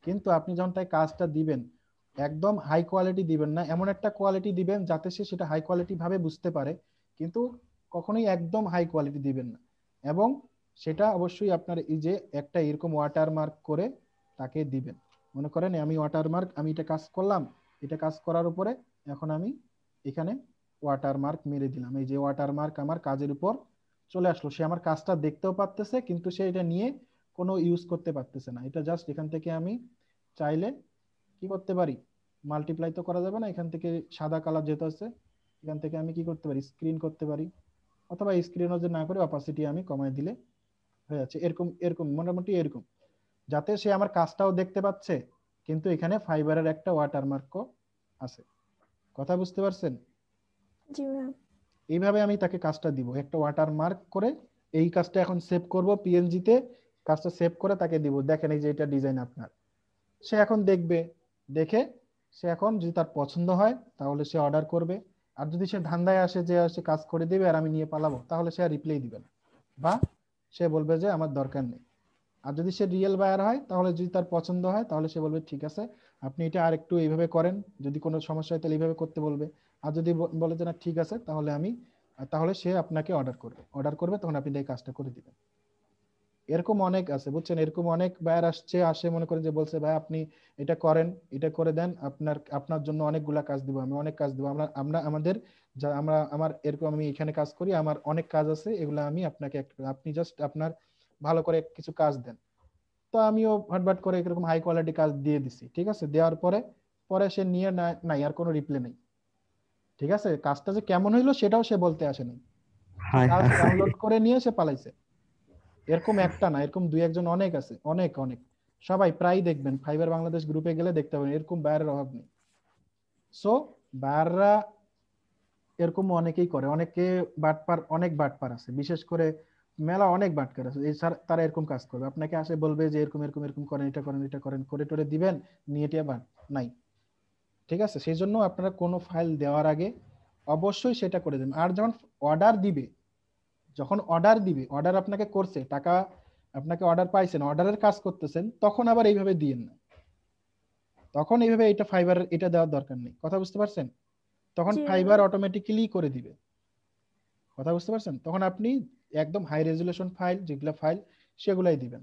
কিন্তু আপনি যখন তাই কাজটা দিবেন একদম হাই কোয়ালিটি দিবেন না, এমন একটা কোয়ালিটি দিবেন যাতে সে সেটা হাই কোয়ালিটি ভাবে বুঝতে পারে, কিন্তু কখনোই একদম হাই কোয়ালিটি দিবেন না। এবং সেটা অবশ্যই আপনার এই যে একটা এরকম ওয়াটারমার্ক করে তাকে দিবেন। মনে করেন আমি ওয়াটারমার্ক, আমি এটা কাজ করলাম, এটা কাজ করার উপরে এখন আমি এখানে ওয়াটারমার্ক মেরে দিলাম, এই যে ওয়াটারমার্ক আমার কাজের উপর চলে আসলো। সে আমার কাজটা দেখতেও পারতেছে কিন্তু সে এটা নিয়ে কোনো ইউজ করতে পারতেছে না। এটা জাস্ট এখান থেকে আমি চাইলে কি করতে পারি, মাল্টিপ্লাই তো করা যাবে না, এখান থেকে সাদা কালার যেহেতু আছে এখান থেকে আমি কি করতে পারি, স্ক্রিন করতে পারি, অথবা স্ক্রিনও যে না করে অপাসিটি আমি কমাই দিলে হয়ে যাচ্ছে। এরকম এরকম মোটামুটি এরকম, যাতে সে আমার কাজটাও দেখতে পাচ্ছে কিন্তু এখানে ফাইবারের একটা ওয়াটারমার্কও আছে। কথা বুঝতে পারছেন? জি ম্যাম। এইভাবে আমি তাকে কাজটা দিব, একটা ওয়াটারমার্ক করে এই কাজটা এখন সেভ করব পিএনজি তে, কাজটা সেভ করে তাকে দিব, দেখেন এই যে এটা ডিজাইন আপনার। সে এখন দেখবে, দেখে সে এখন যদি তার পছন্দ হয় তাহলে সে অর্ডার করবে, আর যদি সে ধান্দায় আসে যে সে কাজ করে দিবে আর আমি নিয়ে পালাবো, তাহলে সে আর রিপ্লাই দিবে না, বা সে বলবে যে আমার দরকার নেই। আর যদি সে রিয়েল বায়ার হয় তাহলে যদি তার পছন্দ হয় তাহলে সে বলবে ঠিক আছে আপনি এটা আর একটু এইভাবে করেন, যদি কোনো সমস্যা হয় তাহলে এইভাবে করতে বলবে। আর যদি বলে যে না ঠিক আছে তাহলে সে আপনাকে অর্ডার করবে তখন আপনি এই কাজটা করে দিবেন। এরকম অনেক আছে বুঝছেন, এরকম অনেক বায়ার আসে মনে করেন যে বলছে ভাই আপনি এটা করেন, এটা করে দেন, আপনার জন্য অনেকগুলা কাজ দিব, আমি অনেক কাজ দিব, আমরা আমাদের আমার এরকম আমি এখানে কাজ করি, আমার অনেক কাজ আছে, এগুলো আমি আপনাকে আপনি জাস্ট আপনার ভালো করে কিছু কাজ দেন। তো আমিও ভাটভাট করে এরকম হাই কোয়ালিটি কাজ দিয়ে দিছি, ঠিক আছে। দেওয়ার পরে সে নিয়ে নাই, আর কোনো রিপ্লাই নেই, ঠিক আছে। কাজটা যে কেমন হইলো সেটাও সে বলতে আসেনি, কাজ ডাউনলোড করে নিয়ে সে পালাইছে। এরকম একটা না, এরকম দুই একজন অনেক আছে, অনেক অনেক, সবাই প্রায় দেখবেন ফাইবার বাংলাদেশ গ্রুপে গেলে দেখতে পাবেন এরকম বায়ারের অভাব নেই। সো বায়াররা এরকম অনেকেই করে, অনেক বাটপার আছে, বিশেষ করে মেলা অনেক বাটপার আছে, তারা এরকম কাজ করবে, আপনাকে আসে বলবে যে এরকম এরকম এরকম করেন, এটা করেন, এটা করেন, করে টোরে দিবেন, নিয়ে টিয়া নাই, ঠিক আছে। সেই জন্য আপনারা কোনো ফাইল দেওয়ার আগে অবশ্যই সেটা করে দেবেন। আর যখন অর্ডার দিবে অর্ডার আপনাকে করছে, টাকা আপনাকে অর্ডার পাইছেন, অর্ডারের কাজ করতেছেন, তখন আবার এইভাবে দিয়েন না, তখন এইভাবে এটা ফাইবার এটা দেওয়ার দরকার নেই। কথা বুঝতে পারছেন? তখন ফাইবার অটোমেটিক্যালি করে দিবে। কথা বুঝতে পারছেন? তখন আপনি একদম হাই রেজুলেশন ফাইল, যেগুলা ফাইল সেগুলাই দিবেন।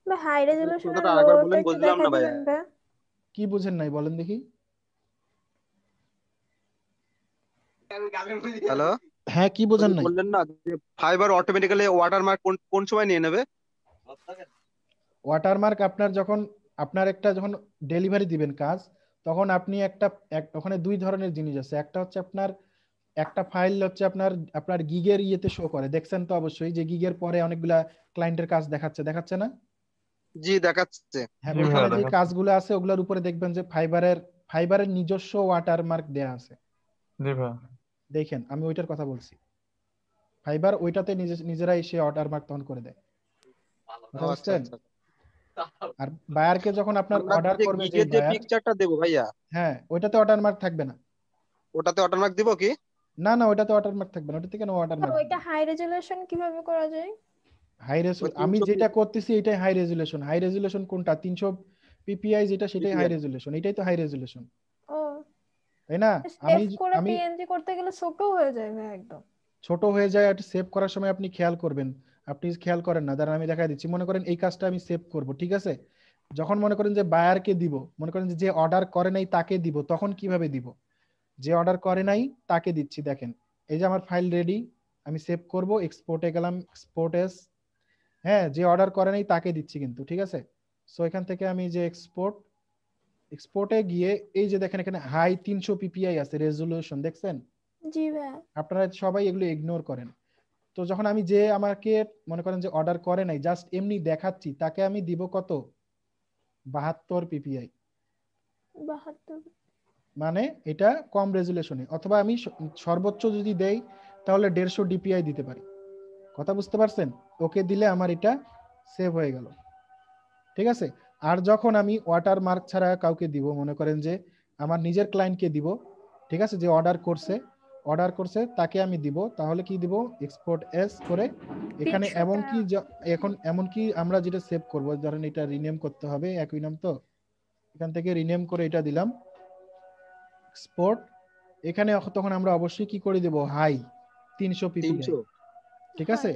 বা হাই রেজুলেশনের কথাটা আরেকবার লোটা বলেন, একটু বুঝলাম দেখাই না ভাই। দিবেন ভাই? কি বুঝেন নাই বলেন দেখি। হ্যালো, হ্যাঁ কি বুঝেন নাই? বললেন না যে ফাইবার অটোমেটিক্যালি ওয়াটারমার্ক কোন সময় নিয়ে নেবে? ওয়াটারমার্ক আপনার যখন ডেলিভারি দিবেন কাজ, তখন আপনি ওখানে দুই ধরনের জিনিস আছে। একটা হচ্ছে একটা ফাইল হচ্ছে আপনার গিগের ইয়েতে শো করে, দেখছেন তো অবশ্যই যে গিগের পরে অনেকগুলা ক্লায়েন্টের কাজ দেখাচ্ছে না? জি দেখাচ্ছে। হ্যাঁ, ওখানে যে কাজগুলো আছে ওগুলোর উপরে দেখবেন যে ফাইবারের নিজস্ব ওয়াটারমার্ক দেয়া আছে। দেখেন আমি ওইটার কথা বলছি, ফাইবার ওইটাতে নিজেরাই এসে ওয়াটারমার্ক তখন করে দেয়, বুঝছেন? আর বায়ারকে যখন আপনার অর্ডার করবে যে গিগের যে পিকচারটা দেবো ভাইয়া, হ্যাঁ ওইটাতে ওয়াটারমার্ক থাকবে না। ওটাতে ওয়াটারমার্ক দিব কি? না ওইটাতে ওয়াটারমার্ক থাকবে না, ওটাতে কেন ওয়াটারমার্ক? ওইটা হাই রেজুলেশন কিভাবে করা যায়? আমি যেটা করতেছি এটাই হাই রেজুলেশন। হাই রেজুলেশন কোনটা? 300 পিপিআই যেটা, সেটাই হাই রেজুলেশন, এটাই তো হাই রেজুলেশন, ও তাই না? সেভ করে পিএনজি করতে গেলে ছোট হয়ে যায় ভাই, একদম ছোট হয়ে যায়। আর সেভ করার সময় আপনি খেয়াল করবেন, আপনি খেয়াল করেন না, দাঁড়ান আমি দেখাই দিচ্ছি। মনে করেন এই কাজটা আমি সেভ করব, ঠিক আছে। যখন মনে করেন যে বায়ারকে দিব, মনে করেন যে অর্ডার করে নাই তাকে দিব, তখন কিভাবে দিব? যে অর্ডার করে নাই তাকে দিচ্ছি। দেখেন এই যে আমার ফাইল রেডি, আমি সেভ করব, এক্সপোর্টে গেলাম, এক্সপোর্ট এস, হ্যাঁ যে অর্ডার করে নাই তাকে দিচ্ছি কিন্তু, ঠিক আছে। সো এখান থেকে আমি যে এক্সপোর্টে গিয়ে এই যে দেখেন এখানে হাই 300 পিপিআই আছে রেজুলেশন, দেখছেন? জি ভাই। আপনারা সবাই এগুলো ইগনোর করেন। তো যখন আমি আমাকে মনে করেন যে অর্ডার করে নাই, জাস্ট এমনি দেখাচ্ছি, তাকে আমি দিব কত? 72 পিপিআই। 72 মানে এটা কম রেজুলেশনে, অথবা আমি সর্বোচ্চ যদি দেই তাহলে 150 ডিপিআই দিতে পারি। কথা বুঝতে পারছেন? ওকে দিলে আমার এটা সেভ হয়ে গেল, ঠিক আছে। আর যখন আমি ওয়াটারমার্ক ছাড়া কাউকে দিব, মনে করেন যে আমার নিজের ক্লায়েন্টকে দিব, ঠিক আছে, যে অর্ডার করছে তাকে আমি দিব, তাহলে কি দিব? এক্সপোর্ট এস করে এখানে এমনকি আমরা যেটা সেভ করব, ধরেন এটা রিনেম করতে হবে, একই নাম তো, এখান থেকে রিনেম করে এটা দিলাম এক্সপোর্ট। এখানে তখন আমরা অবশ্যই কি করে দেব? হাই 300 পিপিআই, ঠিক আছে।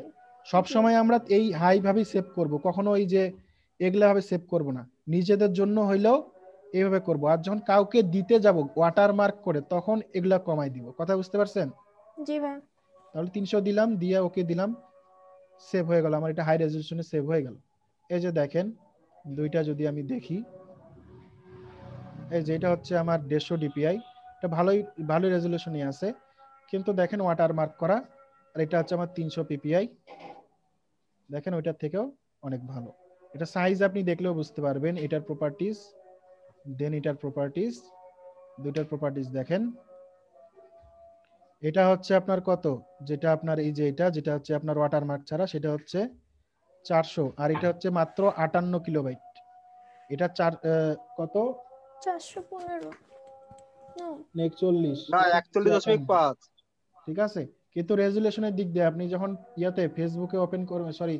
সব সময় আমরা এই হাই ভাবে সেভ করব, কখনো ওই যে এগুলা ভাবে সেভ করব না, নিজেদের জন্য হইলেও এইভাবে করব। আর যখন কাউকে দিতে যাব ওয়াটারমার্ক করে, তখন এগুলা কমাই দিব। কথা বুঝতে পারছেন? জি ভাই। তাহলে 300 দিলাম, দিয়ে ওকে দিলাম, সেভ হয়ে গেল, আমার এটা হাই রেজুলেশনে সেভ হয়ে গেল। এই যে দেখেন দুইটা যদি আমি দেখি, এই যে এটা হচ্ছে আমার 150 ডিপিআই, এটা ভালোই রেজলিউশনই আছে, কিন্তু দেখেন ওয়াটারমার্ক করা। আর এটা হচ্ছে আমার 300 পিপিআই, দেখেন ওইটার থেকেও অনেক ভালো। এটা সাইজ আপনি দেখলেও বুঝতে পারবেন। এটার প্রপার্টিজ, দেন এটার প্রপার্টিজ, দুইটার প্রপার্টিজ দেখেন। এটা হচ্ছে আপনার কত, যেটা আপনার এই যে এটা যেটা হচ্ছে আপনার ওয়াটারমার্ক ছাড়া, সেটা হচ্ছে 400, আর এটা হচ্ছে মাত্র 58 কিলোবাইট। এটা কত, 415 41 না 41.5। ঠিক আছে, কিন্তু রেজুলেশনের দিক দিয়ে আপনি যখন ইয়াতে ফেসবুকে ওপেন করবেন, সরি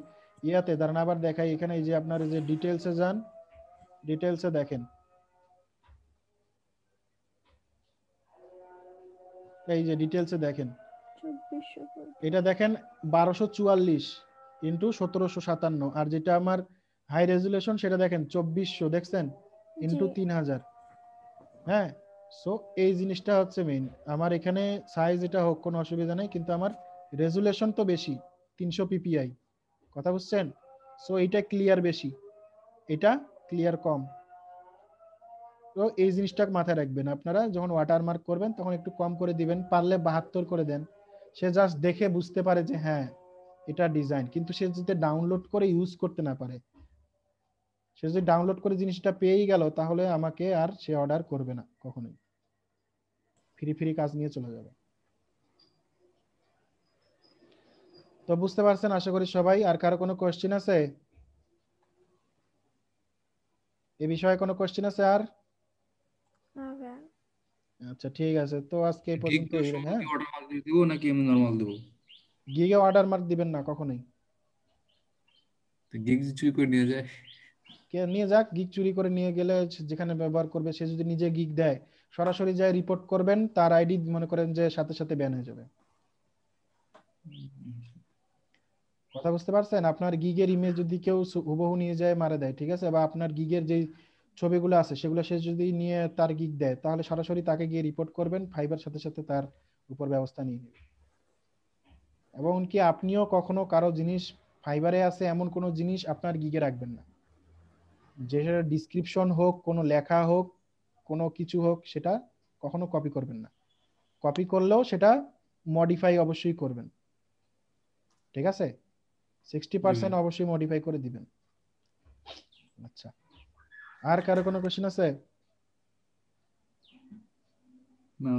ইয়াতে দাঁড়ান আবার দেখাই, এখানে এই যে আপনার এই যে ডিটেলসে যান, ডিটেলসে দেখেন, এই যে ডিটেলসে দেখেন, 2400 এটা দেখেন 1244 ইন্টু 1757, আর যেটা আমার হাই রেজুলেশন সেটা দেখেন 2400, দেখছেন, ইন্টু 3000। হ্যাঁ, সো এই জিনিসটা হচ্ছে মেইন। আমার এখানে সাইজ এটা হোক কোনো অসুবিধা নেই, কিন্তু আমার রেজুলেশন তো বেশি, 300 পিপিআই, কথা বুঝছেন? সো এইটা ক্লিয়ার বেশি, এটা ক্লিয়ার কম। তো এই জিনিসটা মাথায় রাখবেন, আপনারা যখন ওয়াটারমার্ক করবেন তখন একটু কম করে দিবেন, পারলে 72 করে দেন। সে জাস্ট দেখে বুঝতে পারে যে হ্যাঁ এটা ডিজাইন, কিন্তু সে যদি ডাউনলোড করে ইউজ করতে না পারে, সে যদি ডাউনলোড করে জিনিসটা পেয়েই গেল, তাহলে আমাকে আর সে অর্ডার করবে না কখনোই, ফ্রি কাজ নিয়ে চলে যাবে। তো বুঝতে পারছেন আশা করি সবাই। আর কারো কোনো কোশ্চেন আছে এই বিষয়ে? কোনো কোশ্চেন আছে আর? আচ্ছা ঠিক আছে, তো আজকে এই গিগ পর্যন্তই। হ্যাঁ, ওয়াটারমার্ক দিয়ে দিব নাকি এমনি নরমাল দেব? গিগে ওয়াটারমার্ক দিবেন না কখনোই। তো গিগ চুরি করে নিয়ে যায়। কে নিয়ে যাক, গিগ চুরি করে নিয়ে গেলে যেখানে ব্যবহার করবে, সে যদি নিজে গিগ দেয়, সরাসরি যায় রিপোর্ট করবেন, তার আইডি মনে করেন যে সাথে সাথে ব্যান হয়ে যাবে। কথা বুঝতে পারছেন? আপনার গিগের ইমেজ যদি কেউ হুবহু নিয়ে যায় মারা দেয়, ঠিক আছে, বা আপনার গিগের যে ছবিগুলো আছে সেগুলো সে যদি নিয়ে তার গিগ দেয়, তাহলে সরাসরি তাকে গিয়ে রিপোর্ট করবেন, ফাইবার সাথে সাথে তার উপর ব্যবস্থা নিয়ে নেবে। এবং কি আপনিও কখনো কারো জিনিস, ফাইবারে আছে এমন কোনো জিনিস আপনার গিগে রাখবেন না, যেটা ডিসক্রিপশন হোক, কোনো লেখা হোক, কোনো কিছু হোক, সেটা কখনো কপি করবেন না। কপি করলেও সেটা মডিফাই অবশ্যই করবেন, ঠিক আছে? 60% অবশ্যই মডিফাই করে দিবেন। আচ্ছা, আর কারো কোনো কোশ্চেন আছে? না